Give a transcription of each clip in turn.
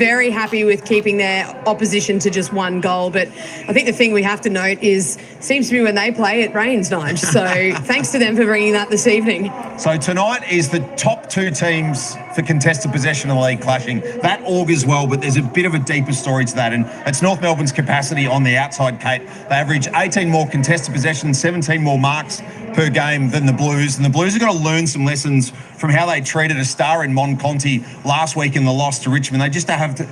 Very happy with keeping their opposition to just one goal. But I think the thing we have to note is, seems to be when they play, it rains, Nige. So thanks to them for bringing that this evening. So tonight is the top two teams for contested possession in the league clashing. That augurs well, but there's a bit of a deeper story to that, and it's North Melbourne's capacity on the outside, Kate. They average 18 more contested possessions, 17 more marks per game than the Blues, and the Blues are going to learn some lessons from how they treated a star in Mon Conti last week in the loss to Richmond. They just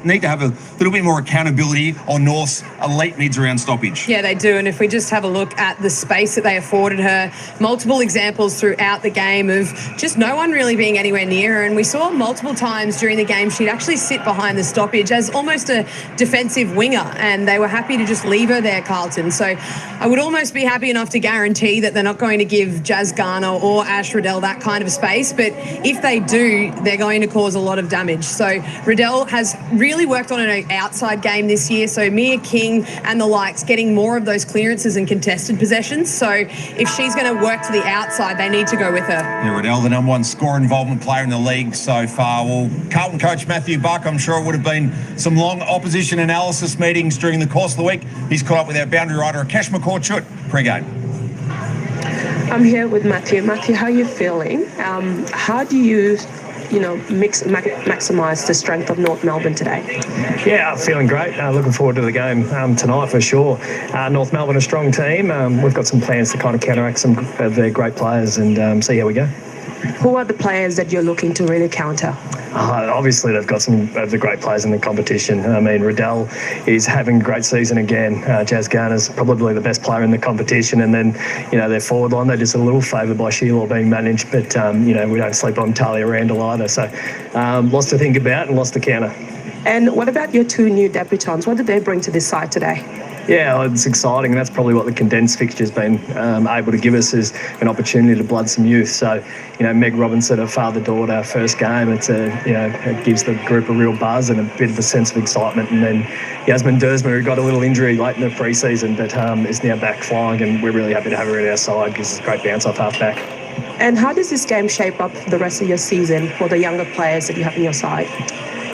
need to have a little bit more accountability on North's elite mids around stoppage. Yeah, they do, and if we just have a look at the space that they afforded her, multiple examples throughout the game of just no one really being anywhere near her, and we saw multiple times during the game she'd actually sit behind the stoppage as almost a defensive winger, and they were happy to just leave her there, Carlton. So I would almost be happy enough to guarantee that they're not going to give Jazz Garner or Ash Riddell that kind of space, but if they do, they're going to cause a lot of damage. So Riddell has really worked on an outside game this year, so Mia King and the likes getting more of those clearances and contested possessions. So if she's going to work to the outside, they need to go with her. Yeah, Riddell, the #1 score involvement player in the league so far. Well, Carlton coach Matthew Buck, I'm sure it would have been some long opposition analysis meetings during the course of the week. He's caught up with our boundary rider, Akesh McCourt-Chut, pre-game. I'm here with Matthew. Matthew, how are you feeling? How do you maximise the strength of North Melbourne today? Yeah, feeling great. Looking forward to the game tonight for sure. North Melbourne, a strong team. We've got some plans to kind of counteract some of their great players and see how we go. Who are the players that you're looking to really counter? Obviously, they've got some of the great players in the competition. I mean, Riddell is having a great season again. Jazz Garner's probably the best player in the competition. And then, their forward line, they're just a little favoured by Sheila being managed. But, we don't sleep on Talia Randall either. So, lots to think about and lots to counter. And what about your two new debutants? What did they bring to this side today? Yeah, it's exciting, and that's probably what the condensed fixture's been able to give us, is an opportunity to blood some youth. So, Meg Robinson, her father-daughter, first game, it gives the group a real buzz and a bit of a sense of excitement. And then Yasmin Dersma, who got a little injury late in the pre-season, but is now back flying, and we're really happy to have her at our side because it's a great bounce off half-back. And how does this game shape up the rest of your season for the younger players that you have on your side?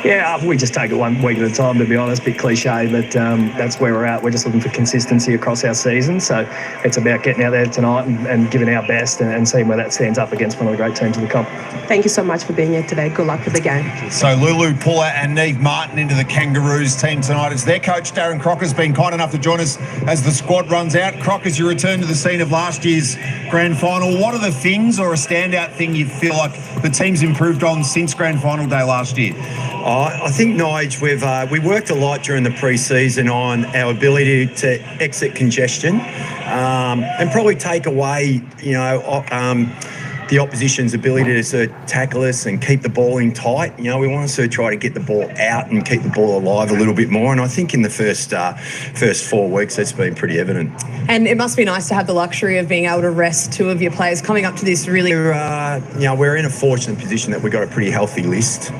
Yeah, we just take it 1 week at a time, to be honest. A bit cliche, but that's where we're at. We're just looking for consistency across our season. So it's about getting out there tonight and giving our best and seeing where that stands up against one of the great teams in the comp. Thank you so much for being here today. Good luck with the game. So Lulu Puller and Neve Martin into the Kangaroos team tonight. It's their coach, Darren Crocker's been kind enough to join us as the squad runs out. Crockers, you return to the scene of last year's grand final. What are the things, or a standout thing, you feel like the team's improved on since grand final day last year? I think, Nige, we worked a lot during the pre-season on our ability to exit congestion and probably take away, the opposition's ability to sort of tackle us and keep the ball in tight. We want to sort of try to get the ball out and keep the ball alive a little bit more. And I think in the first 4 weeks, that's been pretty evident. And it must be nice to have the luxury of being able to rest two of your players coming up to this really... We're in a fortunate position that we've got a pretty healthy list.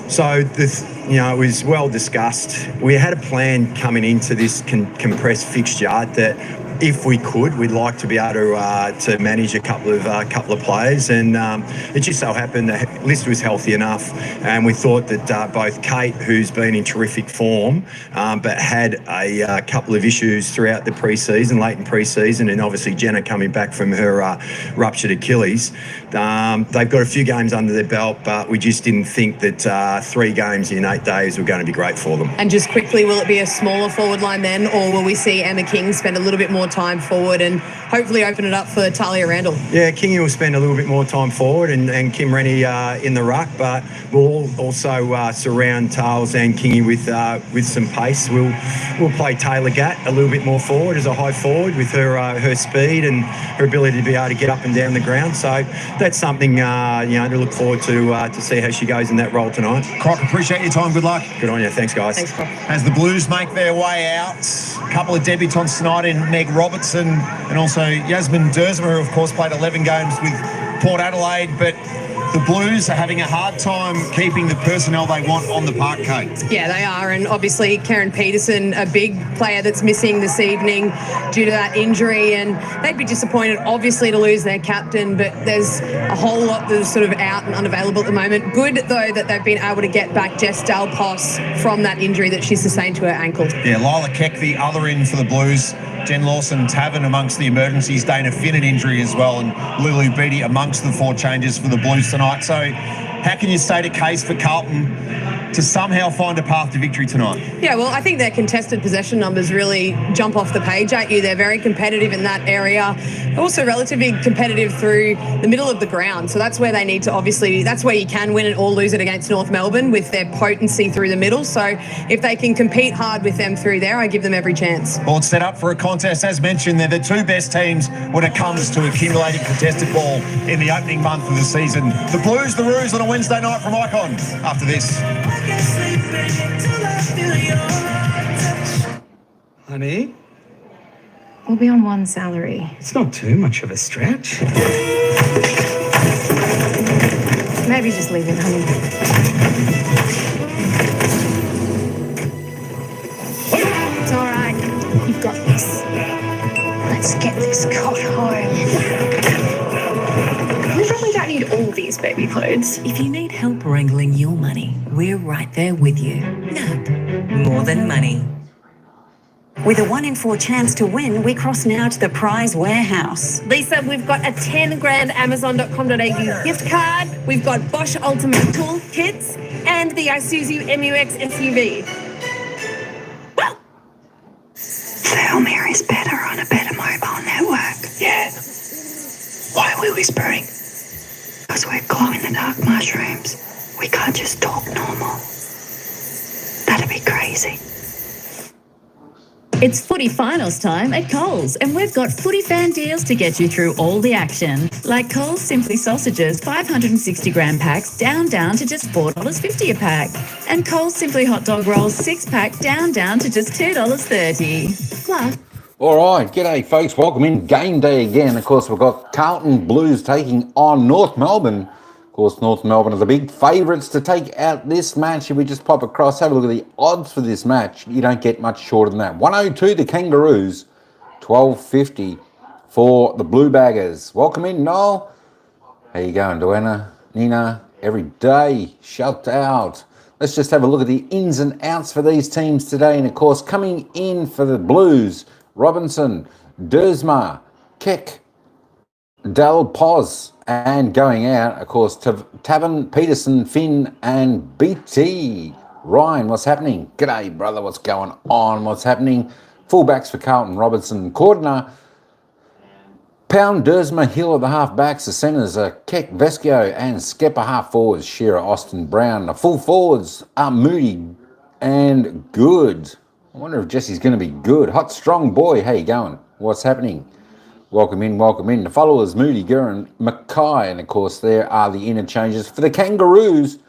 So it was well discussed. We had a plan coming into this compressed fixture that, if we could, we'd like to be able to manage a couple of players, and it just so happened the list was healthy enough, and we thought that both Kate, who's been in terrific form, but had a couple of issues throughout the pre-season, late in pre-season, and obviously Jenna coming back from her ruptured Achilles, they've got a few games under their belt, but we just didn't think that 3 games in 8 days were going to be great for them. And just quickly, will it be a smaller forward line then, or will we see Emma King spend a little bit more time forward and hopefully open it up for Talia Randall? Yeah, Kingy will spend a little bit more time forward and Kim Rennie in the ruck, but we'll also surround Tales and Kingy with some pace. We'll play Taylor Gatt a little bit more forward as a high forward with her speed and her ability to be able to get up and down the ground. So that's something to look forward to see how she goes in that role tonight. Croc, appreciate your time. Good luck. Good on you. Thanks, guys. Thanks, Croc. As the Blues make their way out, a couple of debutants tonight in Meg Robertson and also Yasmin Dersma, who of course played 11 games with Port Adelaide, but The Blues are having a hard time keeping the personnel they want on the park, Kate. Yeah, they are. And obviously, Karen Peterson, a big player that's missing this evening due to that injury. And they'd be disappointed, obviously, to lose their captain. But there's a whole lot that's sort of out and unavailable at the moment. Good, though, that they've been able to get back Jess Dalpos from that injury that she sustained to her ankle. Yeah, Lila Keck, the other end for the Blues. Jen Lawson Tavern amongst the emergencies. Dana Finn an injury as well. And Lulu Beattie amongst the 4 changes for the Blues tonight. So how can you state a case for Carlton to somehow find a path to victory tonight? Yeah, well, I think their contested possession numbers really jump off the page at you. They're very competitive in that area. Also relatively competitive through the middle of the ground. So that's where they need to obviously, that's where you can win it or lose it against North Melbourne with their potency through the middle. So if they can compete hard with them through there, I give them every chance. Well, it's set up for a contest. As mentioned, they're the 2 best teams when it comes to accumulating contested ball in the opening month of the season. The Blues, the Roos on a Wednesday night from IKON after this. Honey? We'll be on one salary. It's not too much of a stretch. Maybe just leave it, honey. It's all right. You've got this. Let's get this cot home. We probably don't need all these baby clothes. If you need help wrangling your money, we're right there with you. NAB, more than money. With a 1 in 4 chance to win, we cross now to the prize warehouse. Lisa, we've got a 10 grand Amazon.com.au gift card. We've got Bosch Ultimate Tool Kits and the Isuzu MUX SUV. Well, Xiaomi is better on a better mobile network. Yeah. Why are we whispering? Because we're glow-in-the-dark mushrooms. We can't just talk normal. That'd be crazy. It's footy finals time at Coles, and we've got footy fan deals to get you through all the action. Like Coles Simply Sausages 560-gram packs down to just $4.50 a pack. And Coles Simply Hot Dog Rolls 6-pack down to just $2.30. Plus, all right, g'day folks, welcome in. Game day again. Of course, we've got Carlton Blues taking on North Melbourne. Of course, North Melbourne are the big favourites to take out this match. If we just pop across, have a look at the odds for this match, you don't get much shorter than that. 102 the Kangaroos, 12.50 for the Blue Baggers. Welcome in, Noel. How you going, Duana, Nina? Every day, shout out. Let's just have a look at the ins and outs for these teams today. And of course, coming in for the Blues, Robinson, Dersma, Keck, Dal Pos, and going out, of course, Tavern, Peterson, Finn, and BT. Ryan, what's happening? G'day, brother. What's going on? What's happening? Fullbacks for Carlton, Robinson, Cordner, Pound, Dersma, Hill at the half-backs. The centres are Keck, Vescio, and Skepper. Half-forwards, Shearer, Austin, Brown. The full forwards are Moody and Good. I wonder if Jesse's going to be good. Hot, strong boy. How you going? What's happening? Welcome in, welcome in. The followers, Moody, Guerin, Mackay, and of course there are the interchanges for the Kangaroos.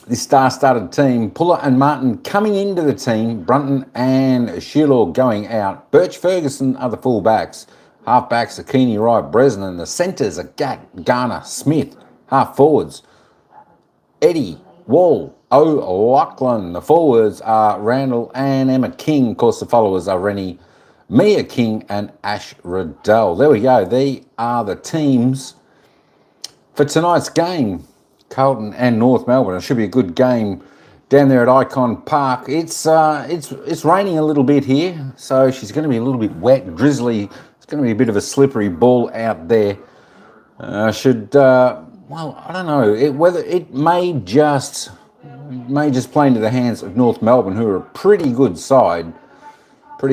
The star-studded team, Puller and Martin coming into the team, Brunton and Shearlaw going out. Birch, Ferguson are the full-backs. Half-backs are Keeney, Wright, Bresnan. The centres are Gatt, Garner, Smith. Half-forwards, Eddie, Wall, O'Loughlin. The forwards are Randall and Emma King. Of course, the followers are Rennie, Mia King and Ash Riddell. There we go. They are the teams for tonight's game. Carlton and North Melbourne. It should be a good game down there at IKON Park. It's raining a little bit here, so she's going to be a little bit wet, drizzly. It's going to be a bit of a slippery ball out there. Well, I don't know. Whether it may just play into the hands of North Melbourne, who are a pretty good side, but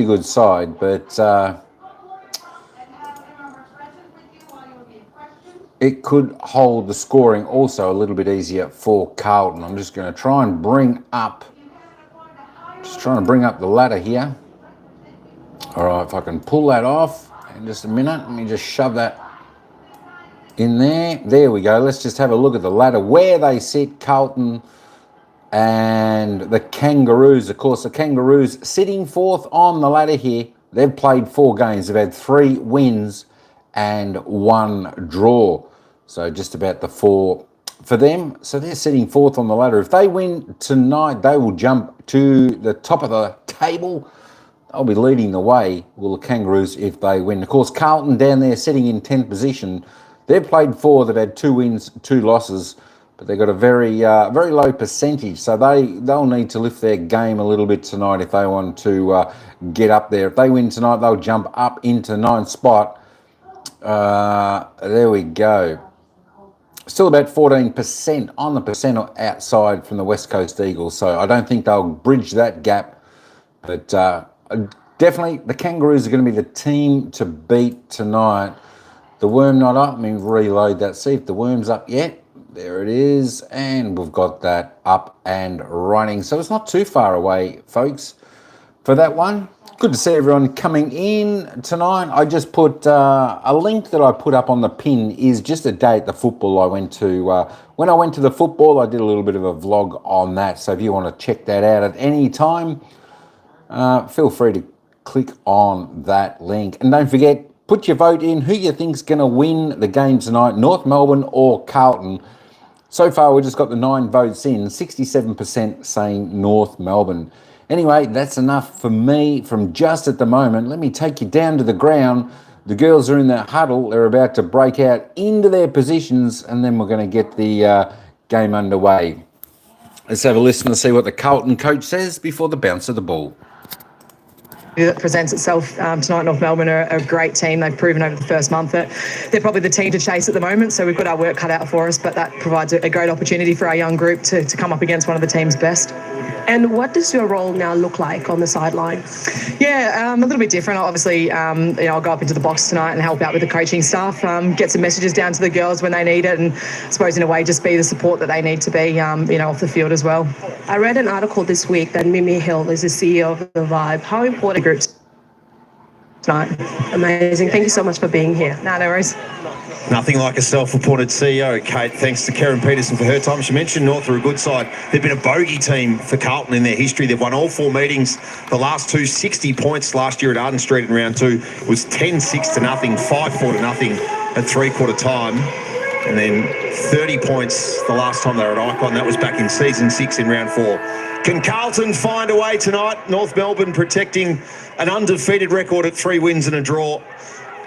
it could hold the scoring also a little bit easier for Carlton. I'm just going to try and bring up the ladder here. All right, if I can pull that off in just a minute, let me just shove that in there. There we go. Let's just have a look at the ladder, where they sit, Carlton and the Kangaroos. Of course, the Kangaroos sitting fourth on the ladder here. They've played 4 games. They've had 3 wins and 1 draw. So just about the 4 for them. So they're sitting 4th on the ladder. If they win tonight, they will jump to the top of the table. They'll be leading the way, will the Kangaroos, if they win. Of course, Carlton down there sitting in 10th position. They've played 4. They've had 2 wins, 2 losses, but they've got a very low percentage. So they'll need to lift their game a little bit tonight if they want to get up there. If they win tonight, they'll jump up into 9th spot. There we go. Still about 14% on the percent outside from the West Coast Eagles. So I don't think they'll bridge that gap. But definitely the Kangaroos are going to be the team to beat tonight. The worm not up. Let me reload that. See if the worm's up yet. There it is. And we've got that up and running. So it's not too far away, folks, for that one. Good to see everyone coming in tonight. I just put a link that I put up on the pin is just a day at the football I went to. When I went to the football, I did a little bit of a vlog on that. So if you want to check that out at any time, feel free to click on that link. And don't forget, put your vote in who you think's going to win the game tonight, North Melbourne or Carlton. So far, we just got the 9 votes in, 67% saying North Melbourne. Anyway, that's enough for me from just at the moment. Let me take you down to the ground. The girls are in their huddle. They're about to break out into their positions, and then we're going to get the game underway. Let's have a listen to see what the Carlton coach says before the bounce of the ball. That presents itself tonight. North Melbourne are a great team. They've proven over the first month that they're probably the team to chase at the moment. So we've got our work cut out for us, but that provides a great opportunity for our young group to come up against one of the team's best. And what does your role now look like on the sideline? Yeah, a little bit different. Obviously, I'll go up into the box tonight and help out with the coaching staff, get some messages down to the girls when they need it, and I suppose in a way just be the support that they need to be, off the field as well. I read an article this week that Mimi Hill is the CEO of The Vibe. How important groups tonight? Amazing. Thank you so much for being here. No worries. Nothing like a self-appointed CEO, Kate. Thanks to Karen Peterson for her time. She mentioned North are a good side. They've been a bogey team for Carlton in their history. They've won all 4 meetings. The last 2, 60 points last year at Arden Street in round 2 was 10-6 to nothing, 5-4 to nothing at three-quarter time. And then 30 points the last time they were at IKON. That was back in season 6 in round 4. Can Carlton find a way tonight? North Melbourne protecting an undefeated record at 3 wins and a draw.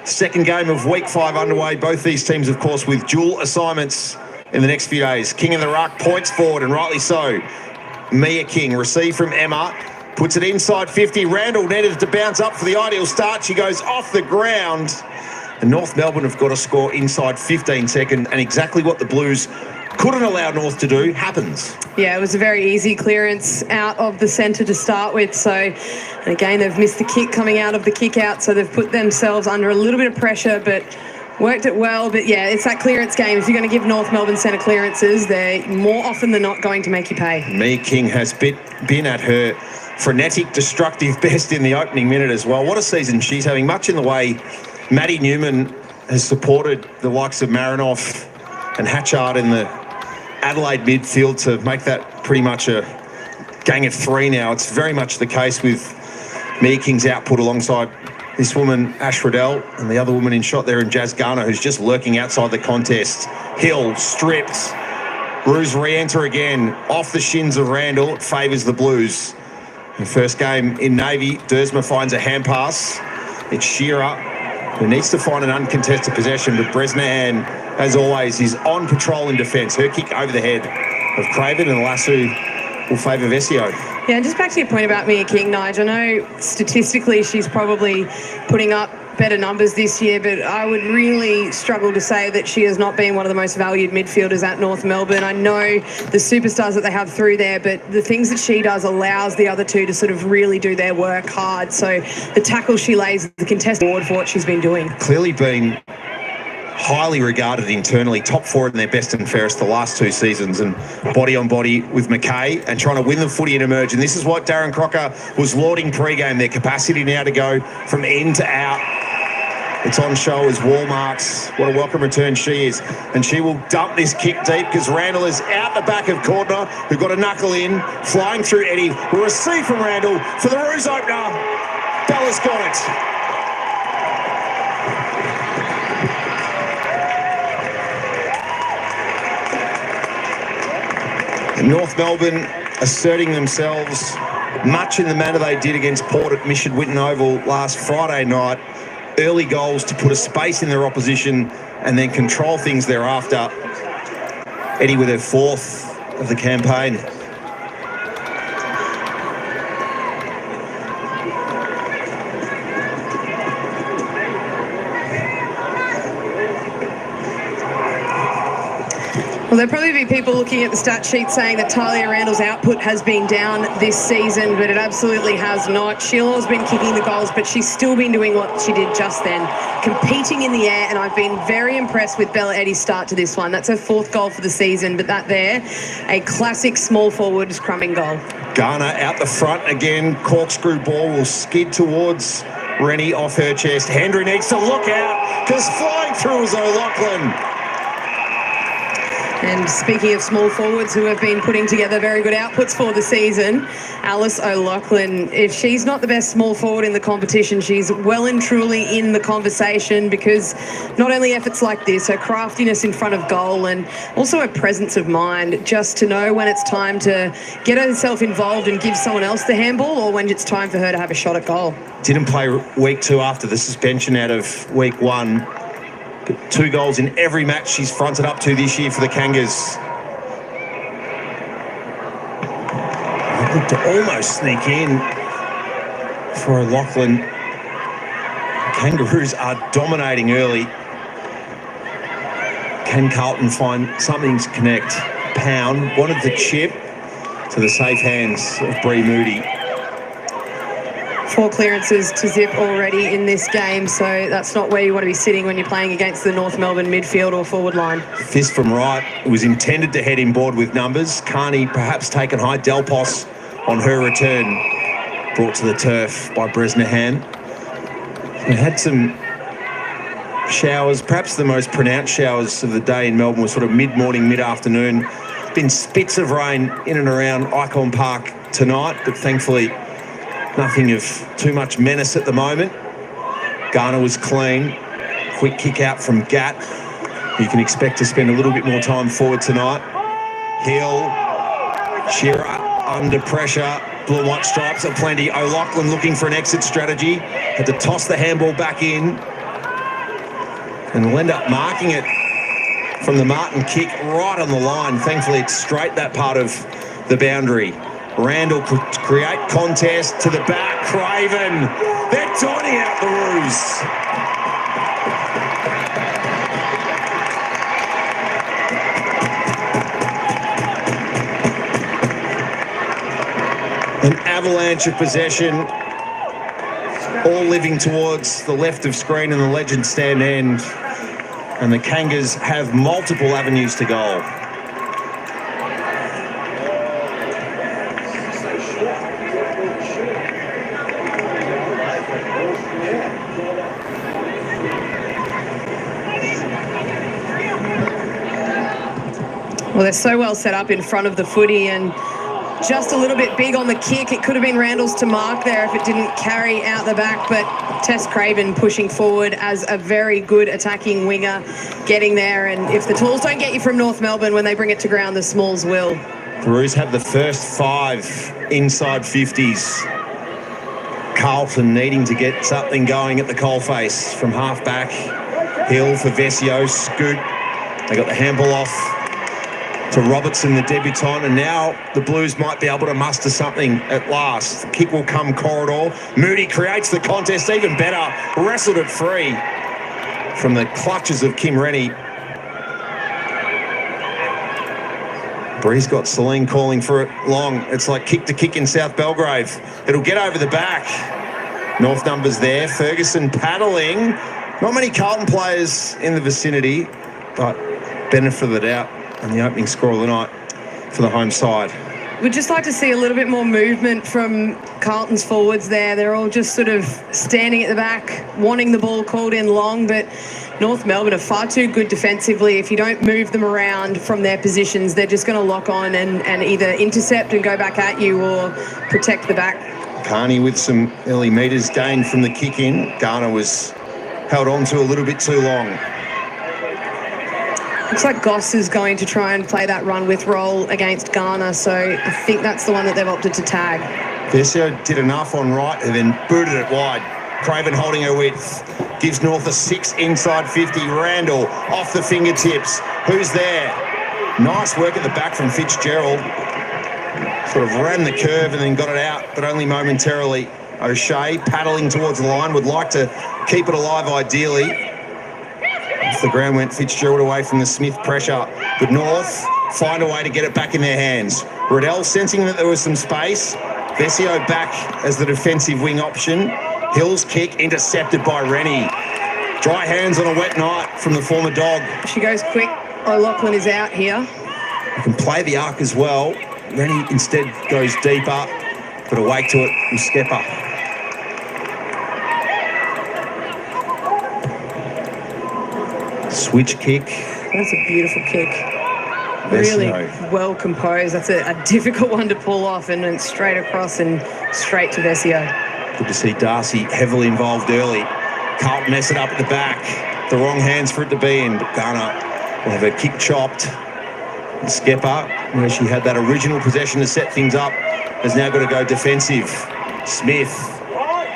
Second game of week 5 underway. Both these teams, of course, with dual assignments in the next few days. King of the ruck points forward, and rightly so. Mia King, received from Emma, puts it inside 50. Randall needed to bounce up for the ideal start. She goes off the ground. And North Melbourne have got to score inside 15 seconds, and exactly what the Blues couldn't allow North to do happens. Yeah, it was a very easy clearance out of the centre to start with. So, and again, they've missed the kick coming out of the kick out, so they've put themselves under a little bit of pressure, but worked it well. But yeah, it's that clearance game. If you're going to give North Melbourne centre clearances, they're more often than not going to make you pay. Mia King has been at her frenetic, destructive best in the opening minute as well. What a season she's having. Much in the way Maddie Newman has supported the likes of Marinoff and Hatchard in the Adelaide midfield to make that pretty much a gang of 3 now. It's very much the case with Mia King's output alongside this woman, Ash Riddell, and the other woman in shot there in Jazz Garner, who's just lurking outside the contest. Hill stripped. Roos re-enter again. Off the shins of Randall. It favours the Blues. The first game in Navy, Dersma finds a hand pass. It's Shearer, who needs to find an uncontested possession, but Bresnahan, as always, is on patrol in defence. Her kick over the head of Craven, and the lasso will favour Vesio. Yeah, and just back to your point about Mia King, Nige, I know statistically she's probably putting up better numbers this year, but I would really struggle to say that she has not been one of the most valued midfielders at North Melbourne. I know the superstars that they have through there, but the things that she does allows the other two to sort of really do their work hard. So the tackle she lays, the contested award for what she's been doing. Clearly been highly regarded internally, top 4 in their best and fairest the last 2 seasons, and body on body with McKay and trying to win the footy and emerge. And this is what Darren Crocker was lauding pre-game, their capacity now to go from end to out. It's on show as wall marks. What a welcome return she is. And she will dump this kick deep because Randall is out the back of Cordner, who got a knuckle in, flying through Eddie. We'll receive from Randall for the Roos opener. Bella's got it. North Melbourne asserting themselves much in the manner they did against Port at Mission Whitten Oval last Friday night. Early goals to put a space in their opposition and then control things thereafter. Eddie with her 4th of the campaign. Well, there'll probably be people looking at the stat sheet saying that Talia Randall's output has been down this season, but it absolutely has not. Sheila's been kicking the goals, but she's still been doing what she did just then, competing in the air, and I've been very impressed with Bella Eddy's start to this one. That's her 4th goal for the season, but that there, a classic small forward crumbing goal. Garner out the front again. Corkscrew ball will skid towards Rennie off her chest. Hendry needs to look out because flying through is O'Loughlin. And speaking of small forwards who have been putting together very good outputs for the season, Alice O'Loughlin, if she's not the best small forward in the competition, she's well and truly in the conversation, because not only efforts like this, her craftiness in front of goal and also her presence of mind, just to know when it's time to get herself involved and give someone else the handball, or when it's time for her to have a shot at goal. Didn't play week 2 after the suspension out of week 1. But 2 goals in every match she's fronted up to this year for the Kangas. Looked to almost sneak in for O'Loughlin. Kangaroos are dominating early. Can Carlton find something to connect? Pound wanted the chip to the safe hands of Bree Moody. 4 clearances to zip already in this game, so that's not where you want to be sitting when you're playing against the North Melbourne midfield or forward line. Fist from right. It was intended to head inboard with numbers. Carney perhaps taken high. Delpos on her return, brought to the turf by Bresnahan. We had some showers, perhaps the most pronounced showers of the day in Melbourne was sort of mid-morning, mid-afternoon. Been spits of rain in and around IKON Park tonight, but thankfully nothing of too much menace at the moment. Garner was clean. Quick kick out from Gat. You can expect to spend a little bit more time forward tonight. Hill, Shearer under pressure. Blue and white stripes are plenty. O'Loughlin looking for an exit strategy. Had to toss the handball back in. And will end up marking it from the Martin kick right on the line. Thankfully, it's straight that part of the boundary. Randall could create contest to the back. Craven, they're dotting out the ruse. An avalanche of possession, all living towards the left of screen and the legend stand end. And the Kangas have multiple avenues to goal. Well, they're so well set up in front of the footy and just a little bit big on the kick. It could have been Randall's to mark there if it didn't carry out the back, but Tess Craven pushing forward as a very good attacking winger, getting there. And if the talls don't get you from North Melbourne, when they bring it to ground, the smalls will. The Roos have the first 5 inside 50s. Carlton needing to get something going at the coalface from half back. Hill for Vesio, Scoot. They got the handball off to Robertson, the debutant, and now the Blues might be able to muster something at last. The kick will come corridor. Moody creates the contest even better. Wrestled it free from the clutches of Kim Rennie. Bree's got Celine calling for it long. It's like kick to kick in South Belgrave. It'll get over the back. North numbers there. Ferguson paddling. Not many Carlton players in the vicinity, but benefit of the doubt and the opening score of the night for the home side. We'd just like to see a little bit more movement from Carlton's forwards there. They're all just sort of standing at the back, wanting the ball called in long, but North Melbourne are far too good defensively. If you don't move them around from their positions, they're just going to lock on and either intercept and go back at you or protect the back. Carney with some early metres gained from the kick in. Garner was held on to a little bit too long. Looks like Goss is going to try and play that run with roll against Garner, so I think that's the one that they've opted to tag. Vesio did enough on right and then booted it wide. Craven holding her width. Gives North a 6 inside 50. Randall off the fingertips. Who's there? Nice work at the back from Fitzgerald. Sort of ran the curve and then got it out, but only momentarily. O'Shea paddling towards the line, would like to keep it alive ideally. Off the ground went Fitzgerald away from the Smith pressure. But North find a way to get it back in their hands. Riddell sensing that there was some space. Vesio back as the defensive wing option. Hill's kick intercepted by Rennie. Dry hands on a wet night from the former dog. She goes quick. O'Loughlin is out here. You can play the arc as well. Rennie instead goes deeper, but awake to it from Skepper. Switch kick. That's a beautiful kick. Really well composed. That's a difficult one to pull off, and then straight across and straight to Vesio. Good to see Darcy heavily involved early. Carlton mess it up at the back. The wrong hands for it to be in, but Garner will have her kick chopped. And Skepper, where she had that original possession to set things up, has now got to go defensive. Smith,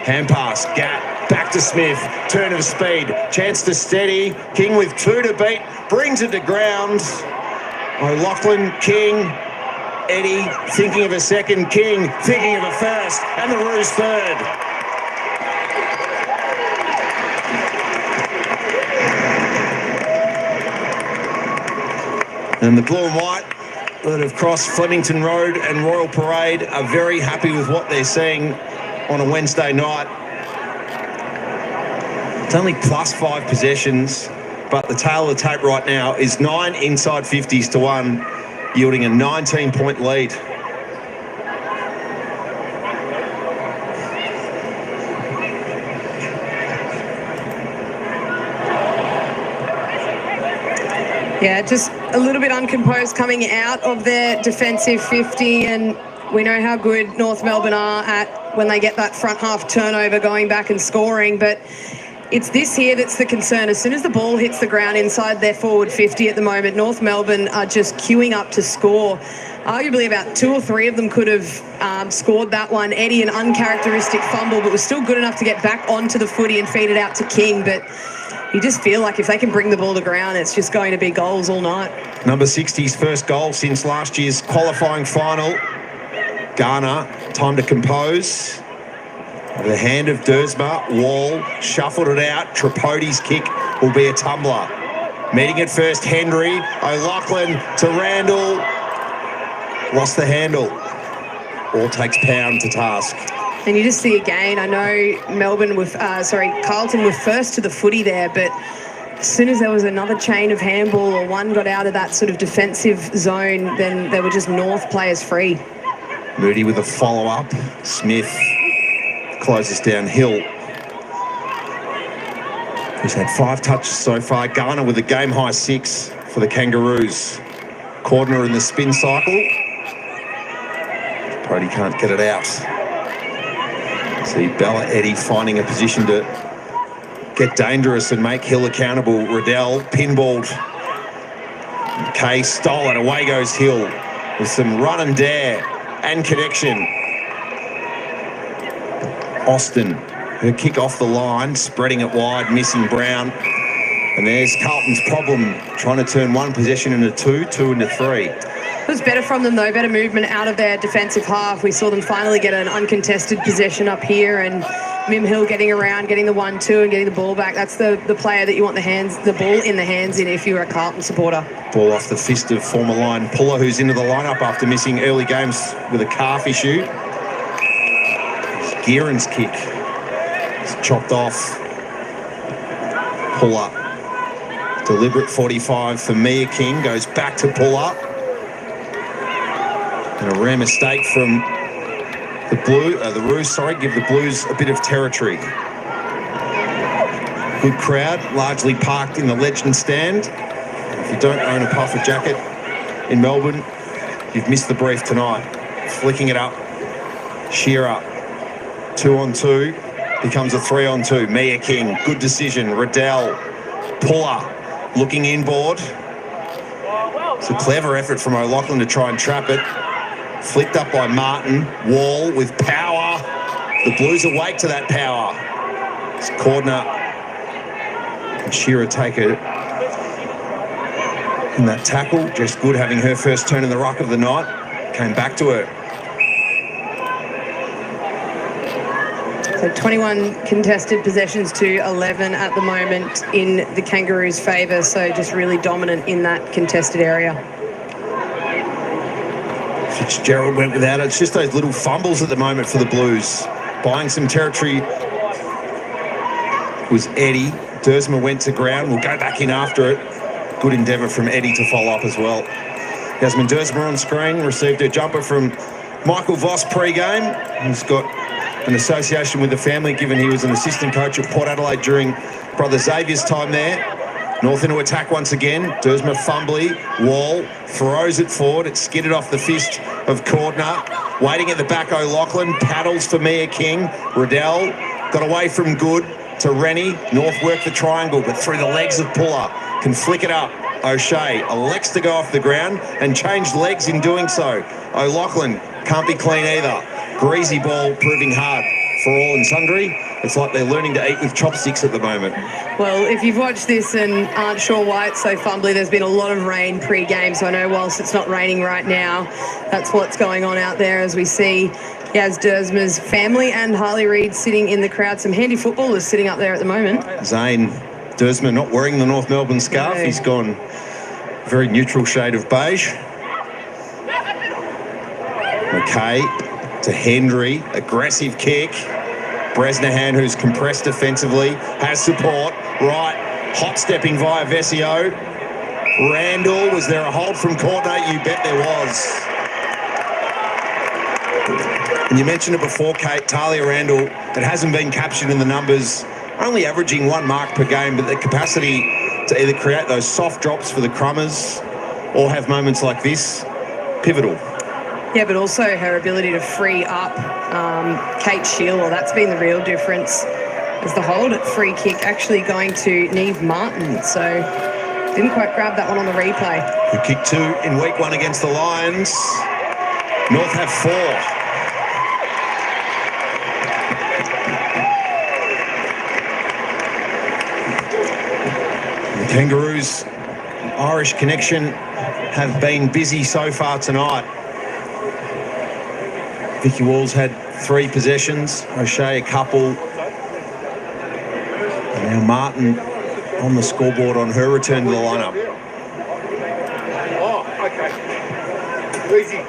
hand pass, Gat, back to Smith, turn of speed, chance to steady. King with 2 to beat, brings it to ground. O'Loughlin, King, Eddie thinking of a second, King thinking of a first, and the Roos third. And the blue and white that have crossed Flemington Road and Royal Parade are very happy with what they're seeing on a Wednesday night. It's only plus 5 possessions, but the tail of the tape right now is 9 inside 50s to 1, yielding a 19-point lead. Yeah, just a little bit uncomposed coming out of their defensive 50, and we know how good North Melbourne are at when they get that front half turnover going back and scoring, but it's this here that's the concern. As soon as the ball hits the ground inside their forward 50 at the moment, North Melbourne are just queuing up to score. Arguably about 2 or 3 of them could have scored that one. Eddie, an uncharacteristic fumble, but was still good enough to get back onto the footy and feed it out to King, but you just feel like if they can bring the ball to ground, it's just going to be goals all night. Number 60's first goal since last year's qualifying final. Garner, time to compose. The hand of Dersma, Wall, shuffled it out. Tripodi's kick will be a tumbler. Meeting it first, Henry. O'Loughlin to Randall. Lost the handle. All takes Pound to task. And you just see again, I know Carlton were first to the footy there, but as soon as there was another chain of handball or one got out of that sort of defensive zone, then they were just North players free. Moody with a follow-up. Smith closes down Hill. He's had 5 touches so far. Garner with a game-high 6 for the Kangaroos. Cordner in the spin cycle. Brody can't get it out. See Bella Eddie finding a position to get dangerous and make Hill accountable. Riddell pinballed. Kay stole it. Away goes Hill with some run and dare and connection. Austin, her kick off the line, spreading it wide, missing Brown. And there's Carlton's problem, trying to turn one possession into 2, 2 into 3. It was better from them, though, better movement out of their defensive half. We saw them finally get an uncontested possession up here, and Mim Hill getting around, getting the 1-2 and getting the ball back. That's the player that you want the ball in the hands in if you're a Carlton supporter. Ball off the fist of former line Puller, who's into the lineup after missing early games with a calf issue. Gearon's kick is chopped off. Puller. Deliberate 45 for Mia King, goes back to Puller. And a rare mistake from the Roos, give the Blues a bit of territory. Good crowd, largely parked in the Legend stand. If you don't own a puffer jacket in Melbourne, you've missed the brief tonight. Flicking it up. Shearer, 2-on-2, becomes a 3-on-2. Mia King, good decision. Riddell, Puller, looking inboard. It's a clever effort from O'Loughlin to try and trap it. Flicked up by Martin. Wall with power. The Blues awake to that power. It's Cordner and Shearer take it in that tackle. Just good having her first turn in the ruck of the night. Came back to her. So 21 contested possessions to 11 at the moment in the Kangaroos' favour. So just really dominant in that contested area. Fitzgerald went without it. It's just those little fumbles at the moment for the Blues. Buying some territory was Eddie. Dersma went to ground. We'll go back in after it. Good endeavour from Eddie to follow up as well. Yasmin Dersma on screen. Received her jumper from Michael Voss pre-game. He's got an association with the family, given he was an assistant coach at Port Adelaide during brother Xavier's time there. North into attack once again. Dersma fumbly. Wall throws it forward. It's skidded off the fist of Cordner. Waiting at the back, O'Loughlin. Paddles for Mia King. Riddell got away from Good to Rennie. North worked the triangle, but through the legs of Puller. Can flick it up. O'Shea elects to go off the ground and change legs in doing so. O'Loughlin can't be clean either. Greasy ball proving hard for all and sundry. It's like they're learning to eat with chopsticks at the moment. Well, if you've watched this and aren't sure why it's so fumbly, there's been a lot of rain pre-game. So I know whilst it's not raining right now, that's what's going on out there as we see Yaz Dersma's family and Harley Reid sitting in the crowd. Some handy footballers sitting up there at the moment. Zane Dersma not wearing the North Melbourne scarf. No. He's gone very neutral shade of beige. McKay to Hendry, aggressive kick. Bresnahan, who's compressed defensively, has support. Right, hot stepping via Vesio. Randall, was there a hold from Cordner? You bet there was. And you mentioned it before, Kate, Talia Randall, it hasn't been captured in the numbers, only averaging 1 mark per game, but the capacity to either create those soft drops for the Crummers or have moments like this, pivotal. Yeah, but also her ability to free up Kate Sheila. That's been the real difference. As the hold at free kick actually going to Neve Martin. So didn't quite grab that one on the replay. Who kicked 2 in week 1 against the Lions. North have 4. The Kangaroos, Irish connection, have been busy so far tonight. Vicky Walls had 3 possessions, O'Shea a couple. And now Martin on the scoreboard on her return to the lineup. Oh, okay. Easy.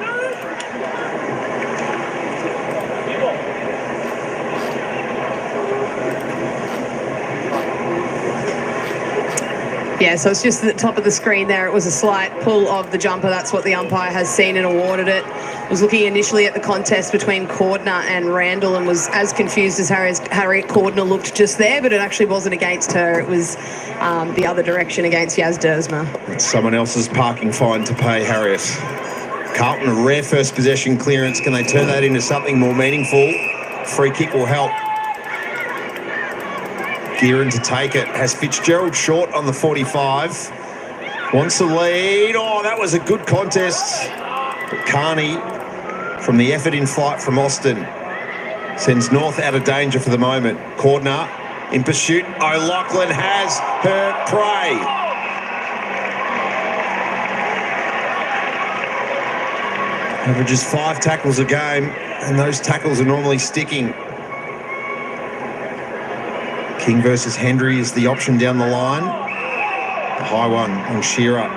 Yeah, so it's just at the top of the screen there. It was a slight pull of the jumper. That's what the umpire has seen and awarded it. Was looking initially at the contest between Cordner and Randall and was as confused as Harriet Cordner looked just there, but it actually wasn't against her. It was the other direction against Yaz Dersma. It's someone else's parking fine to pay Harriet. Carlton, a rare first possession clearance. Can they turn that into something more meaningful? Free kick will help. Gearin to take it. Has Fitzgerald short on the 45. Wants the lead. Oh, that was a good contest. But Carney, from the effort in flight from Austin, sends North out of danger for the moment. Cordner in pursuit. O'Loughlin has her prey. Averages 5 tackles a game, and those tackles are normally sticking. King versus Hendry is the option down the line. The high one on Shearer.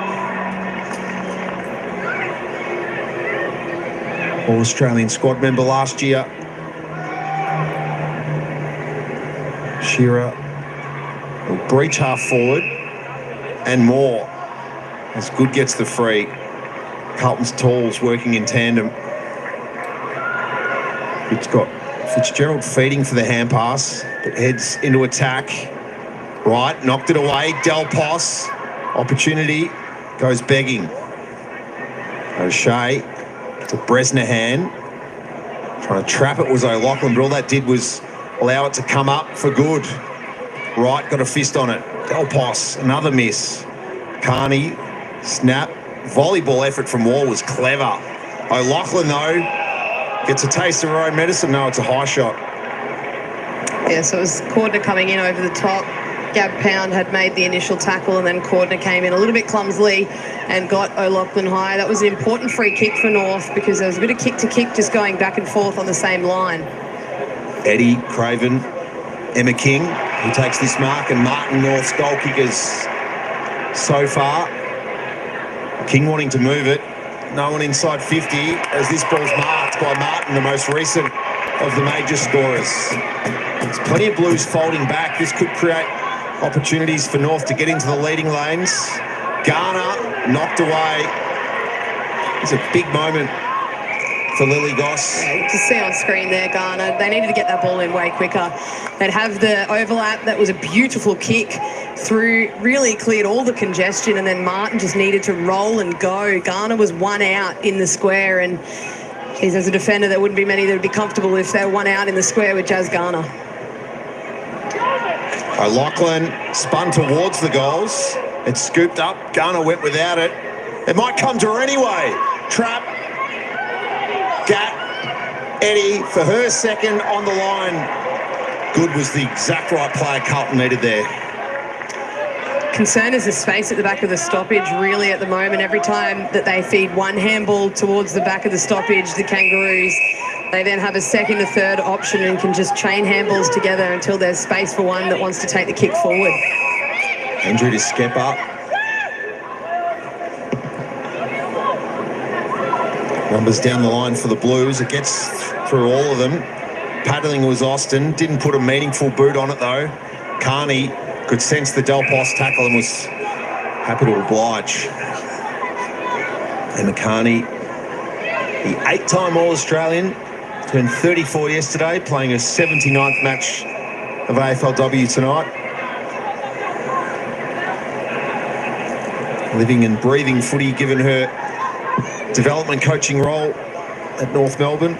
All-Australian squad member last year. Shearer will breach half forward and more as Good gets the free. Carlton's tools working in tandem. It's got Fitzgerald feeding for the hand pass, but heads into attack. Right, knocked it away. Del Pos, opportunity, goes begging. O'Shea to Bresnahan. Trying to trap it was O'Loughlin, but all that did was allow it to come up for Good. Right, got a fist on it. Del Pos, another miss. Carney, snap, volleyball effort from Wall was clever. O'Loughlin, though, gets a taste of her own medicine. No, it's a high shot. Yeah, so it was Cordner coming in over the top. Gab Pound had made the initial tackle, and then Cordner came in a little bit clumsily and got O'Loughlin high. That was an important free kick for North because there was a bit of kick-to-kick just going back and forth on the same line. Eddie, Craven, Emma King, who takes this mark, and Martin, North's goal kickers so far. King wanting to move it. No one inside 50 as this ball's marked by Martin, the most recent of the major scorers. There's plenty of Blues folding back. This could create opportunities for North to get into the leading lanes. Garner knocked away. It's a big moment for Lily Goss. Yeah, you can see on screen there, Garner. They needed to get that ball in way quicker. They'd have the overlap. That was a beautiful kick through, really cleared all the congestion, and then Martin just needed to roll and go. Garner was one out in the square, and geez, as a defender, there wouldn't be many that would be comfortable if they were one out in the square with Jazz Garner. O'Loughlin spun towards the goals. It's scooped up. Garner went without it. It might come to her anyway. Trap. Gat. Eddie for her second on the line. Good was the exact right player Carlton needed there. Concern is the space at the back of the stoppage, really, at the moment. Every time that they feed one handball towards the back of the stoppage, the Kangaroos, they then have a second or third option and can just chain handballs together until there's space for one that wants to take the kick forward. Andrew to skip up. Numbers down the line for the Blues. It gets through all of them. Paddling was Austin. Didn't put a meaningful boot on it, though. Carney could sense the Del Pos tackle and was happy to oblige. Emma Carney, the 8-time All-Australian, turned 34 yesterday, playing her 79th match of AFLW tonight. Living and breathing footy, given her development coaching role at North Melbourne.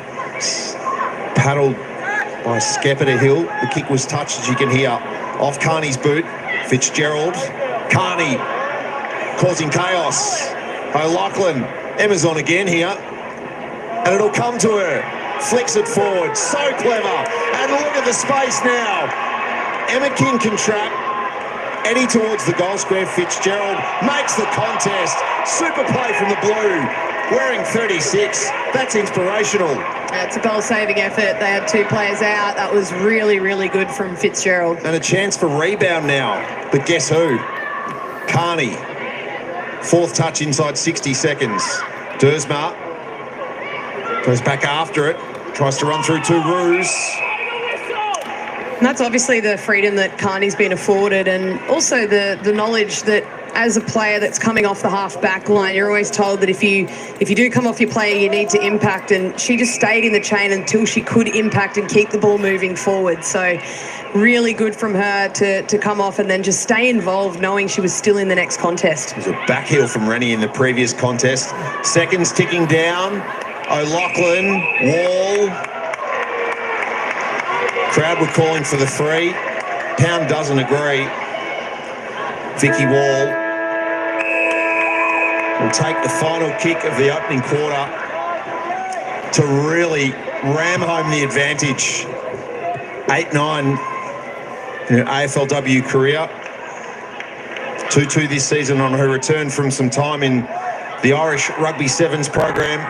Paddled by Skepper Hill. The kick was touched, as you can hear, off Carney's boot. Fitzgerald. Carney causing chaos. O'Loughlin. Emma's on again here. And it'll come to her. Flicks it forward. So clever. And look at the space now. Emma King can trap. Eddie towards the goal square. Fitzgerald makes the contest. Super play from the Blue. Wearing 36. That's inspirational. It's a goal-saving effort. They had two players out. That was really, really good from Fitzgerald. And a chance for rebound now. But guess who? Carney. Fourth touch inside 60 seconds. Dersma goes back after it. Tries to run through two roos. And that's obviously the freedom that Carney's been afforded, and also the knowledge that as a player that's coming off the half-back line, you're always told that if you do come off your player, you need to impact, and she just stayed in the chain until she could impact and keep the ball moving forward. So really good from her to come off and then just stay involved, knowing she was still in the next contest. It was a back heel from Rennie in the previous contest. Seconds ticking down. O'Loughlin, Wall. Crowd were calling for the three. Pound doesn't agree. Vicky Wall will take the final kick of the opening quarter to really ram home the advantage. 8-9 in her AFLW career. 2-2 this season on her return from some time in the Irish Rugby Sevens program.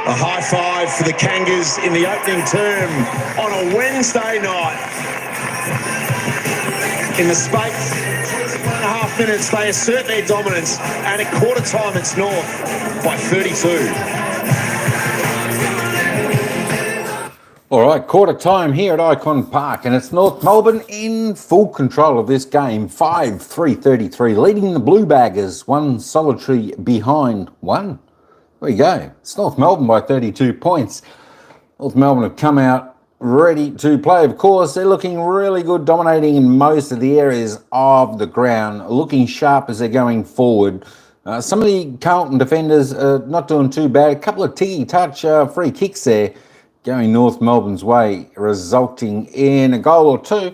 A high five for the Kangas in the opening term on a Wednesday night. In the space of 1.5 minutes, they assert their dominance, and at quarter time it's North by 32. All right, quarter time here at IKON Park, and it's North Melbourne in full control of this game. 5-3-33, leading the Blue Baggers, one solitary behind one. There you go. It's North Melbourne by 32 points. North Melbourne have come out ready to play. Of course, they're looking really good, dominating in most of the areas of the ground, looking sharp as they're going forward. Some of the Carlton defenders are not doing too bad. A couple of tiki-touch free kicks there going North Melbourne's way, resulting in a goal or two.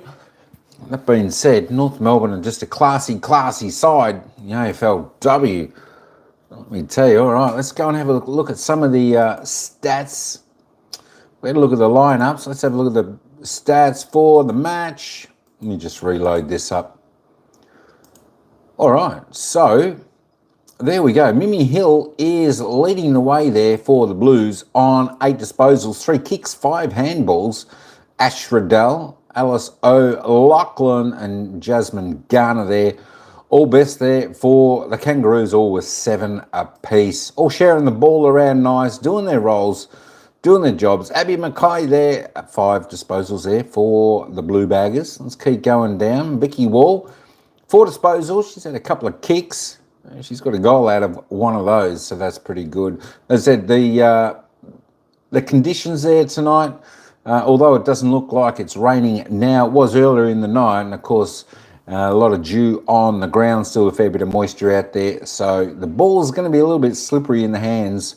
That being said, North Melbourne are just a classy side in the AFLW. Let me tell you. All right, let's go and have a look at some of the stats. We had a look at the lineups. Let's have a look at the stats for the match. Let me just reload this up. All right, so there we go. Mimi Hill is leading the way there for the Blues on 8 disposals, 3 kicks, 5 handballs. Ash Riddell, Alice O'Loughlin and Jasmine Garner there. All best there for the Kangaroos, all with 7 apiece. All sharing the ball around nice, doing their roles, doing their jobs. Abby Mackay there, 5 disposals there for the Blue Baggers. Let's keep going down. Vicky Wall, 4 disposals. She's had a couple of kicks. She's got a goal out of one of those, so that's pretty good. As I said, the conditions there tonight, although it doesn't look like it's raining now, it was earlier in the night, and of course, a lot of dew on the ground, still a fair bit of moisture out there. So the ball is going to be a little bit slippery in the hands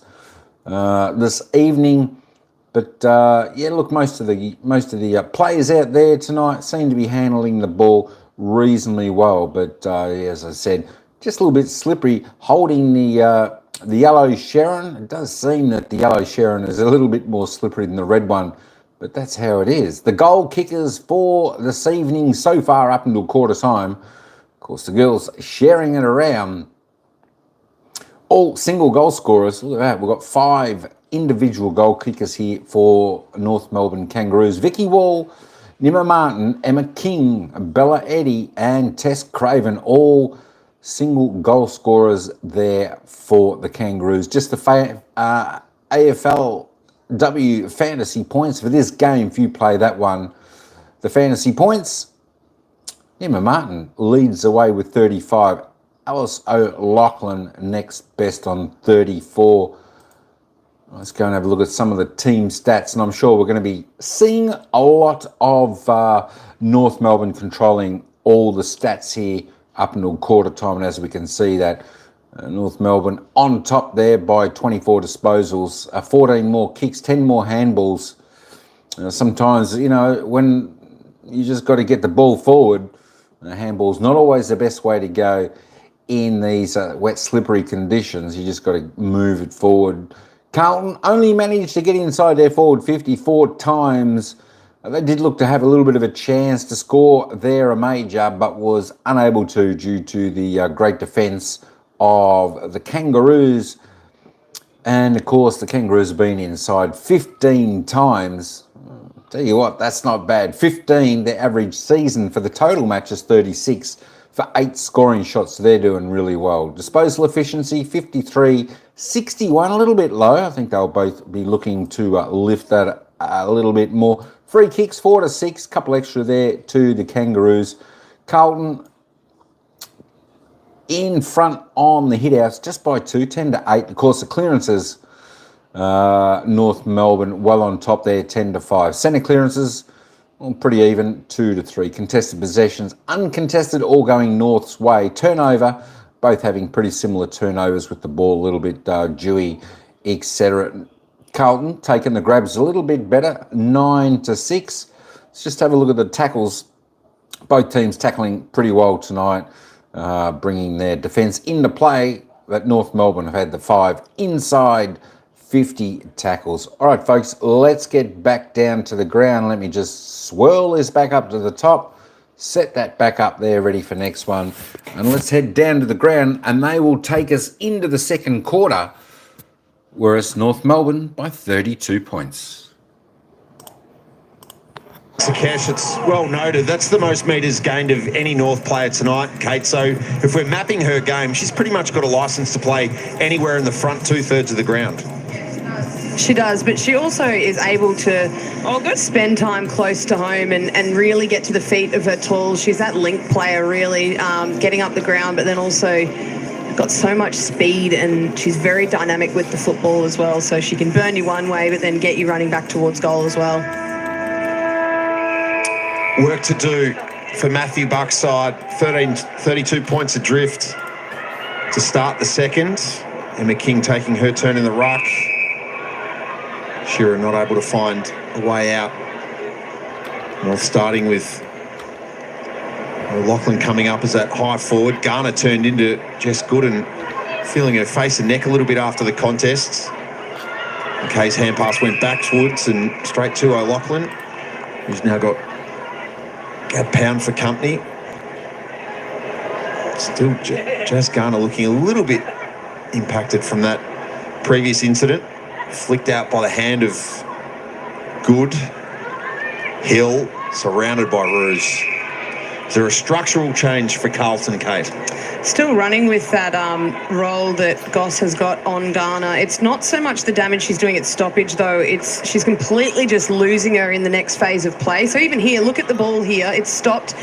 this evening. But yeah, look, most of the players out there tonight seem to be handling the ball reasonably well. But yeah, as I said, just a little bit slippery. Holding the yellow Sharon, it does seem that the yellow Sharon is a little bit more slippery than the red one. But that's how it is. The goal kickers for this evening so far up until quarter time. Of course, the girls sharing it around. All single goal scorers. Look at that. We've got 5 individual goal kickers here for North Melbourne Kangaroos. Vicky Wall, Nima Martin, Emma King, Bella Eddy and Tess Craven. All single goal scorers there for the Kangaroos. Just the AFLW fantasy points for this game, if you play that one. The fantasy points, Emma Martin leads the way with 35. Alice O'Loughlin next best on 34. Let's go and have a look at some of the team stats, and I'm sure we're going to be seeing a lot of North Melbourne controlling all the stats here up until quarter time, and as we can see that North Melbourne on top there by 24 disposals, 14 more kicks, 10 more handballs. Sometimes, you know, when you just got to get the ball forward, handball's not always the best way to go in these wet, slippery conditions. You just got to move it forward. Carlton only managed to get inside their forward 54 times. They did look to have a little bit of a chance to score there a major, but was unable to due to the great defence of the Kangaroos. And of course, the Kangaroos have been inside 15 times. Tell you what, that's not bad. 15, their average season for the total match is 36 for 8 scoring shots. So they're doing really well. Disposal efficiency, 53, 61, a little bit low. I think they'll both be looking to lift that a little bit more. Free kicks, 4 to 6, couple extra there to the Kangaroos. Carlton in front on the hit-outs just by 2, 10 to 8. Of course, the clearances, North Melbourne well on top there, 10 to 5. Centre clearances, well, pretty even, 2 to 3. Contested possessions, uncontested, all going North's way. Turnover, both having pretty similar turnovers with the ball a little bit dewy, etc. Carlton taking the grabs a little bit better, 9 to 6. Let's just have a look at the tackles. Both teams tackling pretty well tonight, bringing their defence into play. But North Melbourne have had the 5 inside 50 tackles. All right, folks, let's get back down to the ground. Let me just swirl this back up to the top, set that back up there, ready for next one. And let's head down to the ground, and they will take us into the second quarter, whereas North Melbourne by 32 points. Sakesh, it's well noted. That's the most metres gained of any North player tonight, Kate. So if we're mapping her game, she's pretty much got a licence to play anywhere in the front 2/3 of the ground. She does, but she also is able to spend time close to home and really get to the feet of her tools. She's that link player, really, getting up the ground, but then also got so much speed, and she's very dynamic with the football as well. So she can burn you one way, but then get you running back towards goal as well. Work to do for Matthew Buck's side. 32 points adrift to start the second. Emma King taking her turn in the ruck. Shearer not able to find a way out. North starting with Lachlan coming up as that high forward. Garner turned into Jess Gooden, feeling her face and neck a little bit after the contest. McKay's hand pass went backwards and straight to O'Loughlin, who's now got a pound for company. Still, Jazz Garner looking a little bit impacted from that previous incident. Flicked out by the hand of Good. Hill, surrounded by Ruse. Is there a structural change for Carlton, Kate? Still running with that role that Goss has got on Garner. It's not so much the damage she's doing at stoppage, though. It's she's completely just losing her in the next phase of play. So even here, look at the ball here. It's stopped,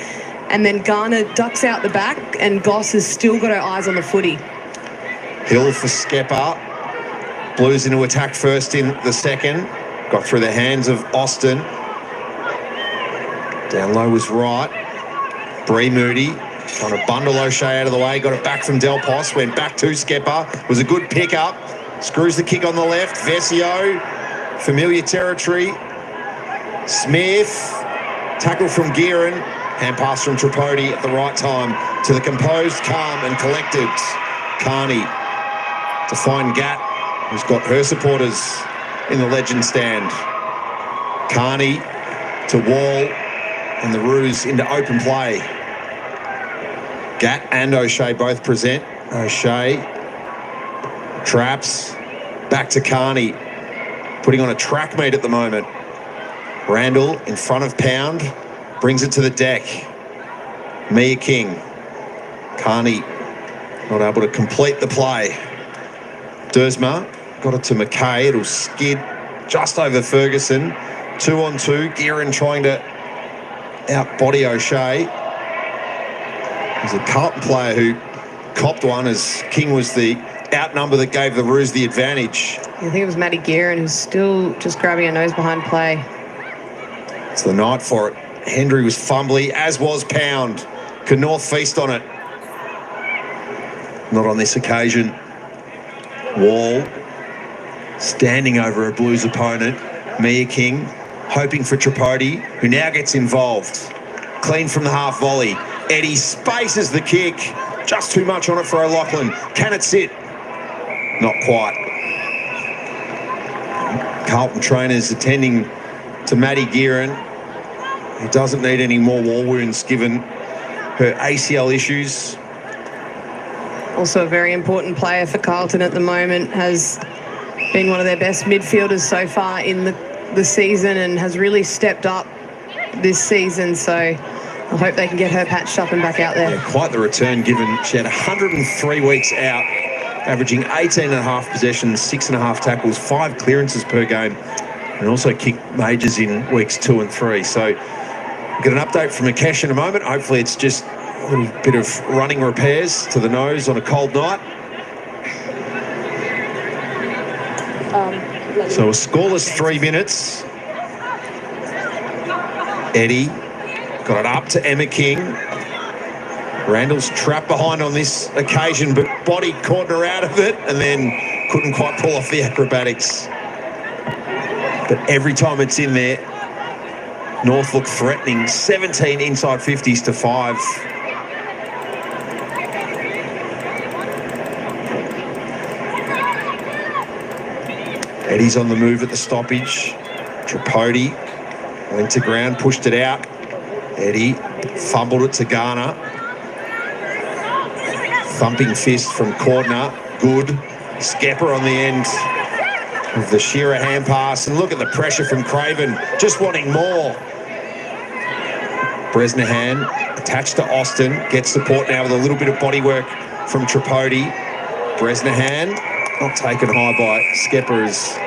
and then Garner ducks out the back, and Goss has still got her eyes on the footy. Hill for Skepper. Blues into attack first in the second. Got through the hands of Austin. Down low was right. Bree Moody trying to bundle O'Shea out of the way. Got it back from Del Pos. Went back to Skepper. Was a good pick-up. Screws the kick on the left. Vesio. Familiar territory. Smith. Tackle from Gearan. Hand pass from Tripodi at the right time to the composed, calm and collected Carney to find Gat, who's got her supporters in the legend stand. Carney to Wall and the Ruse into open play. Gat and O'Shea both present. O'Shea traps back to Carney, putting on a track meet at the moment. Randall in front of Pound, brings it to the deck. Mia King. Carney not able to complete the play. Dersma got it to McKay. It'll skid just over Ferguson. 2-on-2. Gearan trying to outbody O'Shea. He's a Carlton player who copped one as King was the outnumber that gave the Roos the advantage. I think it was Maddie Gearan who's still just grabbing her nose behind play. It's the night for it. Hendry was fumbly, as was Pound. Could North feast on it? Not on this occasion. Wall standing over a Blues opponent. Mia King hoping for Tripodi, who now gets involved. Clean from the half volley. Eddie spaces the kick. Just too much on it for O'Loughlin. Can it sit? Not quite. Carlton trainers attending to Maddie Gearan, who doesn't need any more wall wounds given her ACL issues. Also a very important player for Carlton at the moment, has been one of their best midfielders so far in the season and has really stepped up this season. So I hope they can get her patched up and back out there. Yeah, quite the return given she had 103 weeks out, averaging 18.5 possessions, 6.5 tackles, 5 clearances per game, and also kicked majors in weeks 2 and 3. So we'll get an update from Akesh in a moment. Hopefully it's just a little bit of running repairs to the nose on a cold night. So a scoreless 3 minutes. Eddie got it up to Emma King. Randall's trapped behind on this occasion, but body caught her out of it and then couldn't quite pull off the acrobatics. But every time it's in there, North look threatening. 17 inside 50s to 5. Eddie's on the move at the stoppage. Tripodi went to ground, pushed it out. Eddie fumbled it to Garner. Thumping fist from Cordner. Good. Skepper on the end of the Shearer hand pass. And look at the pressure from Craven. Just wanting more. Bresnahan attached to Austin. Gets support now with a little bit of body work from Tripodi. Bresnahan not taken high by Skepper's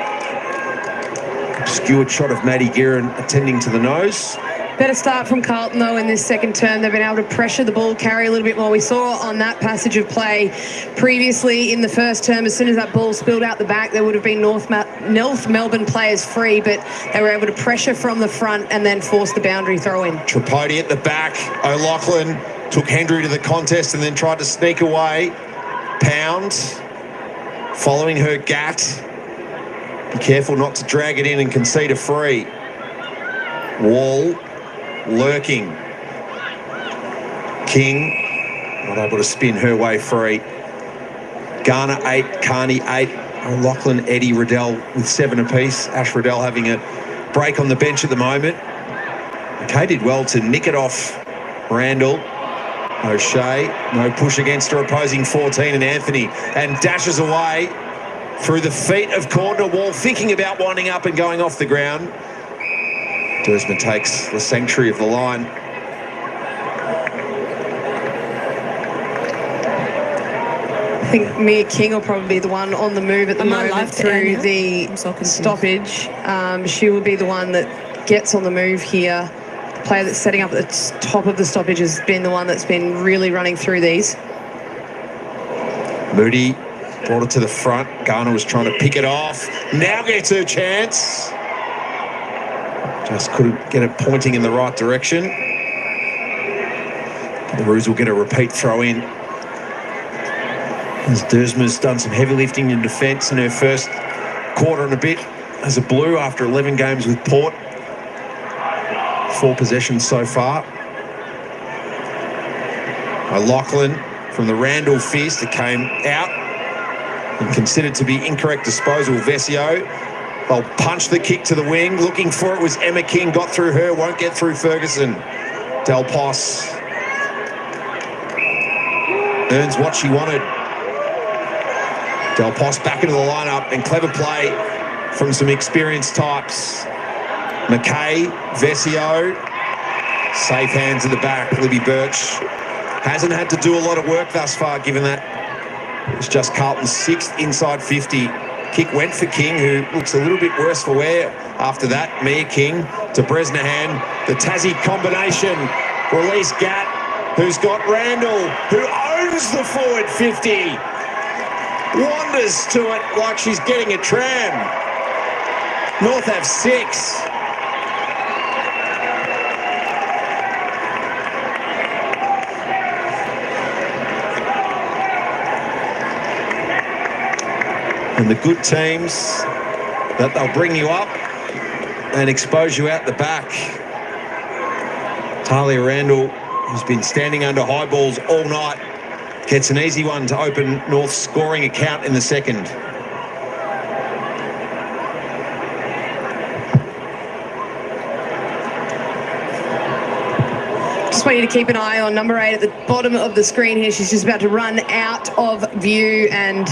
obscured shot of Maddie Gearan attending to the nose. Better start from Carlton, though, in this second term. They've been able to pressure the ball, carry a little bit more. We saw on that passage of play previously in the first term, as soon as that ball spilled out the back, there would have been North Melbourne players free, but they were able to pressure from the front and then force the boundary throw in. Tripodi at the back. O'Loughlin took Hendry to the contest and then tried to sneak away. Pound following her Gat. Be careful not to drag it in and concede a free. Wall lurking. King not able to spin her way free. Garner 8, Carney 8, O'Loughlin, Eddie, Riddell with 7 apiece. Ash Riddell having a break on the bench at the moment. McKay did well to nick it off Randall. O'Shea, no push against her opposing 14, and Anthony, and dashes away through the feet of Cordner Wall, thinking about winding up and going off the ground. Dersma takes the sanctuary of the line. I think Mia King will probably be the one on the move at the moment through the stoppage. She will be the one that gets on the move here. The player that's setting up at the top of the stoppage has been the one that's been really running through these. Moody brought it to the front. Garner was trying to pick it off. Now gets her chance. Just couldn't get it pointing in the right direction. The Roos will get a repeat throw in. As Dersma's done some heavy lifting in defence in her first quarter and a bit as a Blue after 11 games with Port. 4 possessions so far. O'Loughlin from the Randall fist, it came out and considered to be incorrect disposal. Vesio, they'll punch the kick to the wing. Looking for it was Emma King, got through her, won't get through Ferguson. Del Pos earns what she wanted. Del Pos back into the lineup, and clever play from some experienced types. McKay, Vesio, safe hands at the back. Libby Birch hasn't had to do a lot of work thus far, given that it's just Carlton's 6th inside 50. Kick went for King, who looks a little bit worse for wear after that. Mia King to Bresnahan. The Tassie combination. Release Gat, who's got Randall, who owns the forward 50. Wanders to it like she's getting a tram. North have 6. And the good teams, that they'll bring you up and expose you out the back. Talia Randall, who's been standing under high balls all night, gets an easy one to open North's scoring account in the second. Just want you to keep an eye on number 8 at the bottom of the screen here. She's just about to run out of view, and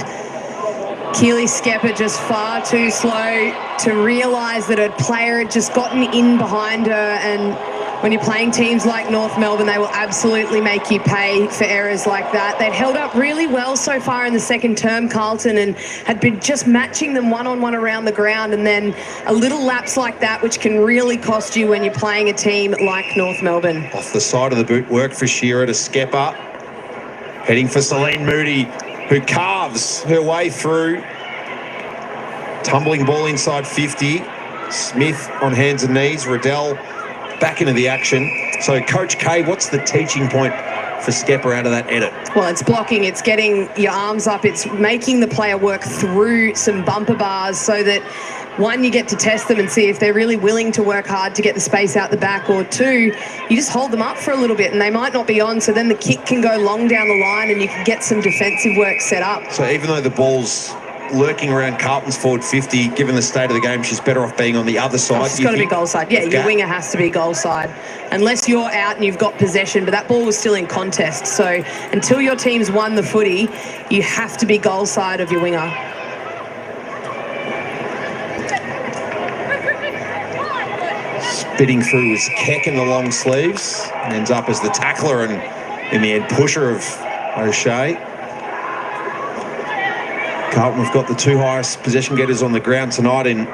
Keely Skepper just far too slow to realise that her player had just gotten in behind her. And when you're playing teams like North Melbourne, they will absolutely make you pay for errors like that. They'd held up really well so far in the second term, Carlton, and had been just matching them one-on-one around the ground, and then a little lapse like that, which can really cost you when you're playing a team like North Melbourne. Off the side of the boot, work for Shearer to Skepper. Heading for Celine Moody, who carves her way through. Tumbling ball inside 50. Smith on hands and knees. Riddell back into the action. So, Coach K, what's the teaching point for Skepper out of that edit? Well, it's blocking, it's getting your arms up, it's making the player work through some bumper bars so that, one, you get to test them and see if they're really willing to work hard to get the space out the back, or two, you just hold them up for a little bit and they might not be on, so then the kick can go long down the line and you can get some defensive work set up. So even though the ball's lurking around Carlton's forward 50, given the state of the game, she's better off being on the other side. It's got to be goal side. Yeah, your winger has to be goal side. Unless you're out and you've got possession, but that ball was still in contest. So until your team's won the footy, you have to be goal side of your winger. Spitting through was Keck in the long sleeves. Ends up as the tackler and, in the end, pusher of O'Shea. Carlton have got the 2 highest possession getters on the ground tonight in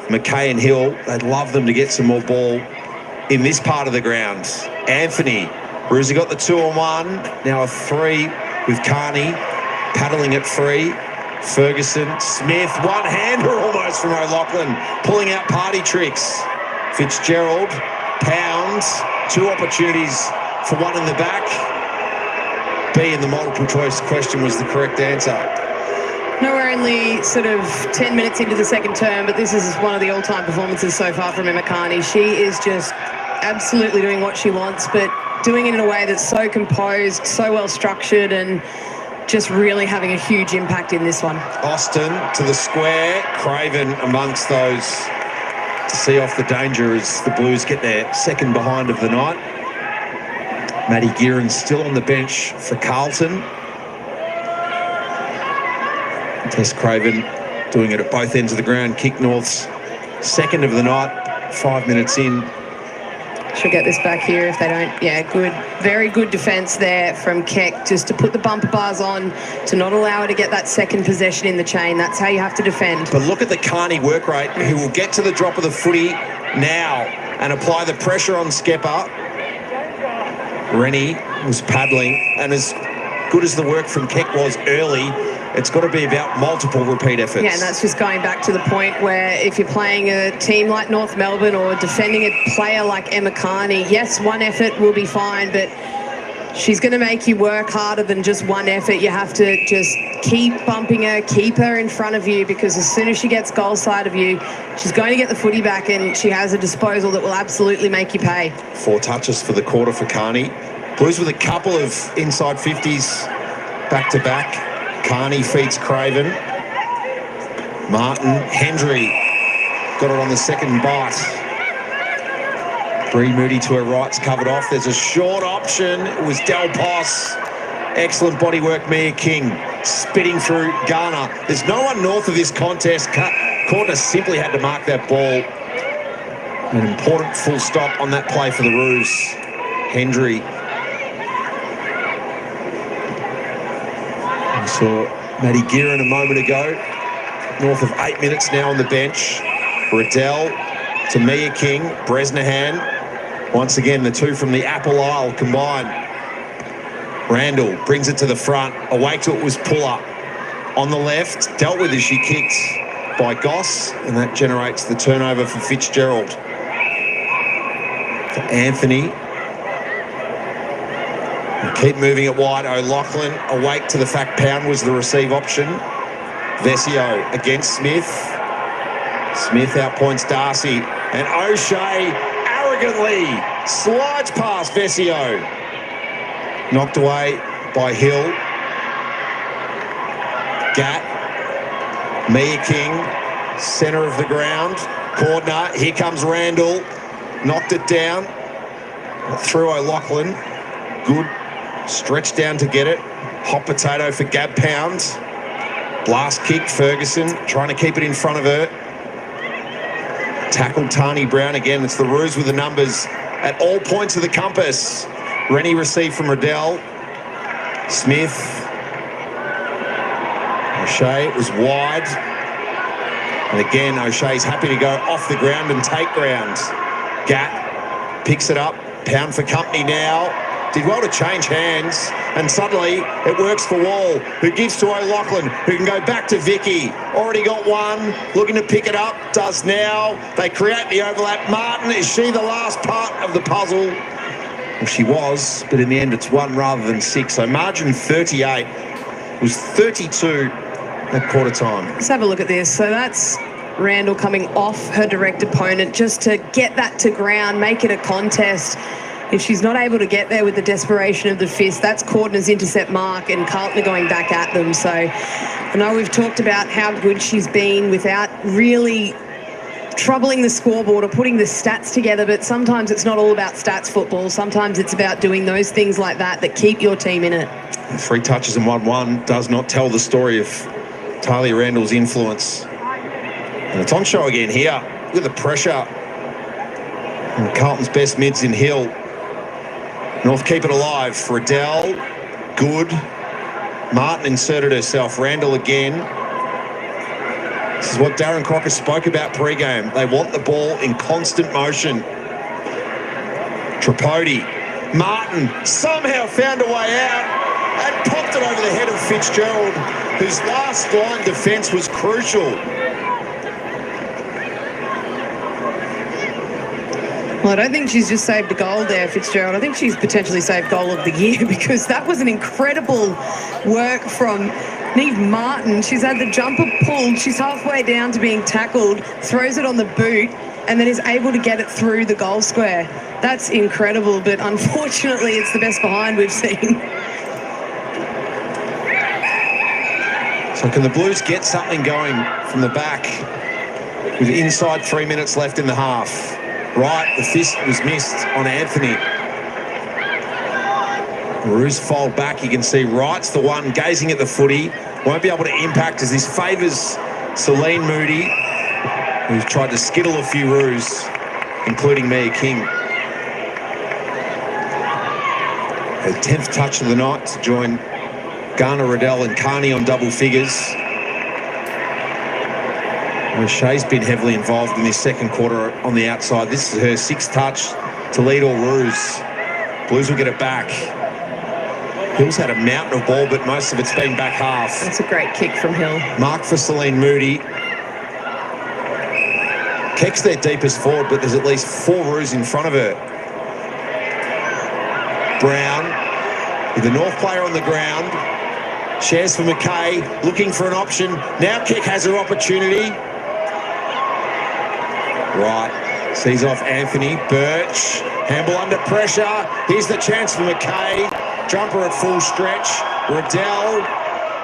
McKay and Hill. They'd love them to get some more ball in this part of the ground. Anthony, Roosie got the 2-on-1, now a 3 with Carney, paddling at free. Ferguson, Smith, one-hander almost from O'Loughlin, pulling out party tricks. Fitzgerald, Pounds, 2 opportunities for one in the back. B in the multiple choice question was the correct answer. No, we're only sort of 10 minutes into the second term, but this is one of the all-time performances so far from Emma Carney. She is just absolutely doing what she wants, but doing it in a way that's so composed, so well structured, and just really having a huge impact in this one. Austin to the square, Craven amongst those to see off the danger as the Blues get their second behind of the night. Matty Gearan still on the bench for Carlton. Tess Craven doing it at both ends of the ground. Kick North's second of the night, 5 minutes in. She'll get this back here if they don't. Yeah, good. Very good defence there from Keck, just to put the bumper bars on, to not allow her to get that second possession in the chain. That's how you have to defend. But look at the Carney work rate, who will get to the drop of the footy now and apply the pressure on Skepper. Rennie was paddling, and as good as the work from Keck was early, it's got to be about multiple repeat efforts. Yeah, and that's just going back to the point where if you're playing a team like North Melbourne or defending a player like Emma Carney, yes, one effort will be fine, but she's going to make you work harder than just one effort. You have to just keep bumping her, keep her in front of you, because as soon as she gets goal side of you, she's going to get the footy back, and she has a disposal that will absolutely make you pay. 4 touches for the quarter for Carney. Blues with a couple of inside 50s back-to-back. Carney feeds Craven. Martin, Hendry got it on the second bite. Bree Moody to her right's covered off. There's a short option. It was Del Pos. Excellent body work, Mia King. Spitting through Garner. There's no one north of this contest. Courtney simply had to mark that ball. An important full stop on that play for the Roos. Hendry. We saw Matty Gearan a moment ago. North of 8 minutes now on the bench. Riddell to Mia King. Bresnahan. Once again, the two from the Apple Isle combine. Randall brings it to the front. Away to it was Puller. On the left, dealt with as she kicked by Goss, and that generates the turnover for Fitzgerald. For Anthony. Keep moving it wide. O'Loughlin awake to the fact Pound was the receive option. Vesio against Smith. Smith outpoints Darcy. And O'Shea arrogantly slides past Vesio. Knocked away by Hill. Gat. Mia King, centre of the ground. Cordner, here comes Randall. Knocked it down. Through O'Loughlin. Good stretch down to get it. Hot potato for Gab Pound. Blast kick, Ferguson trying to keep it in front of her. Tackle Tani Brown again. It's the Roos with the numbers at all points of the compass. Rennie received from Riddell. Smith. O'Shea, it was wide. And again, O'Shea's happy to go off the ground and take ground. Gat picks it up. Pound for company now. Did well to change hands, and suddenly it works for Wall, who gives to O'Loughlin, who can go back to Vicky. Already got one, looking to pick it up, does now. They create the overlap. Martin, is she the last part of the puzzle? Well, she was, but in the end it's 1 rather than 6. So margin 38 was 32 at quarter time. Let's have a look at this. So that's Randall coming off her direct opponent just to get that to ground, make it a contest. If she's not able to get there with the desperation of the fist, that's Cordner's intercept mark, and Carlton are going back at them. So I know we've talked about how good she's been without really troubling the scoreboard or putting the stats together, but sometimes it's not all about stats football. Sometimes it's about doing those things like that that keep your team in it. 3 touches and 1-1 does not tell the story of Talia Randall's influence. And it's on show again here. Look at the pressure. And Carlton's best mids in Hill. North keep it alive. Riddell, good. Martin inserted herself. Randall again. This is what Darren Crocker spoke about pre-game. They want the ball in constant motion. Tripodi. Martin somehow found a way out and popped it over the head of Fitzgerald, whose last line defence was crucial. Well, I don't think she's just saved a goal there, Fitzgerald. I think she's potentially saved goal of the year, because that was an incredible work from Neve Martin. She's had the jumper pulled. She's halfway down to being tackled, throws it on the boot, and then is able to get it through the goal square. That's incredible, but unfortunately it's the best behind we've seen. So can the Blues get something going from the back with inside 3 minutes left in the half? Right, the fist was missed on Anthony. Roos fold back, you can see Wright's the one gazing at the footy. Won't be able to impact as this favours Celine Moody, who's tried to skittle a few Roos, including Mia King. Her 10th touch of the night to join Garner, Riddell and Carney on double figures. Shay's been heavily involved in this second quarter on the outside. This is her 6th touch to lead all Roos. Blues will get it back. Hill's had a mountain of ball, but most of it's been back half. That's a great kick from Hill. Mark for Celine Moody. Keck's their deepest forward, but there's at least 4 Roos in front of her. Brown with the North player on the ground. Shares for McKay, looking for an option. Now Keck has her opportunity. Right, sees off Anthony. Birch, handball under pressure. Here's the chance for McKay. Jumper at full stretch. Riddell,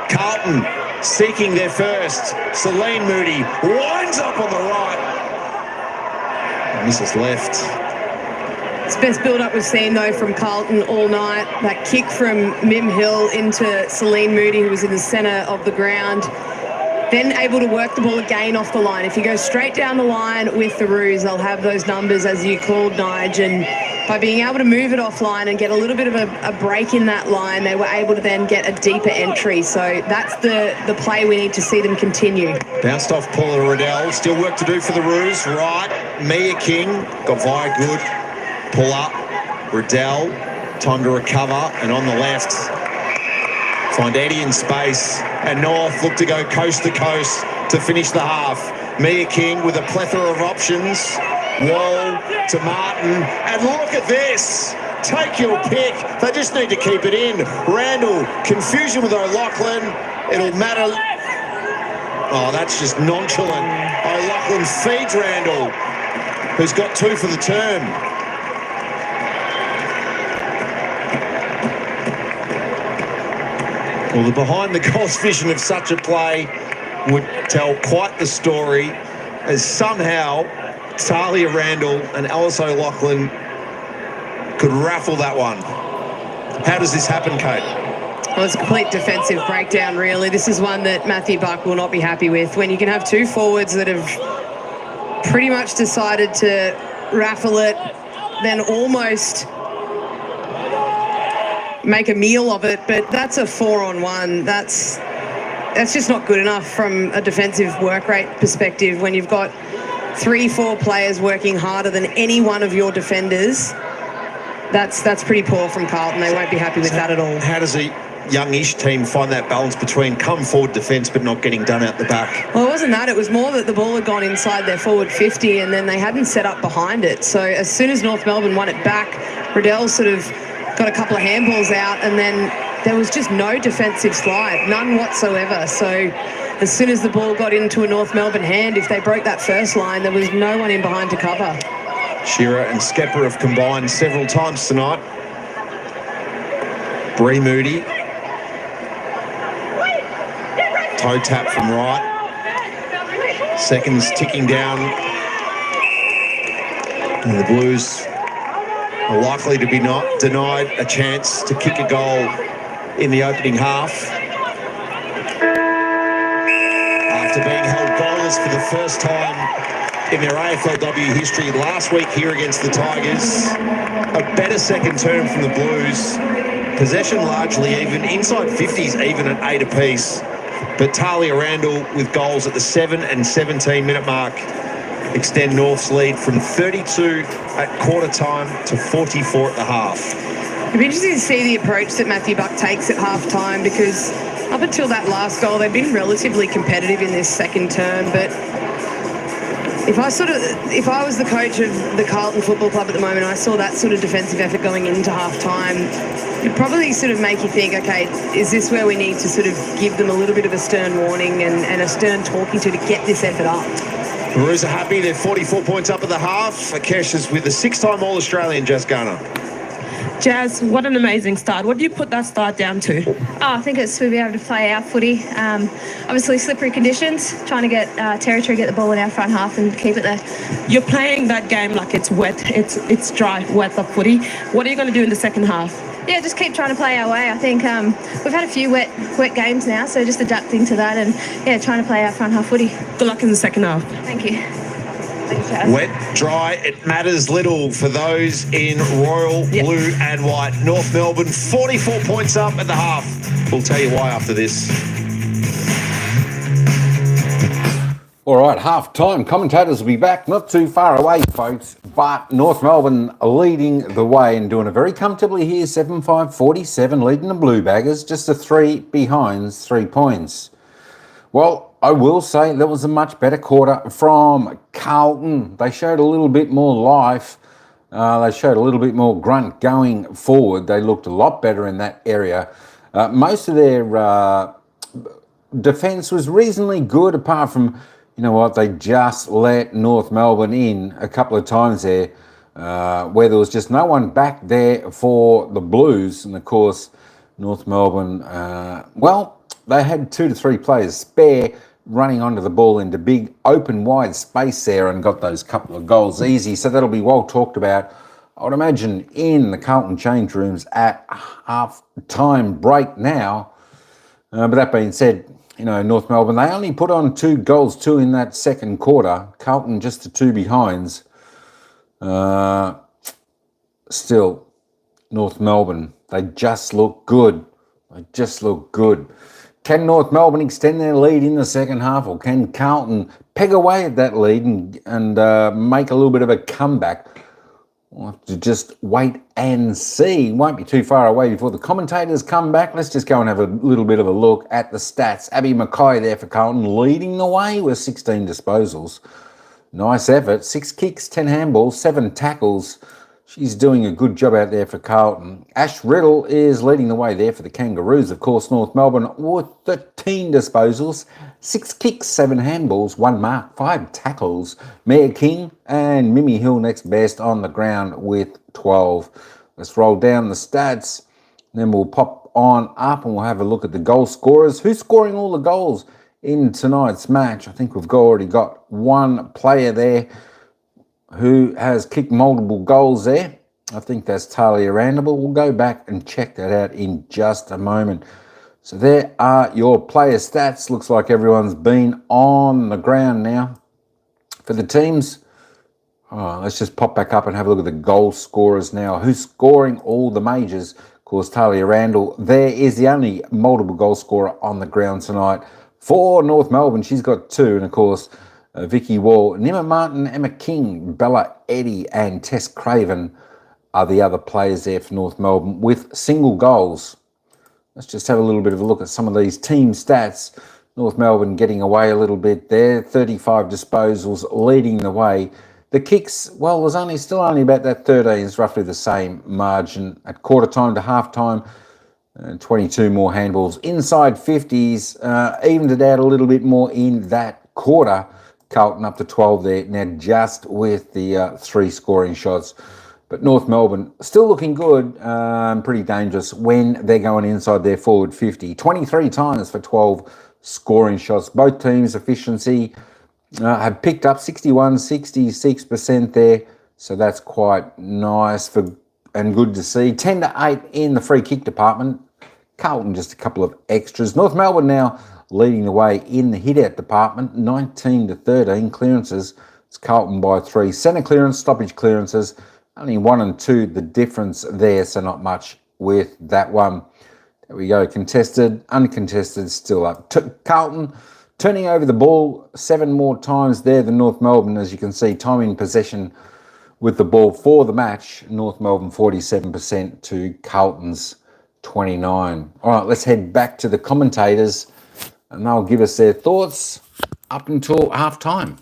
Carlton seeking their first. Celine Moody winds up on the right. Misses left. It's the best build-up we've seen, though, from Carlton all night. That kick from Mim Hill into Celine Moody, who was in the centre of the ground. Then able to work the ball again off the line. If you go straight down the line with the Roos, they'll have those numbers, as you called, Nige. And by being able to move it offline and get a little bit of a break in that line, they were able to then get a deeper entry. So that's the play we need to see them continue. Bounced off Paula Riddell. Still work to do for the Roos. Right, Mia King got via good. Pull up, Riddell, time to recover, and on the left, find Eddie in space, and North look to go coast to coast to finish the half. Mia King with a plethora of options, Wall to Martin, and look at this, take your pick, they just need to keep it in. Randall, confusion with O'Loughlin, it'll matter. Oh, that's just nonchalant. O'Loughlin feeds Randall, who's got 2 for the term. Well, the behind-the-goals vision of such a play would tell quite the story, as somehow Talia Randall and Alice O'Loughlin could raffle that one. How does this happen, Kate? Well, it's a complete defensive breakdown, really. This is one that Matthew Buck will not be happy with. When you can have 2 forwards that have pretty much decided to raffle it, then almost make a meal of it, but that's a 4-on-1. That's just not good enough from a defensive work rate perspective when you've got 3-4 players working harder than any one of your defenders. That's pretty poor from Carlton. They won't be happy with that at all. How does a youngish team find that balance between come forward defence but not getting done out the back? Well, it wasn't that. It was more that the ball had gone inside their forward 50 and then they hadn't set up behind it. So as soon as North Melbourne won it back, Riddell sort of got a couple of handballs out, and then there was just no defensive slide, none whatsoever. So as soon as the ball got into a North Melbourne hand, if they broke that first line, there was no one in behind to cover. Shearer and Skepper have combined several times tonight. Bree Moody. Toe tap from right. Seconds ticking down. And the Blues are likely to be not denied a chance to kick a goal in the opening half. After being held goalless for the first time in their AFLW history last week here against the Tigers, a better second term from the Blues. Possession largely even, inside 50s even at 8 apiece. But Talia Randall with goals at the 7 and 17 minute mark extend North's lead from 32 at quarter time to 44 at the half. It'd be interesting to see the approach that Matthew Buck takes at half time, because up until that last goal, they've been relatively competitive in this second term. But if I was the coach of the Carlton Football Club at the moment, I saw that sort of defensive effort going into half time, it'd probably sort of make you think, okay, is this where we need to sort of give them a little bit of a stern warning and a stern talking to get this effort up? Roos are happy. They're 44 points up at the half. Akesh is with the 6-time All-Australian, Jazz Garner. Jazz, what an amazing start. What do you put that start down to? I think it's to be able to play our footy. Obviously, slippery conditions, trying to get territory, get the ball in our front half and keep it there. You're playing that game like it's wet, it's dry, wet the footy. What are you going to do in the second half? Yeah, just keep trying to play our way. I think we've had a few wet games now, so just adapting to that and, yeah, trying to play our front half footy. Good luck in the second half. Thank you. Wet, dry, it matters little for those in royal blue and white. North Melbourne, 44 points up at the half. We'll tell you why after this. All right, half-time. Commentators will be back not too far away, folks, but North Melbourne leading the way and doing it very comfortably here, 7-5-47, leading the Blue Baggers, just a 3 behind, 3 points. Well, I will say that was a much better quarter from Carlton. They showed a little bit more life. They showed a little bit more grunt going forward. They looked a lot better in that area. Most of their defence was reasonably good, apart from, you know what, they just let North Melbourne in a couple of times there, where there was just no one back there for the Blues. And, of course, North Melbourne, well, they had 2 to 3 players spare running onto the ball into big open wide space there and got those couple of goals easy. So that'll be well talked about, I would imagine, in the Carlton change rooms at half-time break now. But that being said, you know, North Melbourne, they only put on 2 goals too in that second quarter. Carlton just the 2 behinds. Still, North Melbourne, they just look good. They just look good. Can North Melbourne extend their lead in the second half, or can Carlton peg away at that lead and make a little bit of a comeback? We'll have to just wait and see. Won't be too far away before the commentators come back. Let's just go and have a little bit of a look at the stats. Abby Mackay there for Carlton, leading the way with 16 disposals. Nice effort. 6 kicks, 10 handballs, 7 tackles. She's doing a good job out there for Carlton. Ash Riddle is leading the way there for the Kangaroos. Of course, North Melbourne with 13 disposals, 6 kicks, 7 handballs, 1 mark, 5 tackles. Mia King and Mimi Hill next best on the ground with 12. Let's roll down the stats. Then we'll pop on up and we'll have a look at the goal scorers. Who's scoring all the goals in tonight's match? I think we've already got one player there who has kicked multiple goals there. I think that's Talia Randall. We'll go back and check that out in just a moment. So there are your player stats. Looks like everyone's been on the ground now. For the teams, let's just pop back up and have a look at the goal scorers now. Who's scoring all the majors? Of course, Talia Randall there is the only multiple goal scorer on the ground tonight for North Melbourne. She's got 2, and of course, Vicky Wall, Nima Martin, Emma King, Bella Eddy and Tess Craven are the other players there for North Melbourne with single goals. Let's just have a little bit of a look at some of these team stats. North Melbourne getting away a little bit there, 35 disposals leading the way. The kicks, well, there's still only about that 13, is roughly the same margin at quarter time to half time. 22 more handballs. Inside 50s, evened it out a little bit more in that quarter. Carlton up to 12 there, now just with the 3 scoring shots. But North Melbourne still looking good, pretty dangerous when they're going inside their forward 50. 23 times for 12 scoring shots. Both teams' efficiency have picked up 61, 66% there. So that's quite nice and good to see. 10 to 8 in the free kick department. Carlton just a couple of extras. North Melbourne now leading the way in the hit-out department, 19 to 13 clearances. It's Carlton by 3. Centre clearance, stoppage clearances, only 1 and 2, the difference there, so not much with that one. There we go, contested, uncontested, still up. Carlton turning over the ball 7 more times there than North Melbourne, as you can see, time in possession with the ball for the match. North Melbourne 47% to Carlton's 29. All right, let's head back to the commentators and they'll give us their thoughts up until half-time.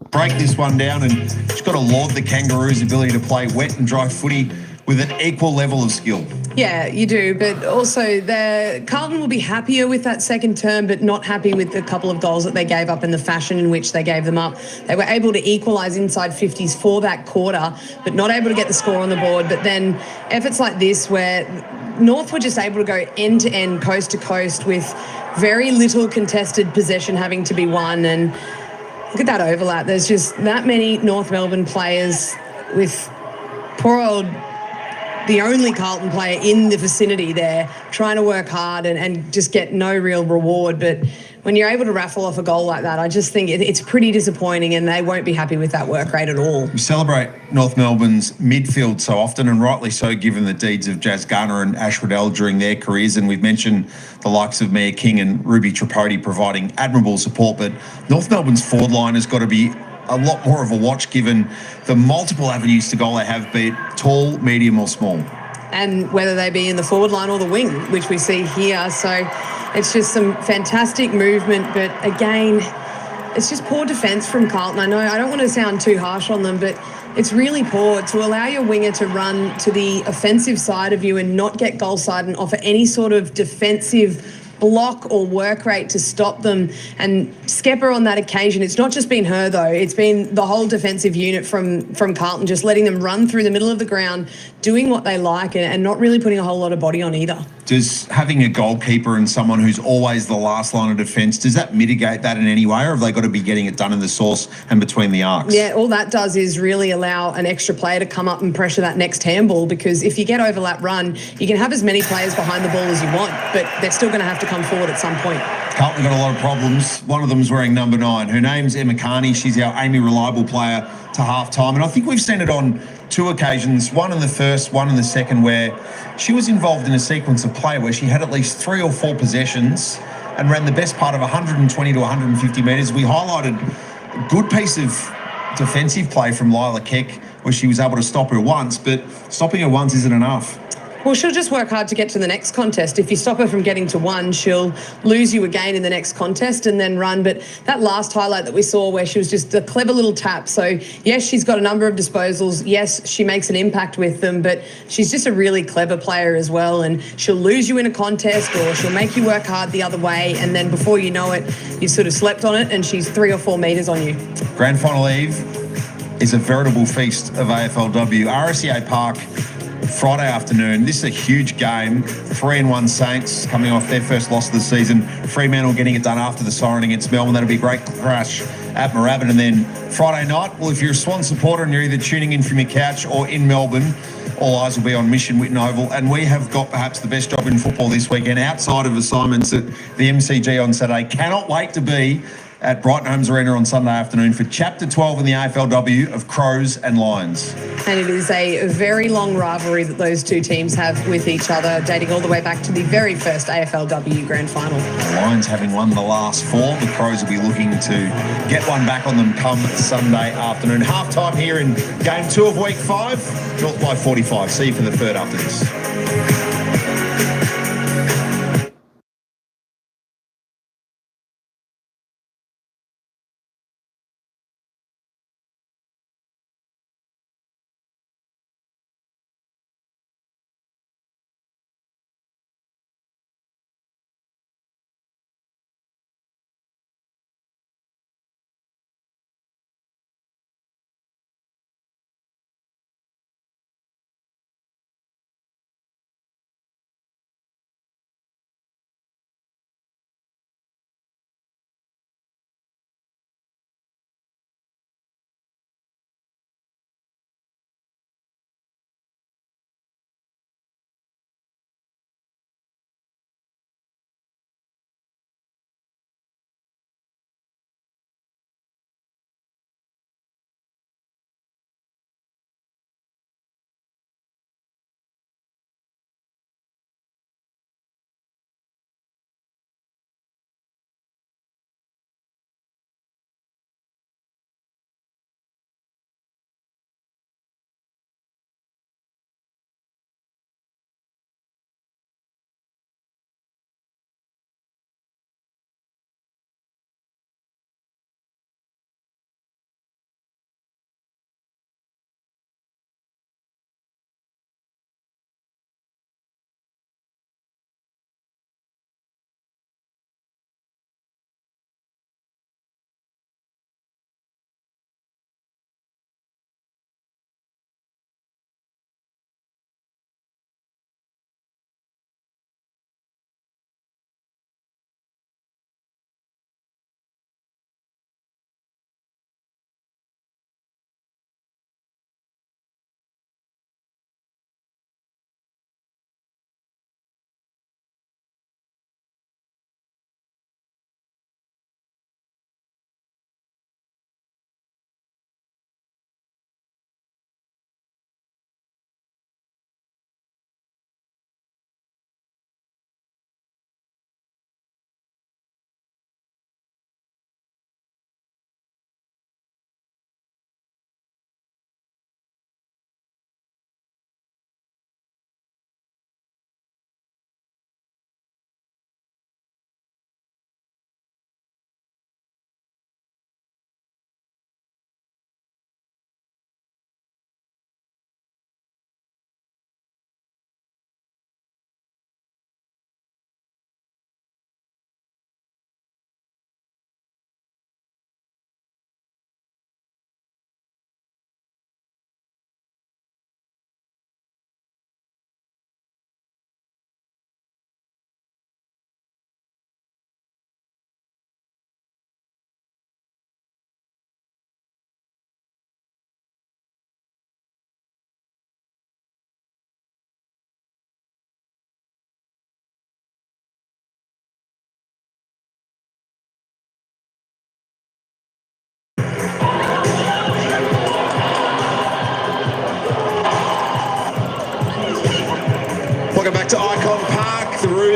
Break this one down, and just got to laud the Kangaroos' ability to play wet and dry footy with an equal level of skill. Yeah, you do. But also, Carlton will be happier with that second term, but not happy with the couple of goals that they gave up and the fashion in which they gave them up. They were able to equalise inside 50s for that quarter, but not able to get the score on the board. But then efforts like this where North were just able to go end to end, coast to coast, with very little contested possession having to be won. And look at that overlap. There's just that many North Melbourne players with poor old, the only Carlton player in the vicinity there, trying to work hard and just get no real reward. But when you're able to raffle off a goal like that, I just think it's pretty disappointing, and they won't be happy with that work rate at all. We celebrate North Melbourne's midfield so often, and rightly so, given the deeds of Jazz Garner and Ash Riddell during their careers. And we've mentioned the likes of Mia King and Ruby Tripodi providing admirable support. But North Melbourne's forward line has got to be a lot more of a watch, given the multiple avenues to goal they have, be it tall, medium or small. And whether they be in the forward line or the wing, which we see here. So it's just some fantastic movement, but again, it's just poor defence from Carlton. I know I don't want to sound too harsh on them, but it's really poor to allow your winger to run to the offensive side of you and not get goal side and offer any sort of defensive block or work rate to stop them. And Skepper on that occasion, it's not just been her though, it's been the whole defensive unit from Carlton, just letting them run through the middle of the ground, doing what they like and not really putting a whole lot of body on either. Does having a goalkeeper and someone who's always the last line of defence, does that mitigate that in any way, or have they got to be getting it done in the source and between the arcs? Yeah, all that does is really allow an extra player to come up and pressure that next handball, because if you get overlap run, you can have as many players behind the ball as you want, but they're still going to have to come forward at some point. Carlton got a lot of problems. One of them's wearing number 9. Her name's Emma Carney. She's our Amy Reliable player to half-time. And I think we've seen it on 2 occasions, one in the first, one in the second, where she was involved in a sequence of play where she had at least 3 or 4 possessions and ran the best part of 120 to 150 metres. We highlighted a good piece of defensive play from Lila Keck where she was able to stop her once, but stopping her once isn't enough. Well, she'll just work hard to get to the next contest. If you stop her from getting to one, she'll lose you again in the next contest and then run. But that last highlight that we saw where she was just a clever little tap. So, yes, she's got a number of disposals. Yes, she makes an impact with them, but she's just a really clever player as well. And she'll lose you in a contest, or she'll make you work hard the other way. And then before you know it, you've sort of slept on it and she's 3 or 4 metres on you. Grand Final Eve is a veritable feast of AFLW. RSEA Park, Friday afternoon. This is a huge game. 3-1 Saints coming off their first loss of the season. Fremantle getting it done after the siren against Melbourne. That'll be a great crash at Moorabbin. And then Friday night, well, if you're a Swan supporter and you're either tuning in from your couch or in Melbourne, all eyes will be on Mission Whitten Oval. And we have got perhaps the best job in football this weekend, outside of assignments at the MCG on Saturday. Cannot wait to be at Brighton Homes Arena on Sunday afternoon for Chapter 12 in the AFLW of Crows and Lions. And it is a very long rivalry that those two teams have with each other, dating all the way back to the very first AFLW Grand Final. The Lions having won the last 4, the Crows will be looking to get one back on them come Sunday afternoon. Half-time here in Game 2 of Week 5, North by 45. See you for the third after this.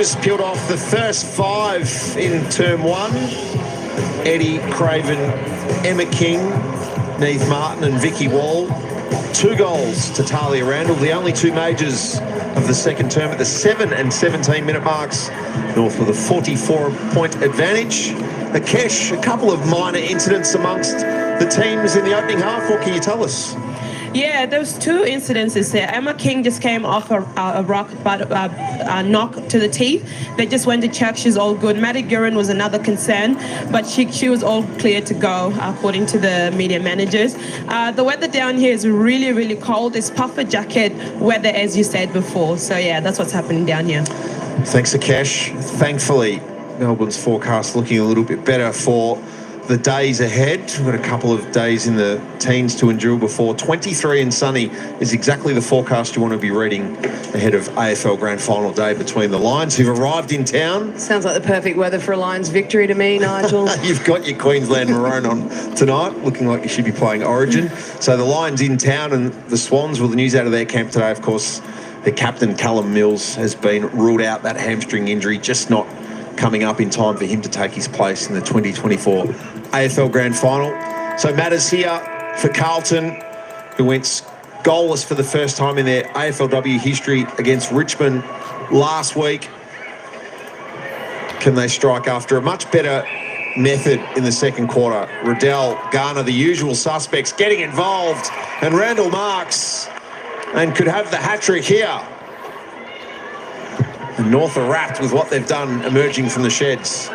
Blues peeled off the first 5 in term 1. Eddie Craven, Emma King, Neve Martin and Vicky Wall. 2 goals to Talia Randall, the only 2 majors of the second term at the 7 and 17 minute marks. North with a 44-point advantage. Akesh, a couple of minor incidents amongst the teams in the opening half. What can you tell us? Yeah, there was 2 incidences there. Emma King just came off a rock, but a knock to the teeth. They just went to check. She's all good. Maddie Guerin was another concern, but she was all clear to go, according to the media managers. The weather down here is really, really cold. It's puffer jacket weather, as you said before. So, yeah, that's what's happening down here. Thanks, Akesh. Thankfully, Melbourne's forecast looking a little bit better for the days ahead. We've got a couple of days in the teens to endure before. 23 and sunny is exactly the forecast you want to be reading ahead of AFL Grand Final day between the Lions, who've arrived in town. Sounds like the perfect weather for a Lions victory to me, Nigel. You've got your Queensland maroon on tonight, looking like you should be playing Origin. So the Lions in town, and the Swans, well, the news out of their camp today, of course, the captain, Callum Mills, has been ruled out, that hamstring injury, just not coming up in time for him to take his place in the 2024 AFL Grand Final. So matters here for Carlton, who went goalless for the first time in their AFLW history against Richmond last week. Can they strike after a much better method in the second quarter? Riddell, Garner, the usual suspects getting involved, and Randall marks and could have the hat-trick here. And North are wrapped with what they've done emerging from the sheds.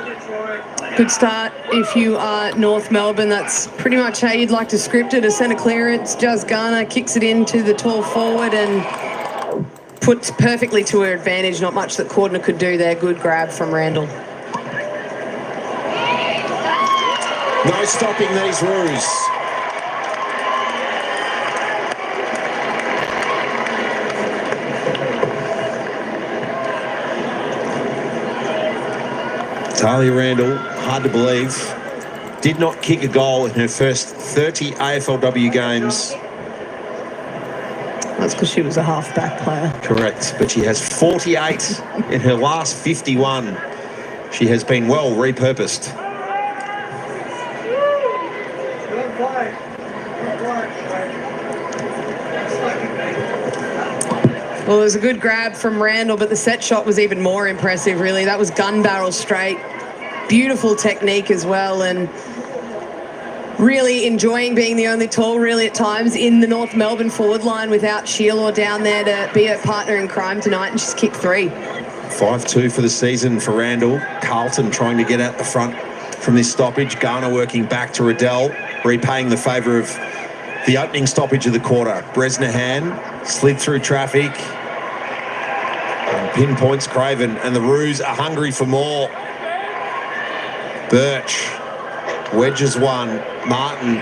Good start if you are North Melbourne. That's pretty much how you'd like to script it. A centre clearance. Jazz Garner kicks it into the tall forward and puts perfectly to her advantage. Not much that Cordner could do there. Good grab from Randall. No stopping these Roos. Talia Randall, hard to believe, did not kick a goal in her first 30 AFLW games. That's because she was a half-back player. Correct, but she has 48 in her last 51. She has been well repurposed. Well, it was a good grab from Randall, but the set shot was even more impressive, really. That was gun barrel straight. Beautiful technique as well, and really enjoying being the only tall, really, at times, in the North Melbourne forward line without Sheila down there to be her partner in crime tonight, and she's kicked 3. 5-2 for the season for Randall. Carlton trying to get out the front from this stoppage. Garner working back to Riddell, repaying the favour of the opening stoppage of the quarter. Bresnahan slid through traffic and pinpoints Craven, and the Roos are hungry for more. Birch wedges one. Martin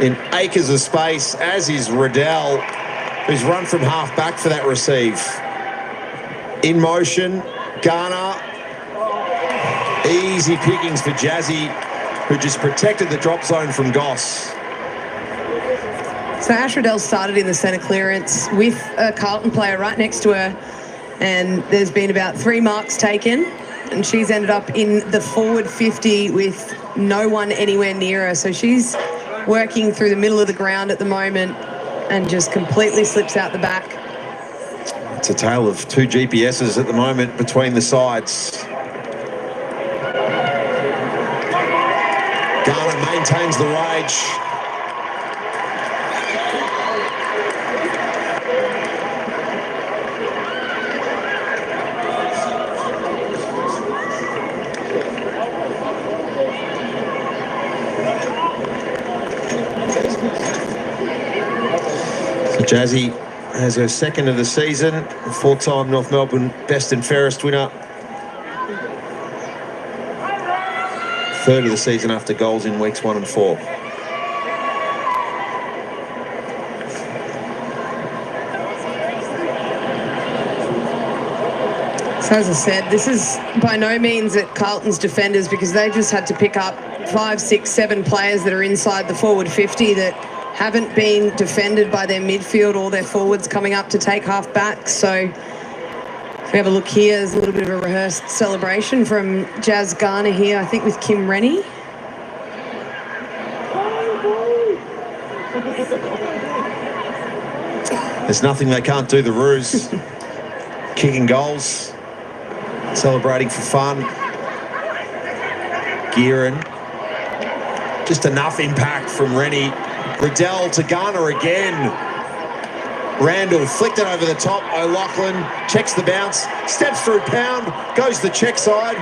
in acres of space, as is Riddell, who's run from half back for that receive. In motion, Garner. Easy pickings for Jazzy, who just protected the drop zone from Goss. So Ash Riddell started in the centre clearance with a Carlton player right next to her, and there's been about 3 marks taken, and she's ended up in the forward 50 with no one anywhere near her. So she's working through the middle of the ground at the moment and just completely slips out the back. It's a tale of 2 GPSs at the moment between the sides. Garner maintains the rage. Jazzy has her second of the season, a 4-time North Melbourne best and fairest winner. 3rd of the season after goals in weeks 1 and 4. So as I said, this is by no means at Carlton's defenders, because they just had to pick up 5, 6, 7 players that are inside the forward 50 that haven't been defended by their midfield or their forwards coming up to take half back. So We have a look here. There's a little bit of a rehearsed celebration from Jazz Garner here, I think with Kim Rennie. There's nothing they can't do, the Roos. Kicking goals, celebrating for fun. Gearin. Just enough impact from Rennie. Riddell to Garner again. Randall flicked it over the top. O'Loughlin checks the bounce, steps through Pound, goes the check side.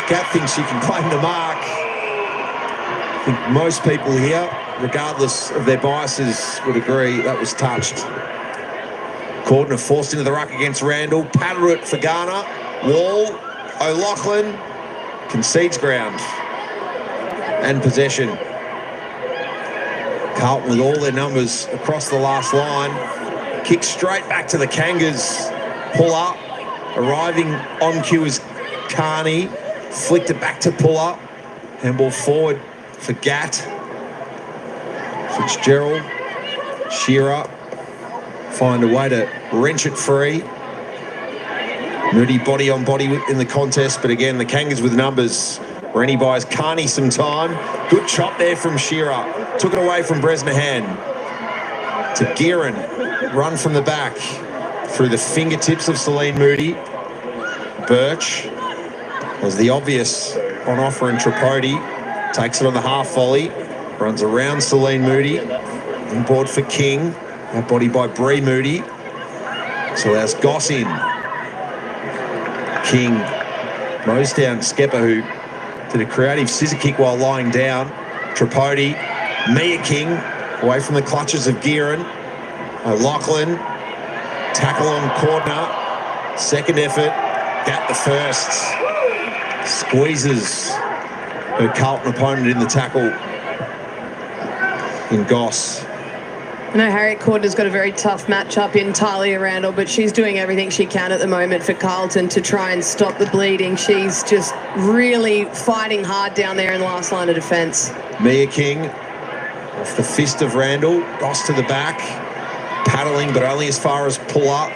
Gat thinks she can claim the mark. I think most people here, regardless of their biases, would agree that was touched. Cordner forced into the ruck against Randall, paddled it for Garner. Wall, O'Loughlin concedes ground and possession. Carlton with all their numbers across the last line. Kick straight back to the Kangas. Pull up. Arriving on cue is Carney. Flicked it back to pull up. Handball forward for Gat. Fitzgerald. Shearer. Find a way to wrench it free. Moody body on body in the contest, but again, the Kangas with numbers. Rennie buys Carney some time. Good chop there from Shearer. Took it away from Bresnahan. To Gearin. Run from the back. Through the fingertips of Celine Moody. Birch was the obvious on offer, and Tripodi takes it on the half volley. Runs around Celine Moody. On board for King. That body by Bree Moody. So allows Goss in. King mows down Skepper, who did a creative scissor kick while lying down. Tripodi, Mia King, away from the clutches of Gearin. O'Loughlin, tackle on Cordner. Second effort, Gat the first. Squeezes her Carlton opponent in the tackle in Goss. I know Harriet Cordner's got a very tough matchup in Talia Randall, but she's doing everything she can at the moment for Carlton to try and stop the bleeding. She's just really fighting hard down there in the last line of defence. Mia King off the fist of Randall. Goss to the back. Paddling, but only as far as pull up.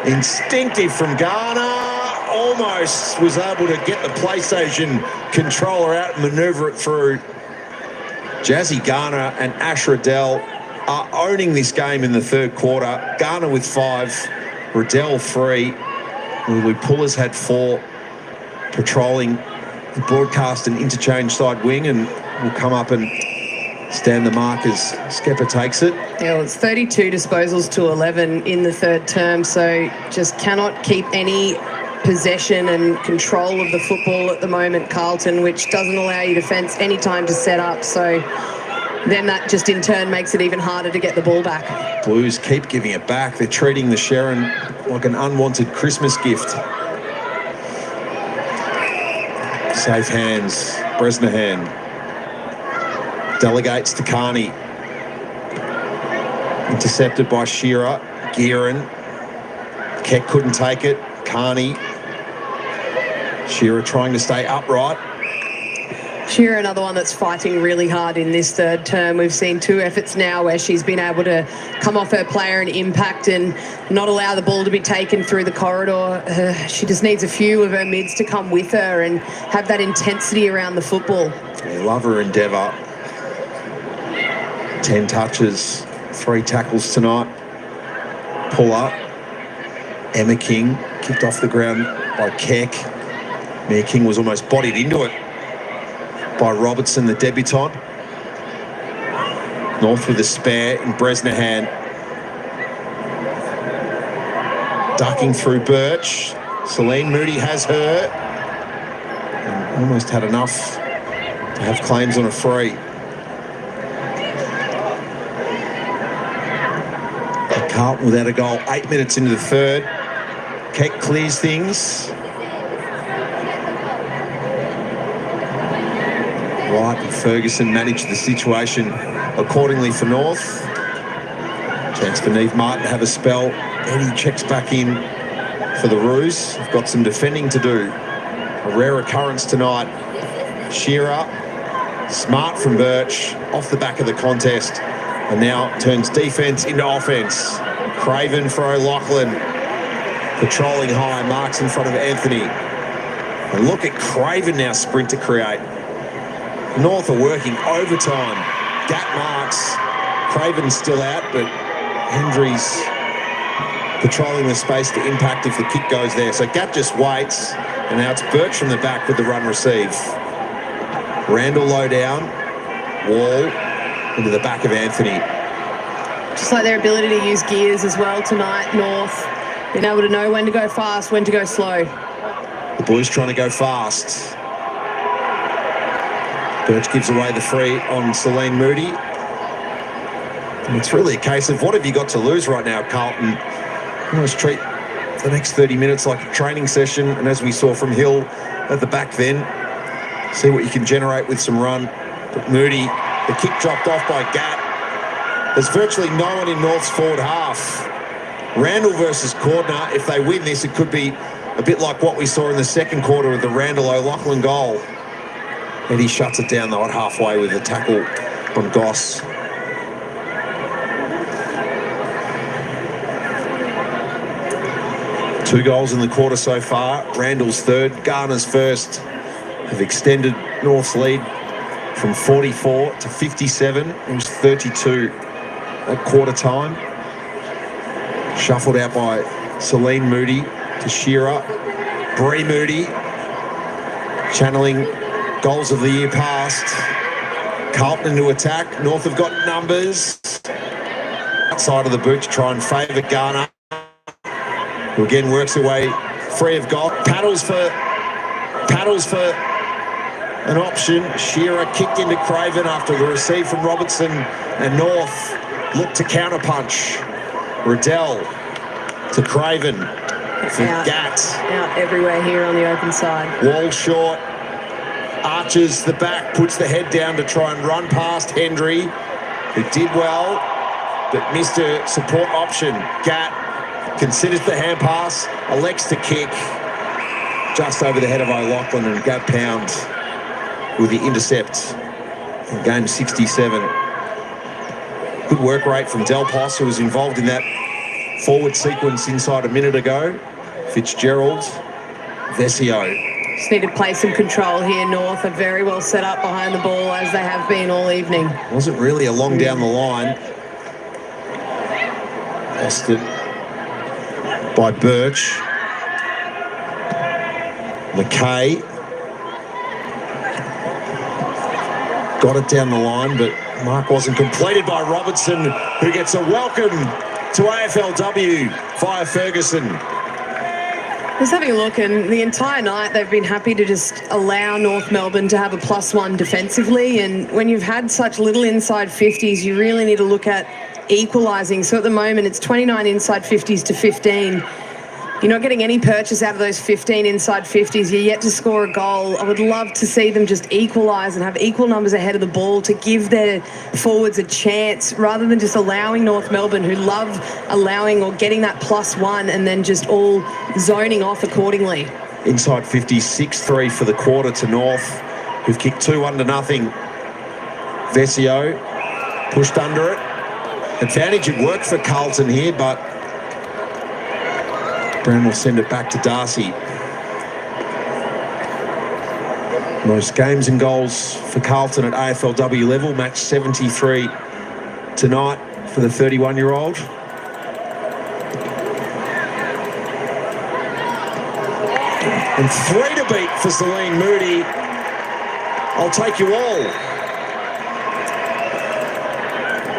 Instinctive from Garner. Almost was able to get the PlayStation controller out and manoeuvre it through. Jazzy Garner and Ash Riddell are owning this game in the third quarter. Garner with 5, Riddell 3. Lulu Pullers had 4, patrolling the broadcast and interchange side wing, and will come up and stand the mark as Skepper takes it. Yeah, well, it's 32 disposals to 11 in the third term, so just cannot keep any possession and control of the football at the moment, Carlton, which doesn't allow your defence any time to set up. So then that just in turn makes it even harder to get the ball back. Blues keep giving it back. They're treating the Sharon like an unwanted Christmas gift. Safe hands, Bresnahan. Delegates to Carney. Intercepted by Shearer. Gearin. Keck couldn't take it. Carney. Shearer trying to stay upright. Shearer, another one that's fighting really hard in this third term. We've seen 2 efforts now where she's been able to come off her player and impact and not allow the ball to be taken through the corridor. She just needs a few of her mids to come with her and have that intensity around the football. Yeah, love her endeavour. 10 touches, 3 tackles tonight. Pull up. Emma King kicked off the ground by Keck. Mia King was almost bodied into it by Robertson, the debutant. North with a spare in Bresnahan. Ducking through Birch. Celine Moody has her. And almost had enough to have claims on a free. Carlton without a goal, 8 minutes into the third. Keck clears things. Wright and Ferguson managed the situation accordingly for North. Chance for Neve Martin to have a spell. Eddie checks back in for the Roos. They've got some defending to do. A rare occurrence tonight. Shearer, smart from Birch, off the back of the contest, and now turns defence into offence. Craven for O'Loughlin. Patrolling high, marks in front of Anthony. And look at Craven now sprint to create. North are working overtime. Gap marks. Craven's still out, but Hendry's patrolling the space to impact if the kick goes there. So Gap just waits, and now it's Birch from the back with the run receive. Randall low down. Wall into the back of Anthony. Just like their ability to use gears as well tonight, North. Being able to know when to go fast, when to go slow. The Blues trying to go fast. Birch gives away the free on Celine Moody. And it's really a case of what have you got to lose right now, Carlton? Almost treat the next 30 minutes like a training session. And as we saw from Hill at the back then, see what you can generate with some run. But Moody, the kick dropped off by Gat. There's virtually no one in North's forward half. Randall versus Cordner. If they win this, it could be a bit like what we saw in the second quarter with the Randall O'Loughlin goal. And he shuts it down though at halfway with a tackle on Goss. Two goals in the quarter so far. Randall's third, Garner's first. Have extended North's lead from 44 to 57. It was 32 at quarter time. Shuffled out by Celine Moody to Shearer. Bree Moody channeling goals of the year past. Carlton into attack. North have got numbers. Outside of the boot to try and favour Garner, who again works away free of goal. Paddles for an option. Shearer kicked into Craven after the receive from Robertson, and North looked to counterpunch. Riddell to Craven for Gat. Out everywhere here on the open side. Wall short. Arches the back, puts the head down to try and run past Hendry, who did well, but missed a support option. Gat considers the hand pass, elects to kick just over the head of O'Loughlin, and Gat Pound with the intercept in game 67. Good work rate from Del Pos, who was involved in that forward sequence inside a minute ago. Fitzgerald, Vesio. Just need to play some control here. North are very well set up behind the ball, as they have been all evening. Wasn't really a long down the line. Lost it by Birch. McKay got it down the line, but mark wasn't completed by Robertson, who gets a welcome to AFLW via Ferguson. Just having a look, and the entire night they've been happy to just allow North Melbourne to have a +1 defensively, and when you've had such little inside 50s, you really need to look at equalising. So at the moment it's 29 inside 50s to 15. You're not getting any purchase out of those 15 inside 50s. You're yet to score a goal. I would love to see them just equalise and have equal numbers ahead of the ball to give their forwards a chance, rather than just allowing North Melbourne, who love allowing or getting that +1 and then just all zoning off accordingly. Inside 50, 6-3 for the quarter to North, who've kicked 2-1 to nothing. Vesio pushed under it. Advantage at work for Carlton here, but Brown will send it back to Darcy. Most games and goals for Carlton at AFLW level, match 73 tonight for the 31-year-old. And 3 to beat for Celine Moody. I'll take you all.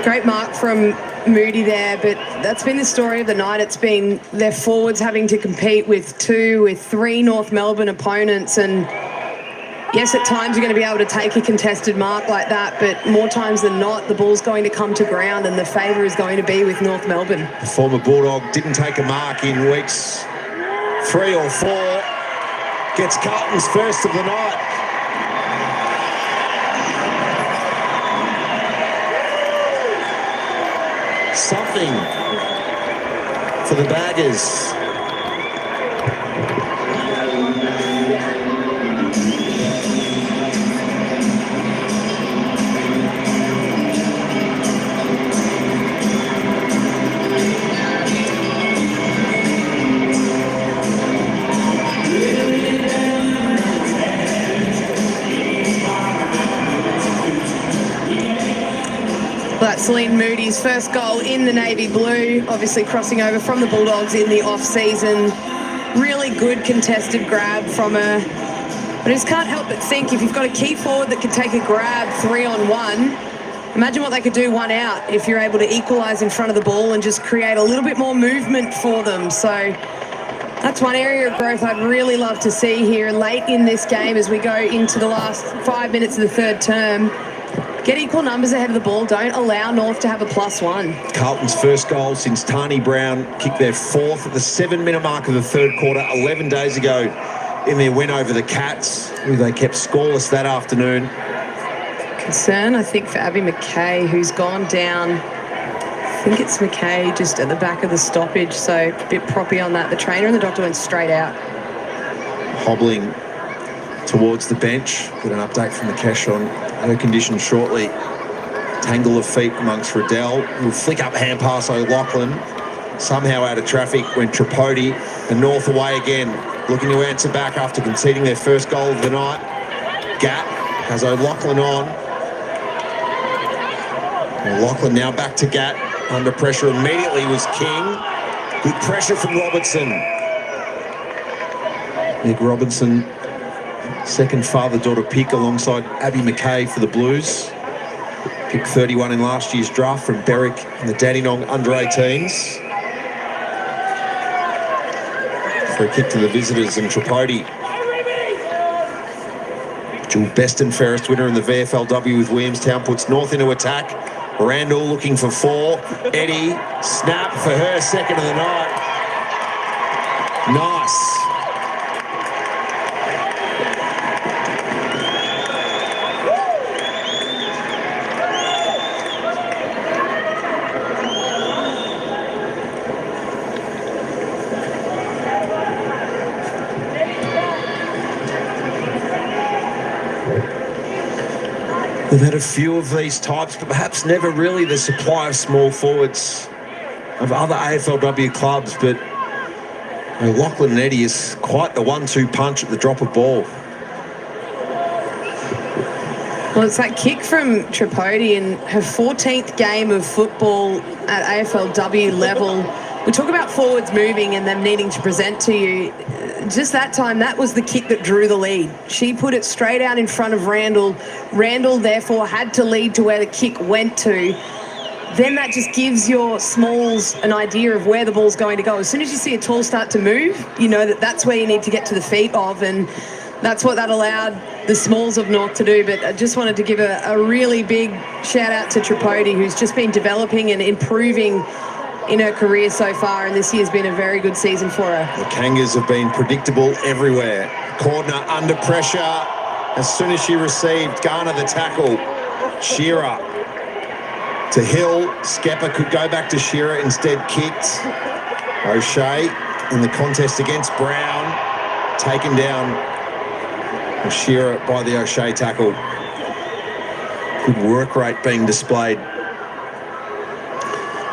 Great mark from Moody there, but that's been the story of the night. It's been their forwards having to compete with 3 North Melbourne opponents, and yes, at times you're going to be able to take a contested mark like that, but more times than not, the ball's going to come to ground and the favour is going to be with North Melbourne. The former Bulldog didn't take a mark in weeks 3 or 4. Gets Carlton's first of the night. Something for the Baggers. Well, that's Celine Moody's first goal in the navy blue, obviously crossing over from the Bulldogs in the off-season. Really good contested grab from her. But I just can't help but think, if you've got a key forward that can take a grab 3-on-1, imagine what they could do one out if you're able to equalise in front of the ball and just create a little bit more movement for them. So that's one area of growth I'd really love to see here late in this game as we go into the last 5 minutes of the third term. Get equal numbers ahead of the ball. Don't allow North to have a +1. Carlton's first goal since Tani Brown kicked their fourth at the 7-minute mark of the third quarter 11 days ago in their win over the Cats, who they kept scoreless that afternoon. Concern, I think, for Abby McKay, who's gone down. I think it's McKay just at the back of the stoppage, so a bit proppy on that. The trainer and the doctor went straight out. Hobbling towards the bench. Get an update from Mikesh on her condition shortly. Tangle of feet amongst Riddell. Will flick up hand pass O'Loughlin. Somehow out of traffic went Tripodi, and North away again. Looking to answer back after conceding their first goal of the night. Gat has O'Loughlin on. O'Loughlin now back to Gat. Under pressure immediately was King. Good pressure from Robertson. Nick Robinson, second father-daughter pick alongside Abby McKay for the Blues. Pick 31 in last year's draft from Berwick and the Dandenong under-18s. For a kick to the visitors and Tripodi. Dual best and fairest winner in the VFLW with Williamstown puts North into attack. Randall looking for 4. Eddie, snap for her second of the night. Nice. They've had a few of these types, but perhaps never really the supply of small forwards of other AFLW clubs. But Lachlan and Eddie is quite the 1-2 punch at the drop of ball. Well, it's that kick from Tripodi in her 14th game of football at AFLW level. We talk about forwards moving and them needing to present to you. Just that time, that was the kick that drew the lead. She put it straight out in front of Randall. Randall, therefore, had to lead to where the kick went to. Then that just gives your smalls an idea of where the ball's going to go. As soon as you see a tall start to move, you know that that's where you need to get to the feet of, and that's what that allowed the smalls of North to do. But I just wanted to give a really big shout out to Tripodi, who's just been developing and improving in her career so far, and this year's been a very good season for her. The Kangas have been predictable everywhere. Cordner under pressure. As soon as she received Garner the tackle, Shearer to Hill. Skepper could go back to Shearer, instead kicked. O'Shea in the contest against Brown, taken down Shearer by the O'Shea tackle. Good work rate being displayed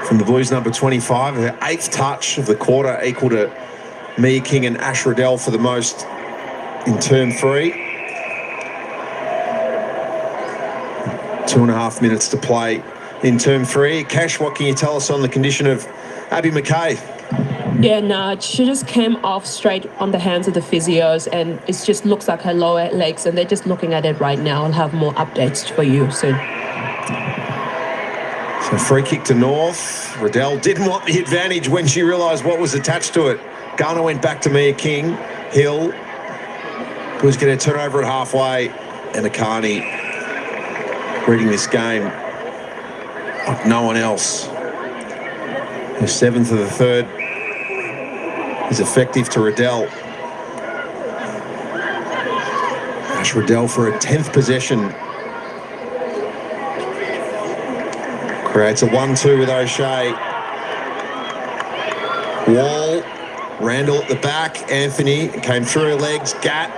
from the Blues number 25, her 8th touch of the quarter, equal to Mia King and Ash Riddell for the most in term 3. 2.5 minutes to play in term 3. Cash, what can you tell us on the condition of Abby McKay? Yeah, no, she just came off straight on the hands of the physios, and it just looks like her lower legs, and they're just looking at it right now. I'll have more updates for you soon. So free kick to North. Riddell didn't want the advantage when she realised what was attached to it. Garner went back to Mia King. Hill was going to turn over at halfway, and Akani reading this game like no one else. Her 7th of the third is effective to Riddell. Ash Riddell for a 10th possession. Creates a 1-2 with O'Shea. Wall, Randall at the back. Anthony came through her legs. Gat,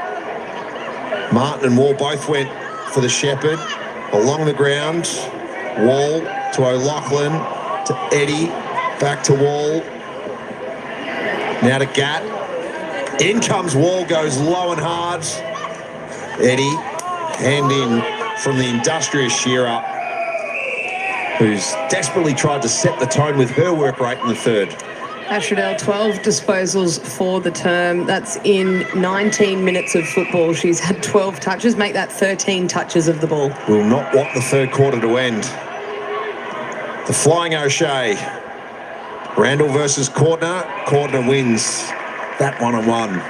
Martin and Wall both went for the Shepherd. Along the ground, Wall to O'Loughlin, to Eddie, back to Wall. Now to Gat. In comes Wall, goes low and hard. Eddie, hand in from the industrious Shearer. who's desperately tried to set the tone with her work rate in the third. Ash Riddell, 12 disposals for the term. That's in 19 minutes of football. She's had 12 touches. Make that 13 touches of the ball. Will not want the third quarter to end. The Flying O'Shea. Randall versus Cordner. Cordner wins that one-on-one.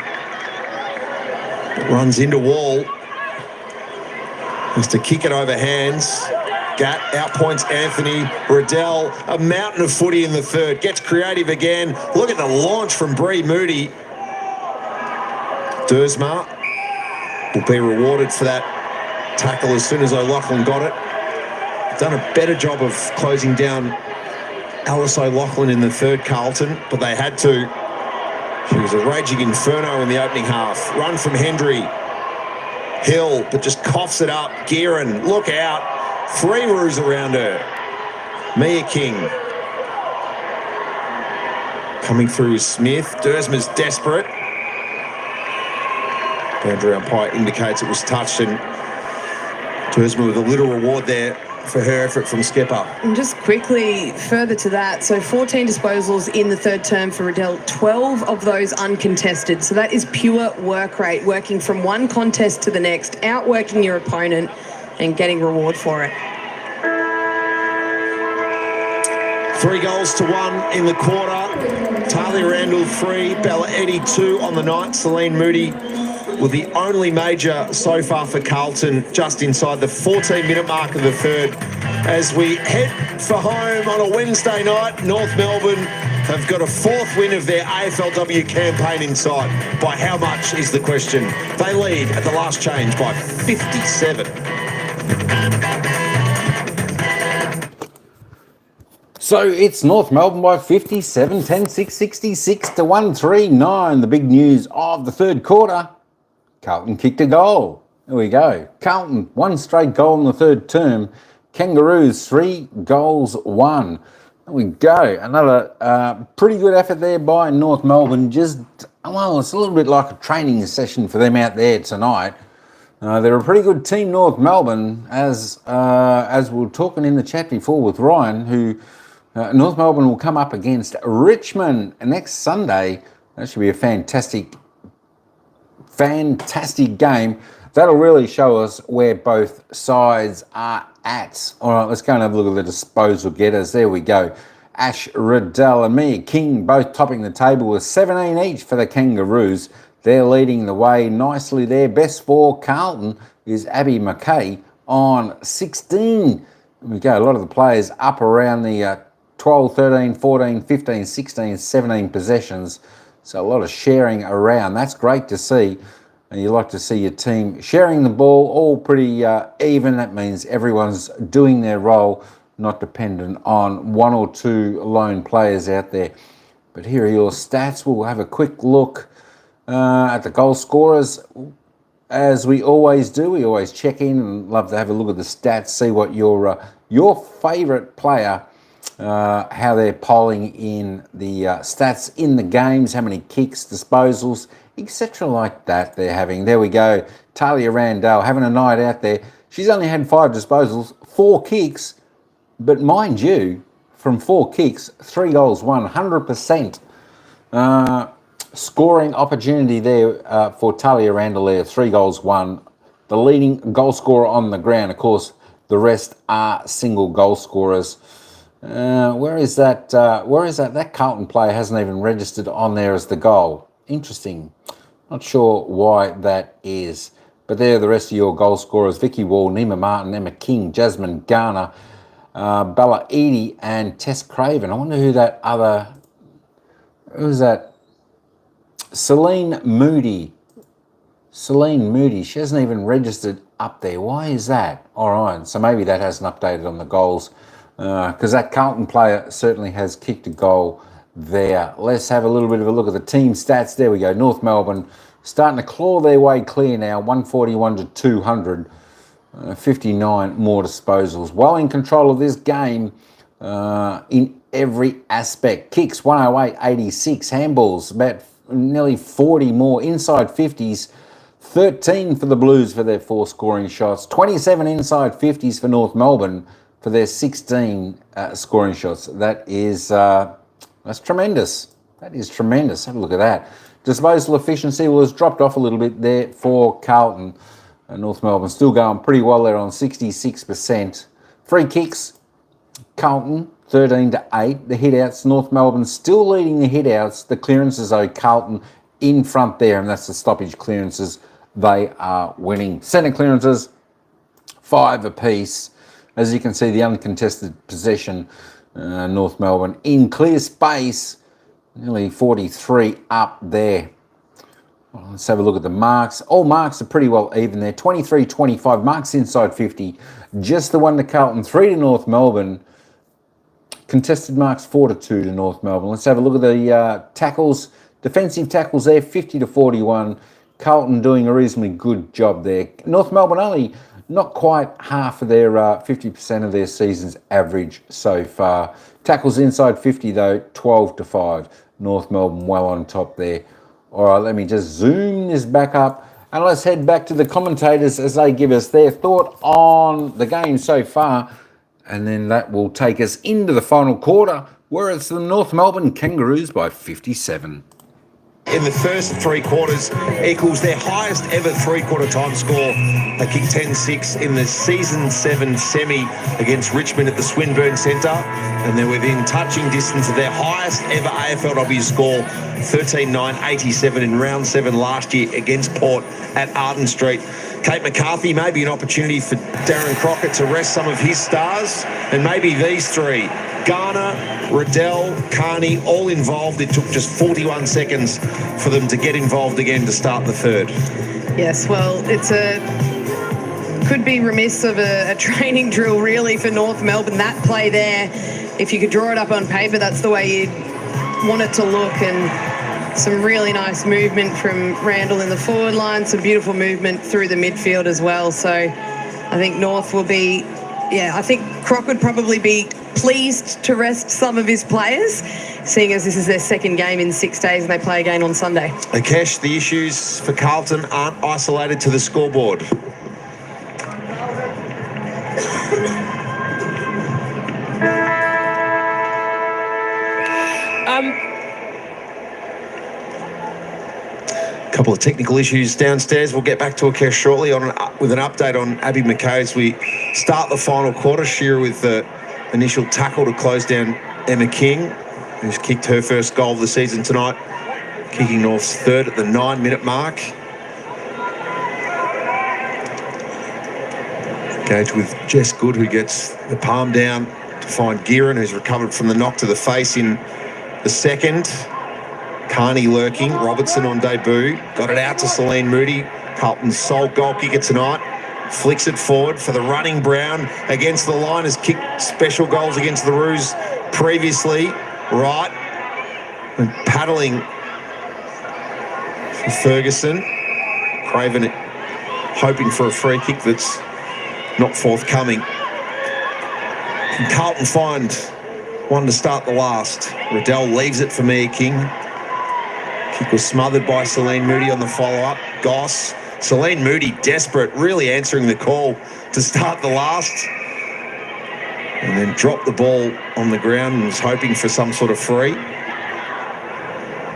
Runs into wall. Has to kick it over hands. Gatt outpoints Anthony. Riddell, a mountain of footy in the third. Gets creative again. Look at the launch from Bree Moody. Dersma will be rewarded for that tackle as soon as O'Loughlin got it. Done a better job of closing down Alice O'Loughlin in the third, Carlton, but they had to. She was a raging inferno in the opening half. Run from Hendry. Hill, but just coughs it up. Gearin, look out. 3 roos around her. Mia King. Coming through is Smith. Dersma's desperate. Boundary umpire indicates it was touched, and Dersma with a little reward there for her effort from skipper. And just quickly further to that, so 14 disposals in the third term for Riddell, 12 of those uncontested. So that is pure work rate, working from one contest to the next, outworking your opponent and getting reward for it. 3 goals to 1 in the quarter. Talia Randall 3, Bella Eddy 2 on the night. Celine Moody with the only major so far for Carlton, just inside the 14-minute mark of the third. As we head for home on a Wednesday night, North Melbourne have got a 4th win of their AFLW campaign in sight. By how much is the question? They lead at the last change by 57. So it's North Melbourne by 57, 10-6, 66 to 139. The big news of the third quarter. Carlton kicked a goal. There we go. Carlton, 1 straight goal in the third term. Kangaroos, 3 goals, 1. There we go. Another pretty good effort there by North Melbourne. Just, well, it's a little bit like a training session for them out there tonight. They're a pretty good team, North Melbourne, as we were talking in the chat before with Ryan, who North Melbourne will come up against Richmond next Sunday. That should be a fantastic game. That'll really show us where both sides are at. All right, let's go and have a look at the disposal getters. There we go. Ash Riddell and Mia King both topping the table with 17 each for the Kangaroos. They're leading the way nicely there. Best for Carlton is Abby McKay on 16. There we go. A lot of the players up around the 12, 13, 14, 15, 16, 17 possessions. So a lot of sharing around. That's great to see. And you like to see your team sharing the ball, all pretty even. That means everyone's doing their role, not dependent on 1 or 2 lone players out there. But here are your stats. We'll have a quick look at the goal scorers. As we always do, we always check in and love to have a look at the stats, see what your favourite player, how they're polling in the stats in the games, how many kicks, disposals, etc. like that they're having. There we go. Talia Randall having a night out there. She's only had 5 disposals, 4 kicks, but mind you, from 4 kicks, 3 goals, 100%. Scoring opportunity there for Talia Randall there, 3 goals, 1. The leading goal scorer on the ground. Of course, the rest are single goal scorers. Where is that? That Carlton player hasn't even registered on there as the goal. Interesting. Not sure why that is. But there are the rest of your goal scorers. Vicky Wall, Nima Martin, Emma King, Jasmine Garner, Bella Edie and Tess Craven. I wonder who's that? Celine Moody. She hasn't even registered up there. Why is that? All right. So maybe that hasn't updated on the goals. Because that Carlton player certainly has kicked a goal there. Let's have a little bit of a look at the team stats. There we go. North Melbourne starting to claw their way clear now. 141 to 200. 59 more disposals. Well in control of this game in every aspect. Kicks 108, 86. Handballs about nearly 40 more. Inside 50s. 13 for the Blues for their 4 scoring shots. 27 inside 50s for North Melbourne. for their 16 scoring shots. That is that's tremendous. That is tremendous. Have a look at that. Disposal efficiency was dropped off a little bit there for Carlton. North Melbourne still going pretty well there on 66%. Free kicks, Carlton 13-8. The hit-outs, North Melbourne still leading the hit-outs. The clearances, though, Carlton in front there, and that's the stoppage clearances. They are winning. Centre clearances, 5 apiece. As you can see, the uncontested possession, North Melbourne in clear space, nearly 43 up there. Well, let's have a look at the marks. All marks are pretty well even there. 23-25, marks inside 50. Just the one to Carlton, 3 to North Melbourne. Contested marks 4-2 to North Melbourne. Let's have a look at the tackles. Defensive tackles there, 50-41. Carlton doing a reasonably good job there. North Melbourne only not quite half of their 50% of their season's average so far. Tackles inside 50 though, 12-5. North Melbourne well on top there. All right, let me just zoom this back up and let's head back to the commentators as they give us their thought on the game so far. And then that will take us into the final quarter where it's the North Melbourne Kangaroos by 57. In the first 3 quarters equals their highest ever 3-quarter time score. They kicked 10-6 in the season 7 semi against Richmond at the Swinburne Centre, and they're within touching distance of their highest ever AFLW score, 13-9-87 in round 7 last year against Port at Arden Street. Kate McCarthy, maybe an opportunity for Darren Crockett to rest some of his stars, and maybe these 3. Garner, Riddell, Carney, all involved. It took just 41 seconds for them to get involved again to start the third. Yes, well, could be remiss of a training drill really for North Melbourne. That play there, if you could draw it up on paper, that's the way you'd want it to look. And some really nice movement from Randall in the forward line, some beautiful movement through the midfield as well. So I think North will be, I think Croc would probably be pleased to rest some of his players, seeing as this is their second game in 6 days and they play again on Sunday. Akesh, the issues for Carlton aren't isolated to the scoreboard. Couple of technical issues downstairs. We'll get back to Akesh shortly with an update on Abby McKay as we start the final quarter. Shearer with the initial tackle to close down Emma King, who's kicked her first goal of the season tonight, kicking North's third at the 9-minute mark. Engaged with Jess Good, who gets the palm down to find Gearan, who's recovered from the knock to the face in the second. Carney lurking, Robertson on debut, got it out to Celine Moody, Carlton's sole goal kicker tonight, flicks it forward for the running Brown against the line, has kicked special goals against the Roos previously, right, and paddling for Ferguson. Craven hoping for a free kick that's not forthcoming. Can Carlton find one to start the last? Riddell leaves it for Mia King. Kick was smothered by Celine Moody on the follow-up. Goss. Celine Moody desperate, really answering the call to start the last. And then dropped the ball on the ground and was hoping for some sort of free.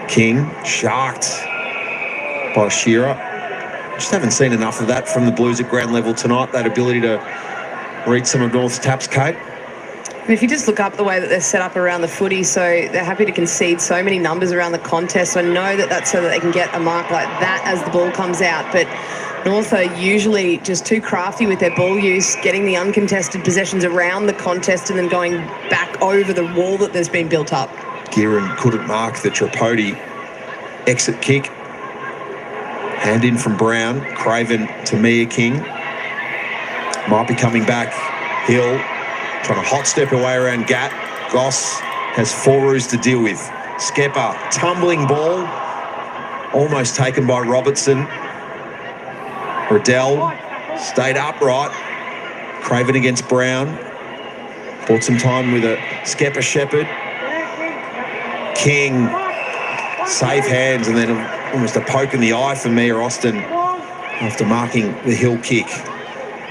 King, sharked by Shearer. Just haven't seen enough of that from the Blues at ground level tonight, that ability to read some of North's taps, Kate. If you just look up the way that they're set up around the footy, so they're happy to concede so many numbers around the contest. So I know that that's so that they can get a mark like that as the ball comes out. But North are usually just too crafty with their ball use, getting the uncontested possessions around the contest and then going back over the wall that there's been built up. Gearan couldn't mark the Tripodi exit kick. Hand in from Brown. Craven to Mia King. Might be coming back. Hill trying to hot step away around Gat. Goss has 4 roos to deal with. Skepper, tumbling ball. Almost taken by Robertson. Riddell stayed upright. Craven against Brown. Bought some time with a Skepper Shepherd. King, safe hands, and then almost a poke in the eye for Mia Austin after marking the Hill kick.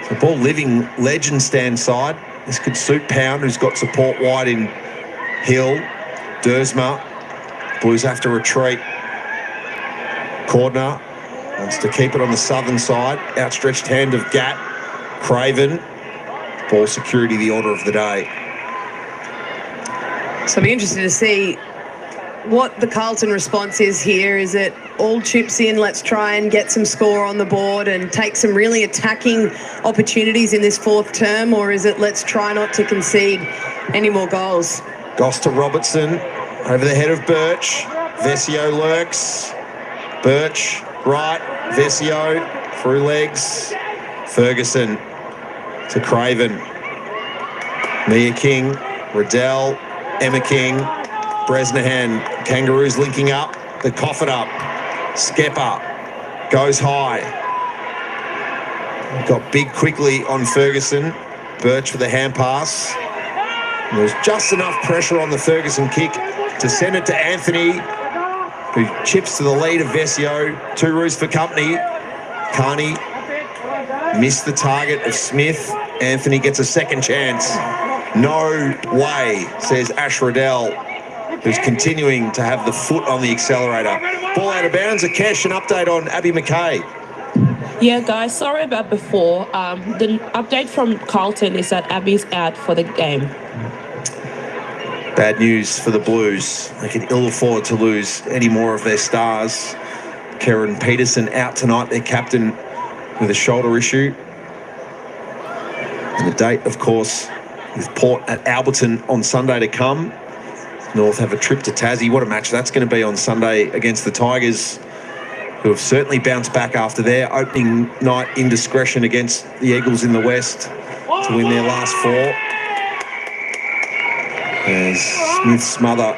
So ball living legend stand side. This could suit Pound, who's got support wide in Hill. Dersma. Blues have to retreat. Cordner wants to keep it on the southern side. Outstretched hand of Gat. Craven. Ball security, the order of the day. So I'll be interested to see what the Carlton response is here. Is it all chips in, let's try and get some score on the board and take some really attacking opportunities in this fourth term, or is it let's try not to concede any more goals? Goss to Robertson, over the head of Birch. Vesio lurks. Birch, right. Vesio, through legs. Ferguson to Craven. Mia King, Riddell, Emma King, Bresnahan. Kangaroos linking up. They cough it up. Skepper goes high. Got big quickly on Ferguson. Birch for the hand pass. And there was just enough pressure on the Ferguson kick to send it to Anthony, who chips to the lead of Vesio. 2 roos for company. Carney missed the target of Smith. Anthony gets a second chance. No way, says Ash Riddell, who's continuing to have the foot on the accelerator. Ball out of bounds. Akesh, an update on Abby McKay. Yeah, guys, sorry about before. The update from Carlton is that Abby's out for the game. Bad news for the Blues. They can ill afford to lose any more of their stars. Karen Peterson out tonight, their captain, with a shoulder issue. And the date, of course, with Port at Alberton on Sunday to come. North have a trip to Tassie. What a match that's going to be on Sunday against the Tigers, who have certainly bounced back after their opening night indiscretion against the Eagles in the West to win their last 4. As Smith's smother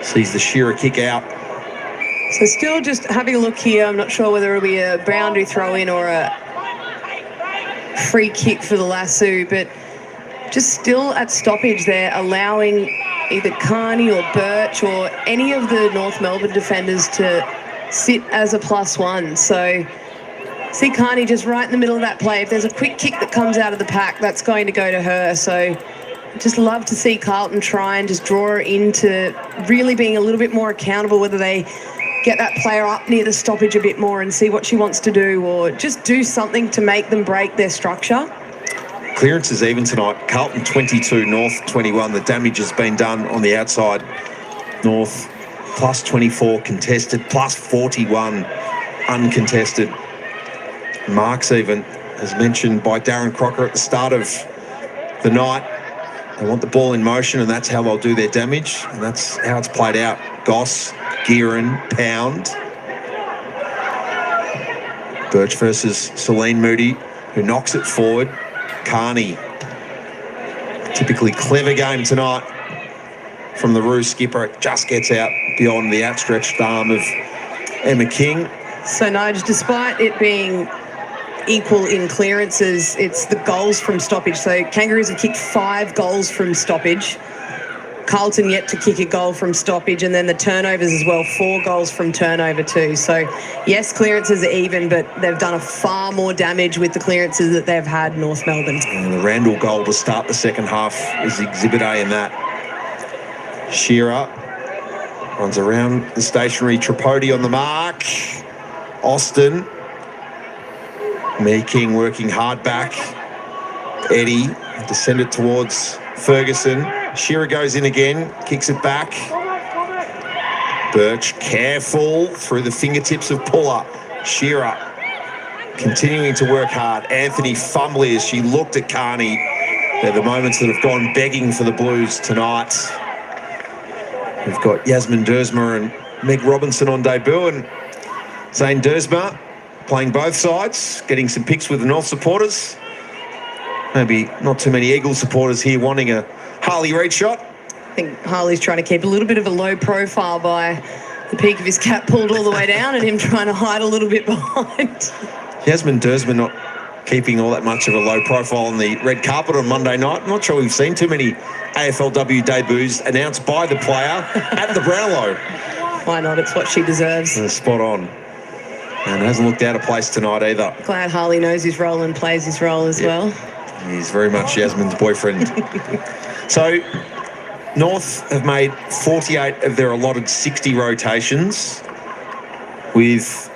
sees the Shearer kick out. So still just having a look here. I'm not sure whether it'll be a boundary throw in or a free kick for the Lasso, but just still at stoppage there, allowing either Carney or Birch or any of the North Melbourne defenders to sit as a +1. So see Carney just right in the middle of that play. If there's a quick kick that comes out of the pack, that's going to go to her. So just love to see Carlton try and just draw her into really being a little bit more accountable, whether they get that player up near the stoppage a bit more and see what she wants to do, or just do something to make them break their structure. Clearance is even tonight. Carlton 22, North 21. The damage has been done on the outside. North +24 contested, +41 uncontested. Marks even, as mentioned by Darren Crocker at the start of the night, they want the ball in motion, and that's how they'll do their damage, and that's how it's played out. Goss, Gearan, Pound. Birch versus Celine Moody, who knocks it forward. Carney. Typically clever game tonight from the Roos skipper. It just gets out beyond the outstretched arm of Emma King. So Nige, despite it being equal in clearances, it's the goals from stoppage. So Kangaroos have kicked 5 goals from stoppage. Carlton yet to kick a goal from stoppage, and then the turnovers as well, 4 goals from turnover too. So yes, clearances are even, but they've done a far more damage with the clearances that they've had, North Melbourne. And the Randall goal to start the second half is Exhibit A in that. Shearer runs around the stationary. Tripodi on the mark. Austin. Mia King working hard back. Eddie to send it towards Ferguson. Shearer goes in again, kicks it back. Birch careful through the fingertips of Puller. Shearer continuing to work hard. Anthony fumbly as she looked at Carney. They're the moments that have gone begging for the Blues tonight. We've got Yasmin Dersma and Meg Robinson on debut, and Zane Dersma playing both sides, getting some pics with the North supporters. Maybe not too many Eagles supporters here wanting a Harley Reid shot. I think Harley's trying to keep a little bit of a low profile by the peak of his cap pulled all the way down and him trying to hide a little bit behind. Yasmin Dersma not keeping all that much of a low profile on the red carpet on Monday night. I'm not sure we've seen too many AFLW debuts announced by the player at the Brownlow. Why not? It's what she deserves. Spot on. And hasn't looked out of place tonight either. Glad Harley knows his role and plays his role as well. He's very much Yasmin's boyfriend. So North have made 48 of their allotted 60 rotations with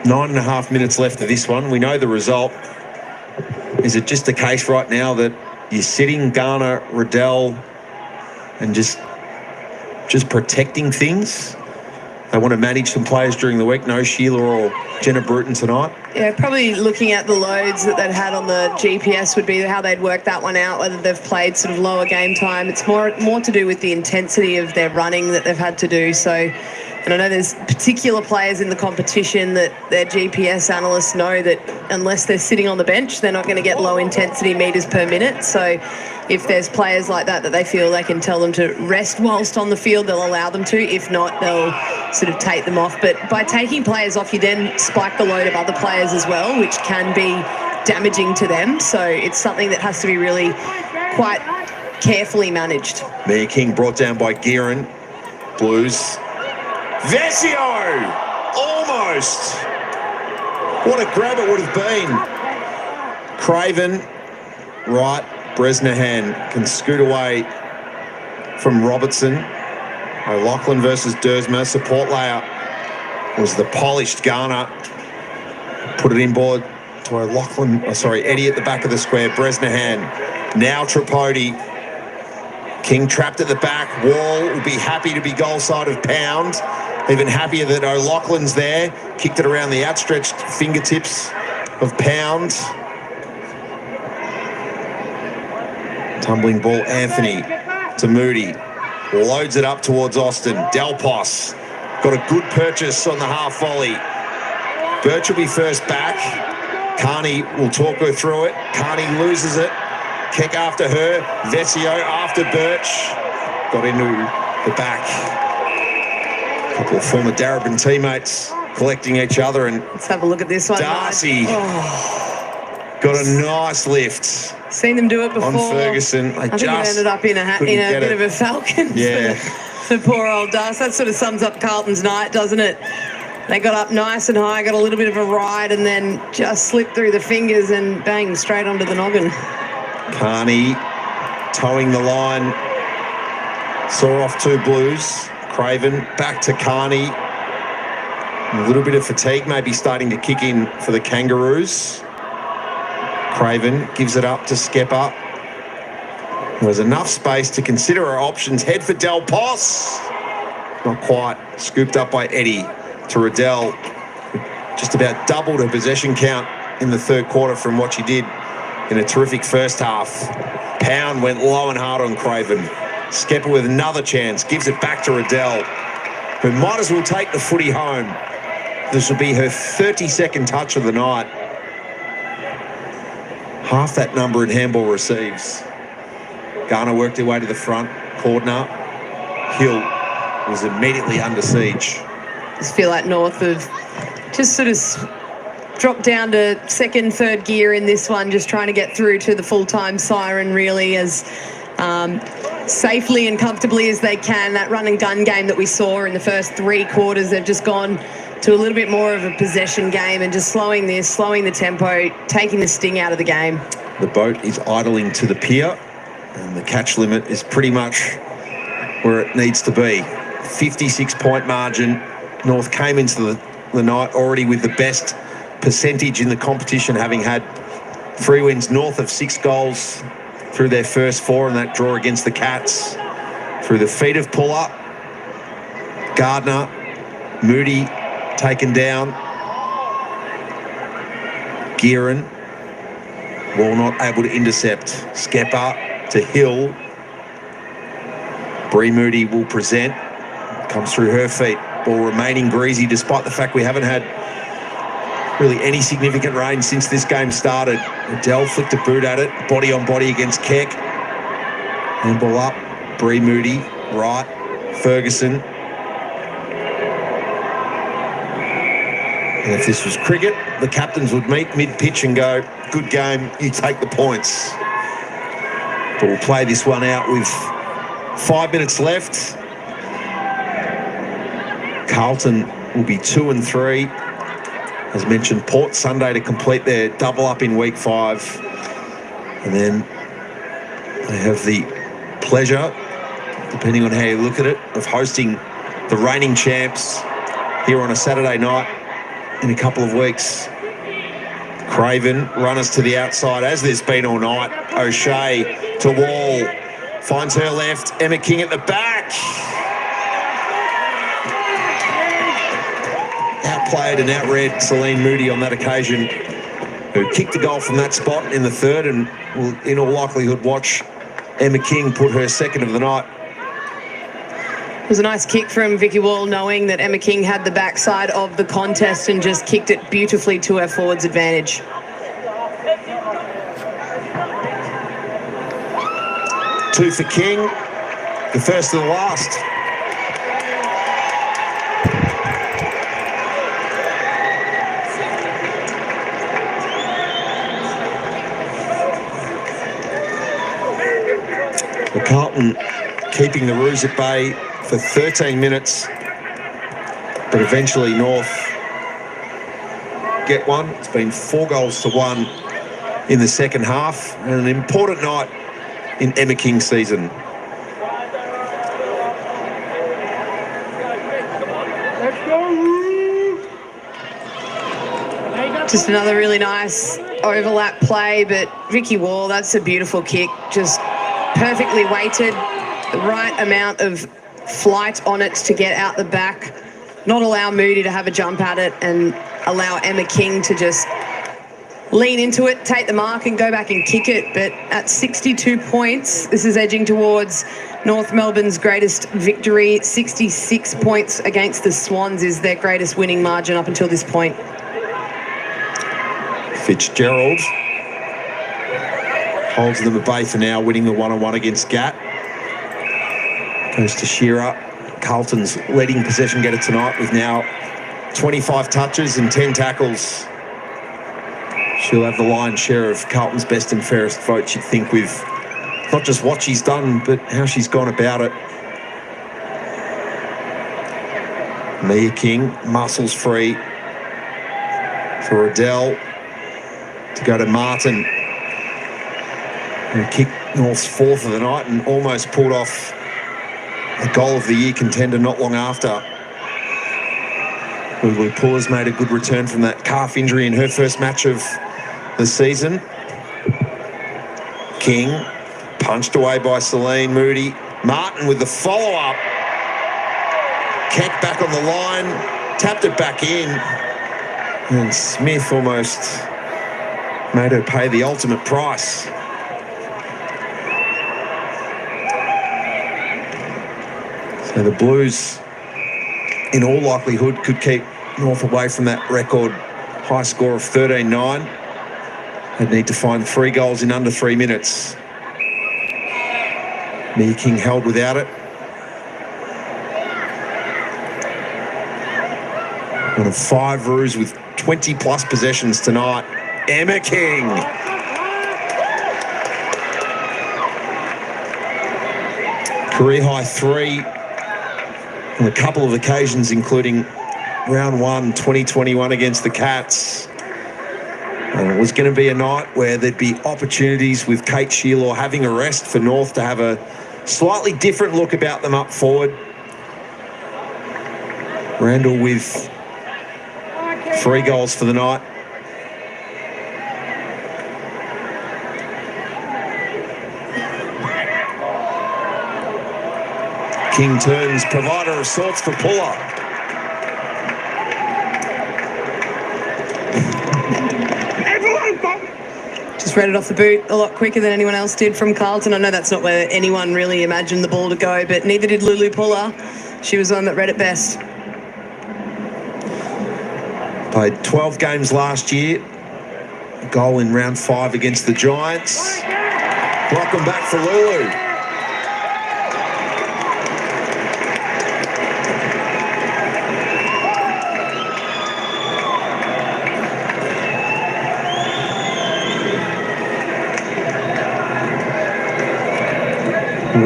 9.5 minutes left of this one. We know the result. Is it just a case right now that you're sitting Garner, Riddell, and just protecting things? They want to manage some players during the week. No Sheila or Jenna Bruton tonight. Yeah, probably looking at the loads that they'd had on the GPS would be how they'd work that one out, whether they've played sort of lower game time. It's more to do with the intensity of their running that they've had to do. So, and I know there's particular players in the competition that their GPS analysts know that unless they're sitting on the bench, they're not going to get low intensity meters per minute. So if there's players like that they feel they can tell them to rest whilst on the field, they'll allow them to. If not, they'll sort of take them off. But by taking players off, you then spike the load of other players as well, which can be damaging to them. So it's something that has to be really quite carefully managed. Mia King brought down by Gearin. Blues. Vesio! Almost! What a grab it would have been. Craven, right. Bresnahan can scoot away from Robertson. O'Loughlin versus Dersma. Support layout was the polished Garner. Put it inboard to O'Loughlin. Eddie at the back of the square. Bresnahan. Now Tripodi. King trapped at the back. Wall will be happy to be goal side of Pound. Even happier that O'Loughlin's there. Kicked it around the outstretched fingertips of Pound. Tumbling ball, Anthony to Moody. Loads it up towards Austin. Delpos got a good purchase on the half volley. Birch will be first back. Carney will talk her through it. Carney loses it. Keck after her. Vesio after Birch. Got into the back. A couple of former Darabin teammates collecting each other. And let's have a look at this one. Darcy got a nice lift. Seen them do it before. On Ferguson. I think it ended up in a bit of a Falcon. Yeah. For poor old Darcy. That sort of sums up Carlton's night, doesn't it? They got up nice and high, got a little bit of a ride, and then just slipped through the fingers and bang, straight onto the noggin. Carney towing the line. Saw off two Blues. Craven back to Carney. A little bit of fatigue maybe starting to kick in for the Kangaroos. Craven gives it up to Skepper. There's enough space to consider our options. Head for Del Pos. Not quite. Scooped up by Eddie to Riddell. Just about doubled her possession count in the third quarter from what she did in a terrific first half. Pound went low and hard on Craven. Skepper with another chance. Gives it back to Riddell, who might as well take the footy home. This will be her 32nd touch of the night. Half that number in handball receives. Garner worked her way to the front. Cordner. Hill was immediately under siege. Just feel like North have just sort of dropped down to second, third gear in this one, just trying to get through to the full-time siren really as safely and comfortably as they can. That run and gun game that we saw in the first 3 quarters, they've just gone to a little bit more of a possession game and just slowing the tempo, taking the sting out of the game. The boat is idling to the pier and the catch limit is pretty much where it needs to be. 56-point margin. North came into the night already with the best percentage in the competition, having had 3 wins north of 6 goals through their first 4 in that draw against the Cats. Through the feet of Puller, Gardner, Moody taken down. Gearin, Wall not able to intercept. Skepper to Hill. Bree Moody will present. Comes through her feet. Ball remaining greasy despite the fact we haven't had really any significant rain since this game started. Adele flicked a boot at it. Body on body against Keck. Handball up. Bree Moody. Right. Ferguson. And if this was cricket, the captains would meet mid-pitch and go, good game, you take the points. But we'll play this one out with 5 minutes left. Carlton will be 2 and 3. As mentioned, Port Sunday to complete their double up in week 5. And then they have the pleasure, depending on how you look at it, of hosting the reigning champs here on a Saturday night in a couple of weeks. Craven, runners to the outside, as there's been all night. O'Shea to Wall, finds her left. Emma King at the back. Outplayed and outread Celine Moody on that occasion, who kicked the goal from that spot in the third and will, in all likelihood, watch Emma King put her second of the night. It was a nice kick from Vicky Wall, knowing that Emma King had the backside of the contest and just kicked it beautifully to her forwards' advantage. Two for King, the first and the last. The Carlton keeping the Roos at bay for 13 minutes, but eventually North get one. It's been 4-1 in the second half, and an important night in Emma King's season. Just another really nice overlap play, but Vicky Wall, that's a beautiful kick, just perfectly weighted, the right amount of flight on it to get out the back, not allow Moody to have a jump at it, and allow Emma King to just lean into it, take the mark and go back and kick it. But at 62 points, this is edging towards North Melbourne's greatest victory. 66 points against the Swans is their greatest winning margin up until this point. Fitzgerald holds them at bay for now, winning the one-on-one against Gat. Goes to Shearer. Carlton's leading possession getter tonight with now 25 touches and 10 tackles. She'll have the lion's share of Carlton's best and fairest vote, you'd think, with not just what she's done, but how she's gone about it. Mia King, muscles free for Riddell to go to Martin, who kicked North's fourth of the night and almost pulled off a goal of the year contender not long after. Lulu Puller's made a good return from that calf injury in her first match of the season. King punched away by Celine Moody. Martin with the follow-up. Keck back on the line, tapped it back in, and Smith almost made her pay the ultimate price. So the Blues, in all likelihood, could keep North away from that record high score of 13-9. They'd need to find 3 goals in under 3 minutes. Mia King held without it. One of 5 Roos with 20-plus possessions tonight. Emma King. Career-high 3 on a couple of occasions, including round 1, 2021 against the Cats. And it was going to be a night where there'd be opportunities with Kate Sheelaw having a rest for North to have a slightly different look about them up forward. Randall with 3 goals for the night. King turns provider of sorts for Puller. Just read it off the boot a lot quicker than anyone else did from Carlton. I know that's not where anyone really imagined the ball to go, but neither did Lulu Puller. She was the one that read it best. Played 12 games last year. A goal in round 5 against the Giants. Welcome back for Lulu.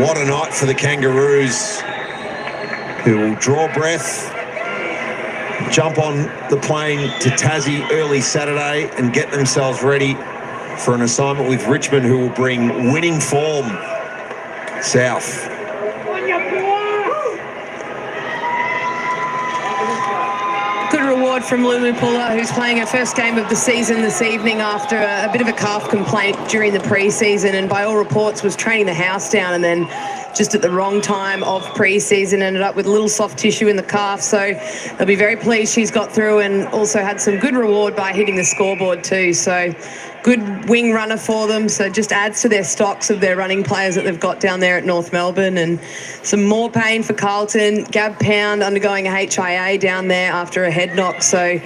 What a night for the Kangaroos, who will draw breath, jump on the plane to Tassie early Saturday and get themselves ready for an assignment with Richmond, who will bring winning form south. Good reward from Lulu Puller, who's playing her first game of the season this evening after a bit of a calf complaint during the pre-season, and by all reports was training the house down, and then just at the wrong time of pre-season ended up with a little soft tissue in the calf. So they'll be very pleased she's got through, and also had some good reward by hitting the scoreboard too. So good wing runner for them. So just adds to their stocks of their running players that they've got down there at North Melbourne. And some more pain for Carlton. Gab Pound undergoing a HIA down there after a head knock. So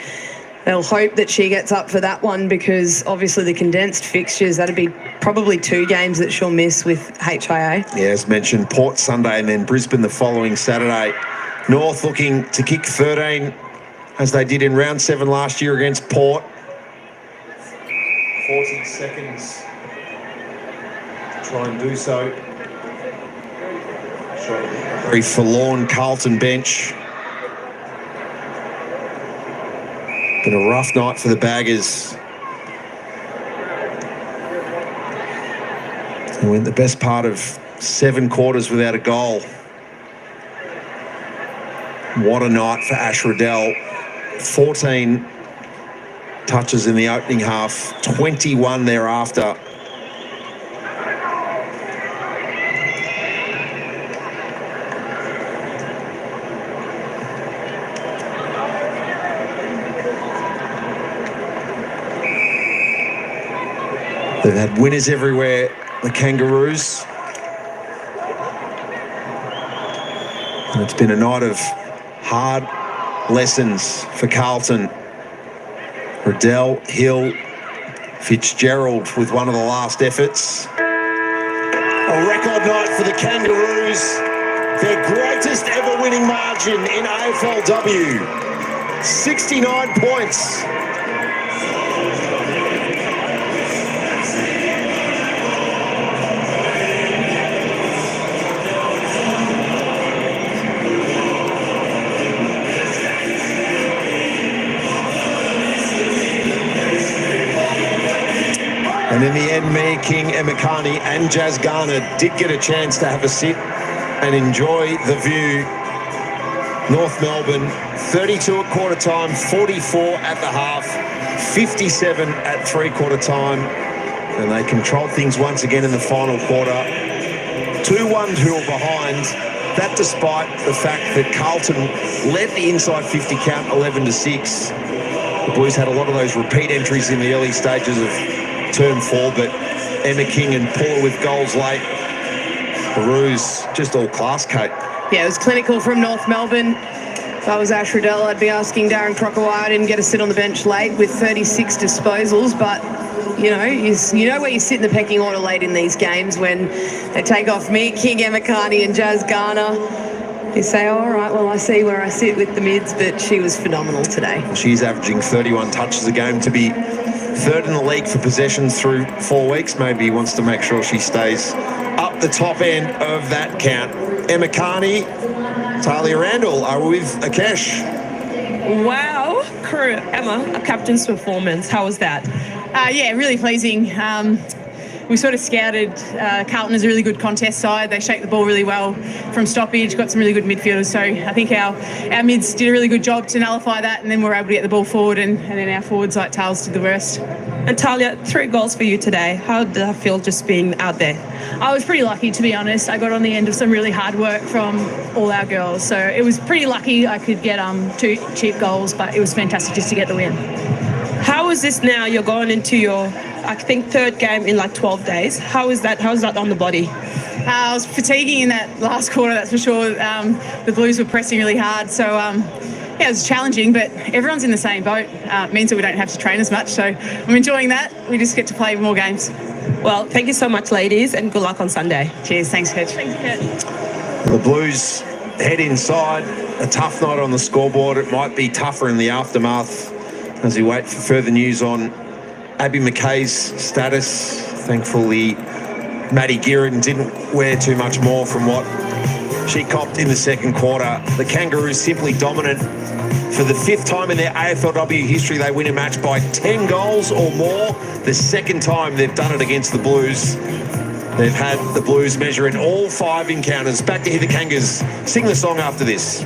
they'll hope that she gets up for that one, because obviously the condensed fixtures, that'd be probably 2 games that she'll miss with HIA. Yeah, as mentioned, Port Sunday and then Brisbane the following Saturday. North looking to kick 13 as they did in round 7 last year against Port. 40 seconds to try and do so. Very forlorn Carlton bench. Been a rough night for the Baggers. They went the best part of 7 quarters without a goal. What a night for Ash Riddell. 14 touches in the opening half, 21 thereafter. They've had winners everywhere, the Kangaroos. And it's been a night of hard lessons for Carlton. Riddell, Hill, Fitzgerald with one of the last efforts. A record night for the Kangaroos. Their greatest ever winning margin in AFLW. 69 points. And in the end, Mia King, Emma Carney and Jazz Garner did get a chance to have a sit and enjoy the view. North Melbourne, 32 at quarter time, 44 at the half, 57 at three-quarter time. And they controlled things once again in the final quarter. 2-1 who were behind. That despite the fact that Carlton led the inside 50 count 11-6. The Blues had a lot of those repeat entries in the early stages of term 4, but Emma King and Paul with goals late. Baroos, just all class, Kate. Yeah, it was clinical from North Melbourne. If I was Ash Riddell, I'd be asking Darren Crocker why I didn't get a sit on the bench late with 36 disposals, but you know where you sit in the pecking order late in these games when they take off Mia King, Emma Carney and Jazz Garner. You say, oh, all right, well, I see where I sit with the mids, but she was phenomenal today. She's averaging 31 touches a game to be third in the league for possessions through 4 weeks. Maybe he wants to make sure she stays up the top end of that count. Emma Carney, Talia Randall are with Akesh. Wow, crew, Emma, a captain's performance. How was that? Yeah, really pleasing. We sort of scouted Carlton as a really good contest side. They shaped the ball really well from stoppage, got some really good midfielders. So I think our mids did a really good job to nullify that, and then we were able to get the ball forward, and then our forwards like Tales did the rest. And Talia, 3 goals for you today. How did that feel just being out there? I was pretty lucky, to be honest. I got on the end of some really hard work from all our girls. So it was pretty lucky I could get 2 cheap goals, but it was fantastic just to get the win. How is this now? You're going into your, I think, 3rd game in like 12 days. How is that on the body? I was fatiguing in that last quarter, that's for sure. The Blues were pressing really hard. So, yeah, it was challenging, but everyone's in the same boat. It means that we don't have to train as much. So I'm enjoying that. We just get to play more games. Well, thank you so much, ladies, and good luck on Sunday. Cheers. Thanks, Coach. Thanks, Coach. The Blues head inside. A tough night on the scoreboard. It might be tougher in the aftermath as we wait for further news on Abby McKay's status. Thankfully, Maddie Guerin didn't wear too much more from what she copped in the second quarter. The Kangaroos simply dominant. For the 5th time in their AFLW history, they win a match by 10 goals or more. the second time they've done it against the Blues. They've had the Blues measure in all 5 encounters. Back to hear the Kangas sing the song after this.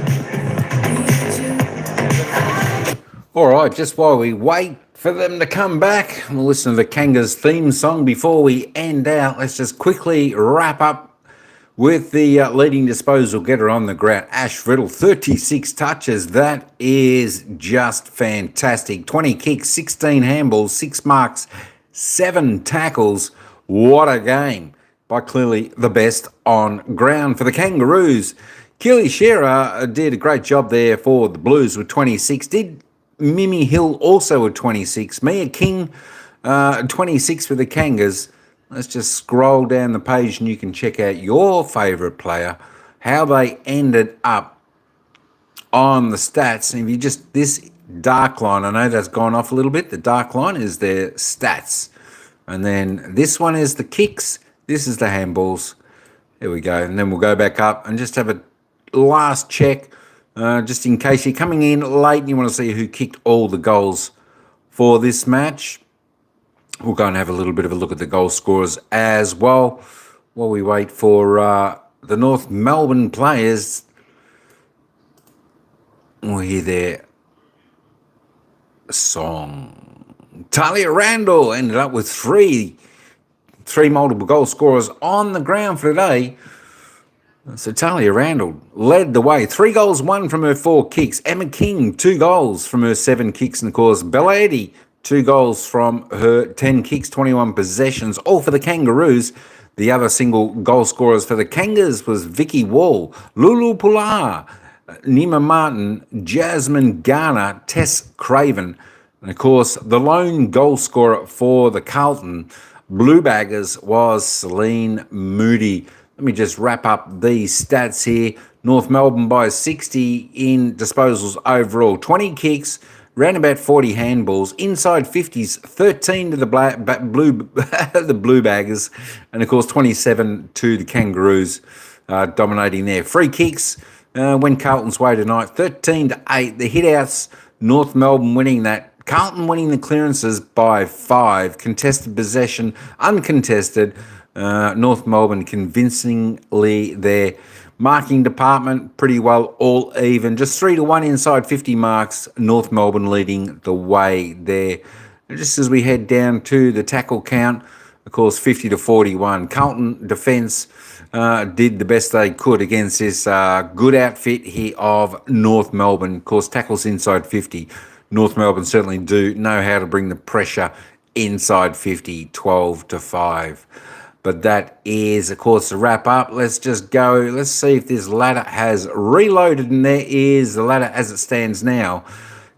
All right, just while we wait for them to come back, we'll listen to the Kangas theme song before we end out. Let's just quickly wrap up with the leading disposal getter on the ground, Ash Riddle, 36 touches. That is just fantastic. 20 kicks, 16 handballs, 6 marks, 7 tackles. What a game by clearly the best on ground for the Kangaroos. Keely Shearer did a great job there for the Blues with 26. Did Mimi Hill also with 26. Mia King, 26 for the Kangas. Let's just scroll down the page and you can check out your favourite player, how they ended up on the stats. And if you just, this dark line, I know that's gone off a little bit. The dark line is their stats. And then this one is the kicks. This is the handballs. There we go. And then we'll go back up and just have a last check, just in case you're coming in late and you want to see who kicked all the goals for this match. We'll go and have a little bit of a look at the goal scorers as well while we wait for the North Melbourne players. We'll hear their song. Talia Randall ended up with three multiple goal scorers on the ground for today. So Talia Randall led the way. 3 goals, 1 from her 4 kicks. Emma King, 2 goals from her 7 kicks. And of course, Bella Eddy, 2 goals from her 10 kicks, 21 possessions, all for the Kangaroos. The other single goal scorers for the Kangas was Vicky Wall, Lulu Pular, Nima Martin, Jasmine Garner, Tess Craven. And of course, the lone goal scorer for the Carlton Blue Baggers was Celine Moody. Let me just wrap up these stats here. North Melbourne by 60 in disposals overall. 20 kicks, round about 40 handballs. Inside 50s, 13 to the Blue Baggers. And, of course, 27 to the Kangaroos, dominating there. Free kicks went Carlton's way tonight. 13-8. The hit-outs, North Melbourne winning that. Carlton winning the clearances by 5. Contested possession, uncontested. North Melbourne convincingly there. Marking department pretty well all even. Just 3-1 inside 50 marks. North Melbourne leading the way there. And just as we head down to the tackle count, of course, 50-41. Carlton defence did the best they could against this good outfit here of North Melbourne. Of course, tackles inside 50. North Melbourne certainly do know how to bring the pressure inside 50, 12-5. But that is, of course, the wrap up. Let's just go. Let's see if this ladder has reloaded. And there is the ladder as it stands now.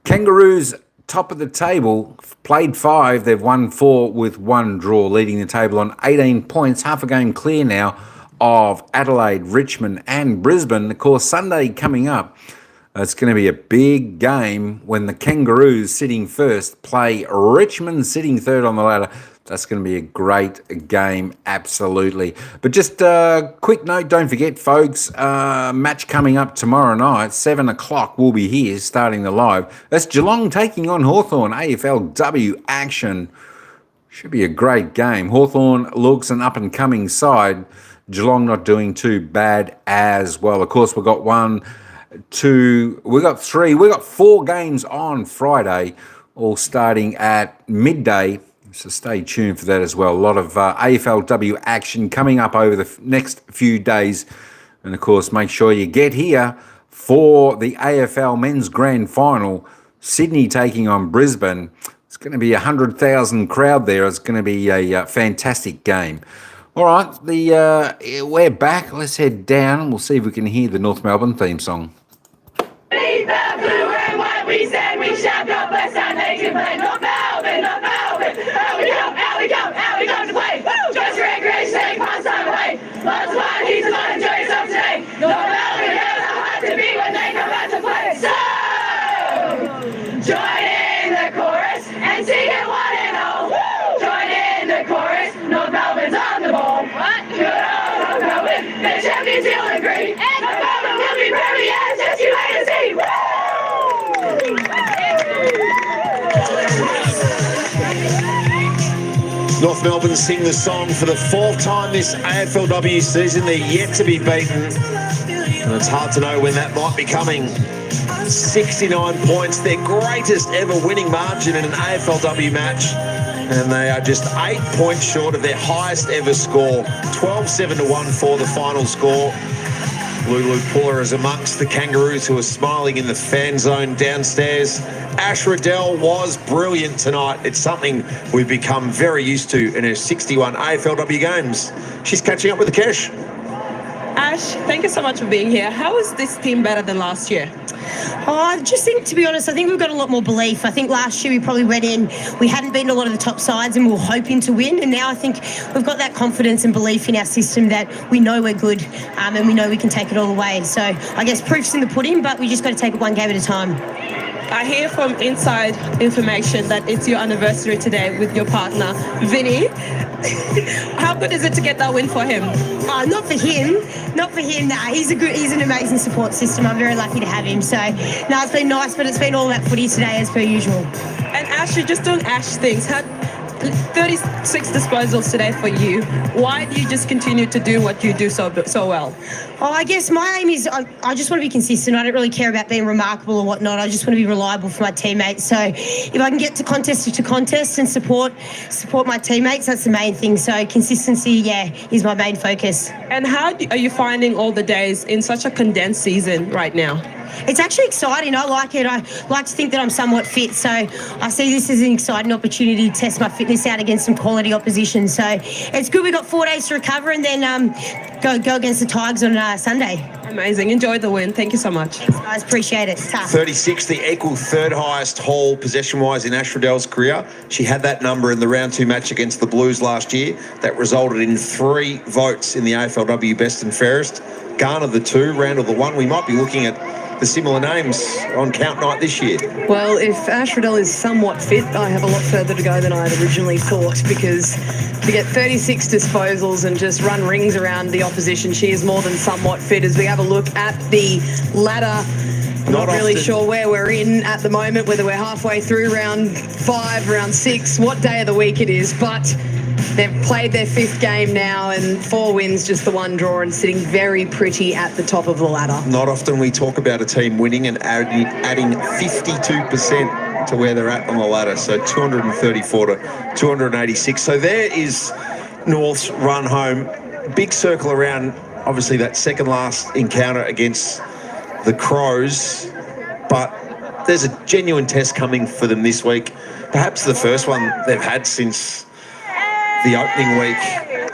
Kangaroos, top of the table, played 5. They've won 4 with 1 draw, leading the table on 18 points. Half a game clear now of Adelaide, Richmond and Brisbane. Of course, Sunday coming up. It's going to be a big game when the Kangaroos sitting first play Richmond sitting third on the ladder. That's going to be a great game, absolutely. But just a quick note, don't forget, folks, match coming up tomorrow night, 7 o'clock, we'll be here starting the live. That's Geelong taking on Hawthorn, AFLW action. Should be a great game. Hawthorn looks an up-and-coming side. Geelong not doing too bad as well. Of course, we've got 1, 2, we got 3, we got 4 games on Friday, all starting at midday. So stay tuned for that as well. A lot of AFLW action coming up over the next few days. And, of course, make sure you get here for the AFL Men's Grand Final. Sydney taking on Brisbane. It's going to be 100,000 crowd there. It's going to be a fantastic game. All right, we're back. Let's head down and we'll see if we can hear the North Melbourne theme song. Beneath the blue and white, we stand, we shout, God bless our nation, play North Melbourne, North Melbourne. Out we come to play. Just for recreation, take pass time away. Lots of fun, he's a lot, enjoy yourself today. North Melbourne has a heart to be when they come out to play. So, join in the chorus and sing it one and all. Join in the chorus, North Melbourne's on the ball. What? Good old North Melbourne, the champions you'll agree. And North Melbourne will be very yes, just you wait and see. Woo! North Melbourne sing the song for the fourth time this AFLW season. They're yet to be beaten. And it's hard to know when that might be coming. 69 points, their greatest ever winning margin in an AFLW match. And they are just 8 points short of their highest ever score. 12-7-1 for the final score. Lulu Puller is amongst the Kangaroos who are smiling in the fan zone downstairs. Ash Riddell was brilliant tonight. It's something we've become very used to in her 61 AFLW games. She's catching up with the cash. Ash, thank you so much for being here. How is this team better than last year? Oh, I just think, to be honest, I think we've got a lot more belief. I think last year we probably went in, we hadn't beaten a lot of the top sides and we were hoping to win. And now I think we've got that confidence and belief in our system that we know we're good and we know we can take it all away. So I guess proof's in the pudding, but we just got to take it one game at a time. I hear from inside information that it's your anniversary today with your partner, Vinny. How good is it to get that win for him? Oh, not for him. Not for him. Nah, he's an amazing support system. I'm very lucky to have him. So, no, it's been nice, but it's been all that footy today as per usual. And Ash, you're just doing Ash things. Had 36 disposals today for you. Why do you just continue to do what you do so well? Oh, I guess my aim is I just want to be consistent. I don't really care about being remarkable or whatnot. I just want to be reliable for my teammates. So if I can get to contest and support my teammates, that's the main thing. So consistency, is my main focus. And how are you finding all the days in such a condensed season right now? It's actually exciting. I like it. I like to think that I'm somewhat fit. So I see this as an exciting opportunity to test my fitness out against some quality opposition. So it's good. We've got 4 days to recover and then go against the Tigers on Sunday. Amazing. Enjoy the win. Thank you so much. Thanks, guys. Appreciate it. 36, the equal third highest haul possession-wise in Ash Riddell's career. She had that number in the round 2 match against the Blues last year. That resulted in 3 votes in the AFLW Best and Fairest. Garner the 2, Randall the 1. We might be looking at the similar names on count night this year. Well, if Ash Riddell is somewhat fit, I have a lot further to go than I had originally thought, because to get 36 disposals and just run rings around the opposition, she is more than somewhat fit. As we have a look at the ladder, not really sure where we're in at the moment, whether we're halfway through round 5, round 6, what day of the week it is, but they've played their 5th game now and 4 wins, just the 1 draw, and sitting very pretty at the top of the ladder. Not often we talk about a team winning and adding 52% to where they're at on the ladder. So 234 to 286. So there is North's run home. Big circle around, obviously, that second last encounter against the Crows. But there's a genuine test coming for them this week. Perhaps the first one they've had since the opening week,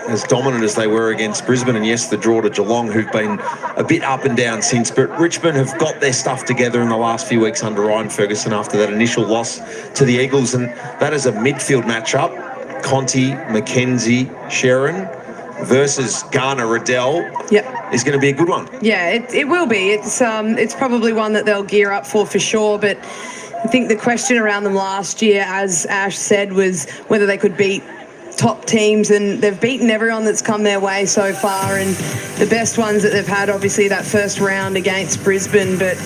as dominant as they were against Brisbane, and yes, the draw to Geelong, who've been a bit up and down since. But Richmond have got their stuff together in the last few weeks under Ryan Ferguson after that initial loss to the Eagles, and that is a midfield matchup. Conti, McKenzie, Sharon versus Garner Riddell is going to be a good one. Yeah, it will be. It's probably one that they'll gear up for sure, but I think the question around them last year, as Ash said, was whether they could beat top teams, and they've beaten everyone that's come their way so far, and the best ones that they've had, obviously that first round against Brisbane, but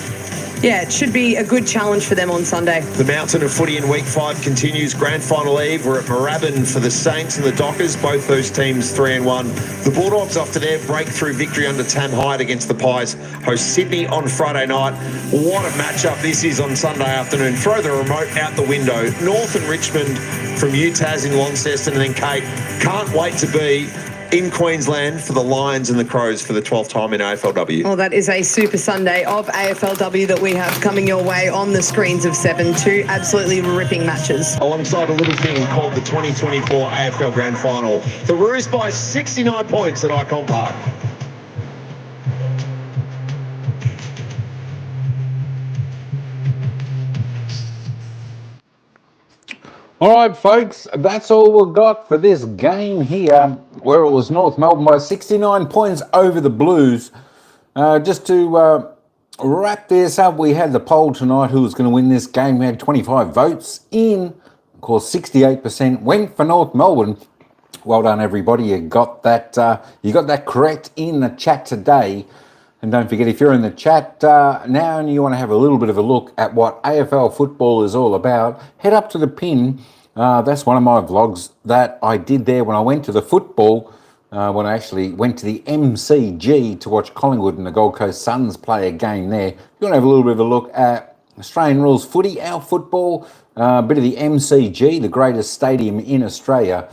yeah, it should be a good challenge for them on Sunday. The mountain of footy in week 5 continues. Grand final eve, we're at Moorabbin for the Saints and the Dockers, both those teams 3-1. The Bulldogs, after their breakthrough victory under Tam Hyde against the Pies, host Sydney on Friday night. What a matchup this is on Sunday afternoon. Throw the remote out the window. North and Richmond from UTAS in Launceston, and then Kate, can't wait to be in Queensland for the Lions and the Crows for the 12th time in AFLW. Well, that is a super Sunday of AFLW that we have coming your way on the screens of 7. 2 absolutely ripping matches. Alongside a little thing called the 2024 AFL Grand Final. The Roos by 69 points at IKON Park. All right, folks, that's all we've got for this game here, where it was North Melbourne by 69 points over the Blues. Just to wrap this up, we had the poll tonight, who was going to win this game. We had 25 votes in. Of course, 68% went for North Melbourne. Well done, everybody. You got that correct in the chat today. And don't forget, if you're in the chat now and you want to have a little bit of a look at what AFL football is all about, head up to the pin That's one of my vlogs that I did there when I went to the football, when I actually went to the MCG to watch Collingwood and the Gold Coast Suns play a game there. If you want to have a little bit of a look at Australian rules footy, our football, a bit of the MCG, the greatest stadium in Australia,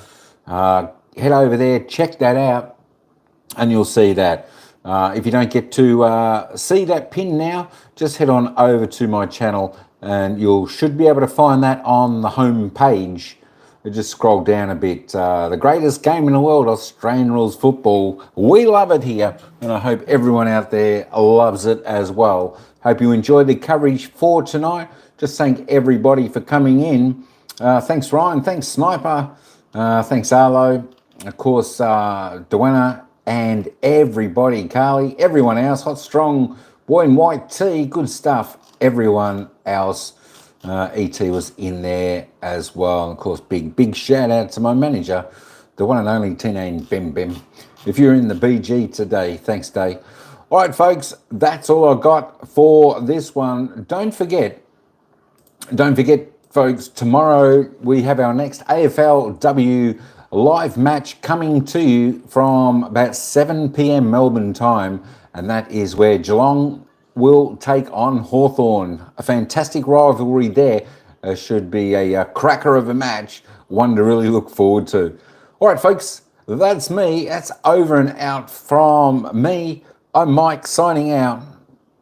head over there, check that out, and you'll see that. If you don't get to see that pin now, just head on over to my channel and you should be able to find that on the home page. Just scroll down a bit. The greatest game in the world, Australian rules football. We love it here, and I hope everyone out there loves it as well. Hope you enjoyed the coverage for tonight. Just thank everybody for coming in. Thanks Ryan, thanks Sniper, thanks Arlo, of course Duana, and everybody, Carly, everyone else, Hot Strong, Boy in White Tea, good stuff, everyone else. ET was in there as well. And of course, big shout out to my manager, the one and only Teenage Bim. If you're in the BG today, thanks, Day. All right, folks, that's all I got for this one. Don't forget, folks, tomorrow we have our next AFLW live match coming to you from about 7 p.m. Melbourne time, and that is where Geelong will take on Hawthorn. A fantastic rivalry there. Should be a cracker of a match, one to really look forward to. All right, folks, that's me. That's over and out from me. I'm Mike signing out,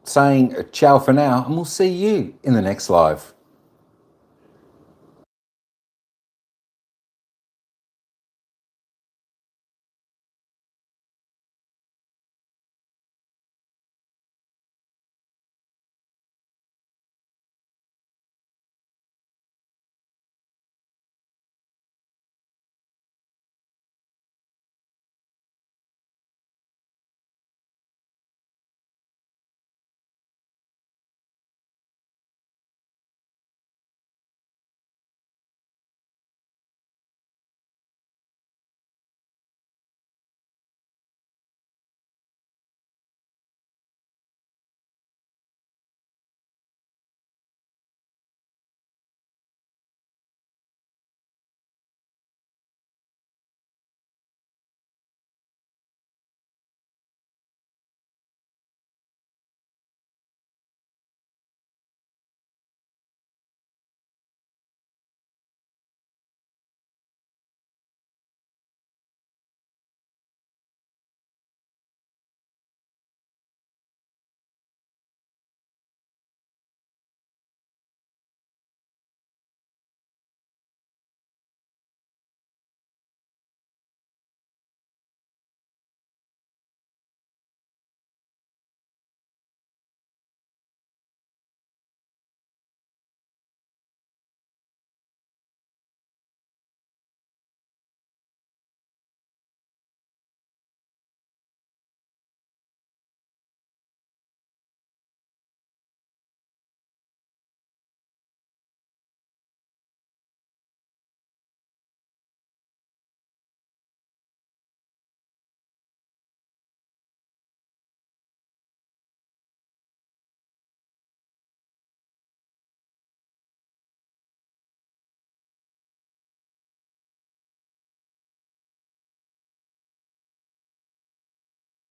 saying ciao for now, and we'll see you in the next live.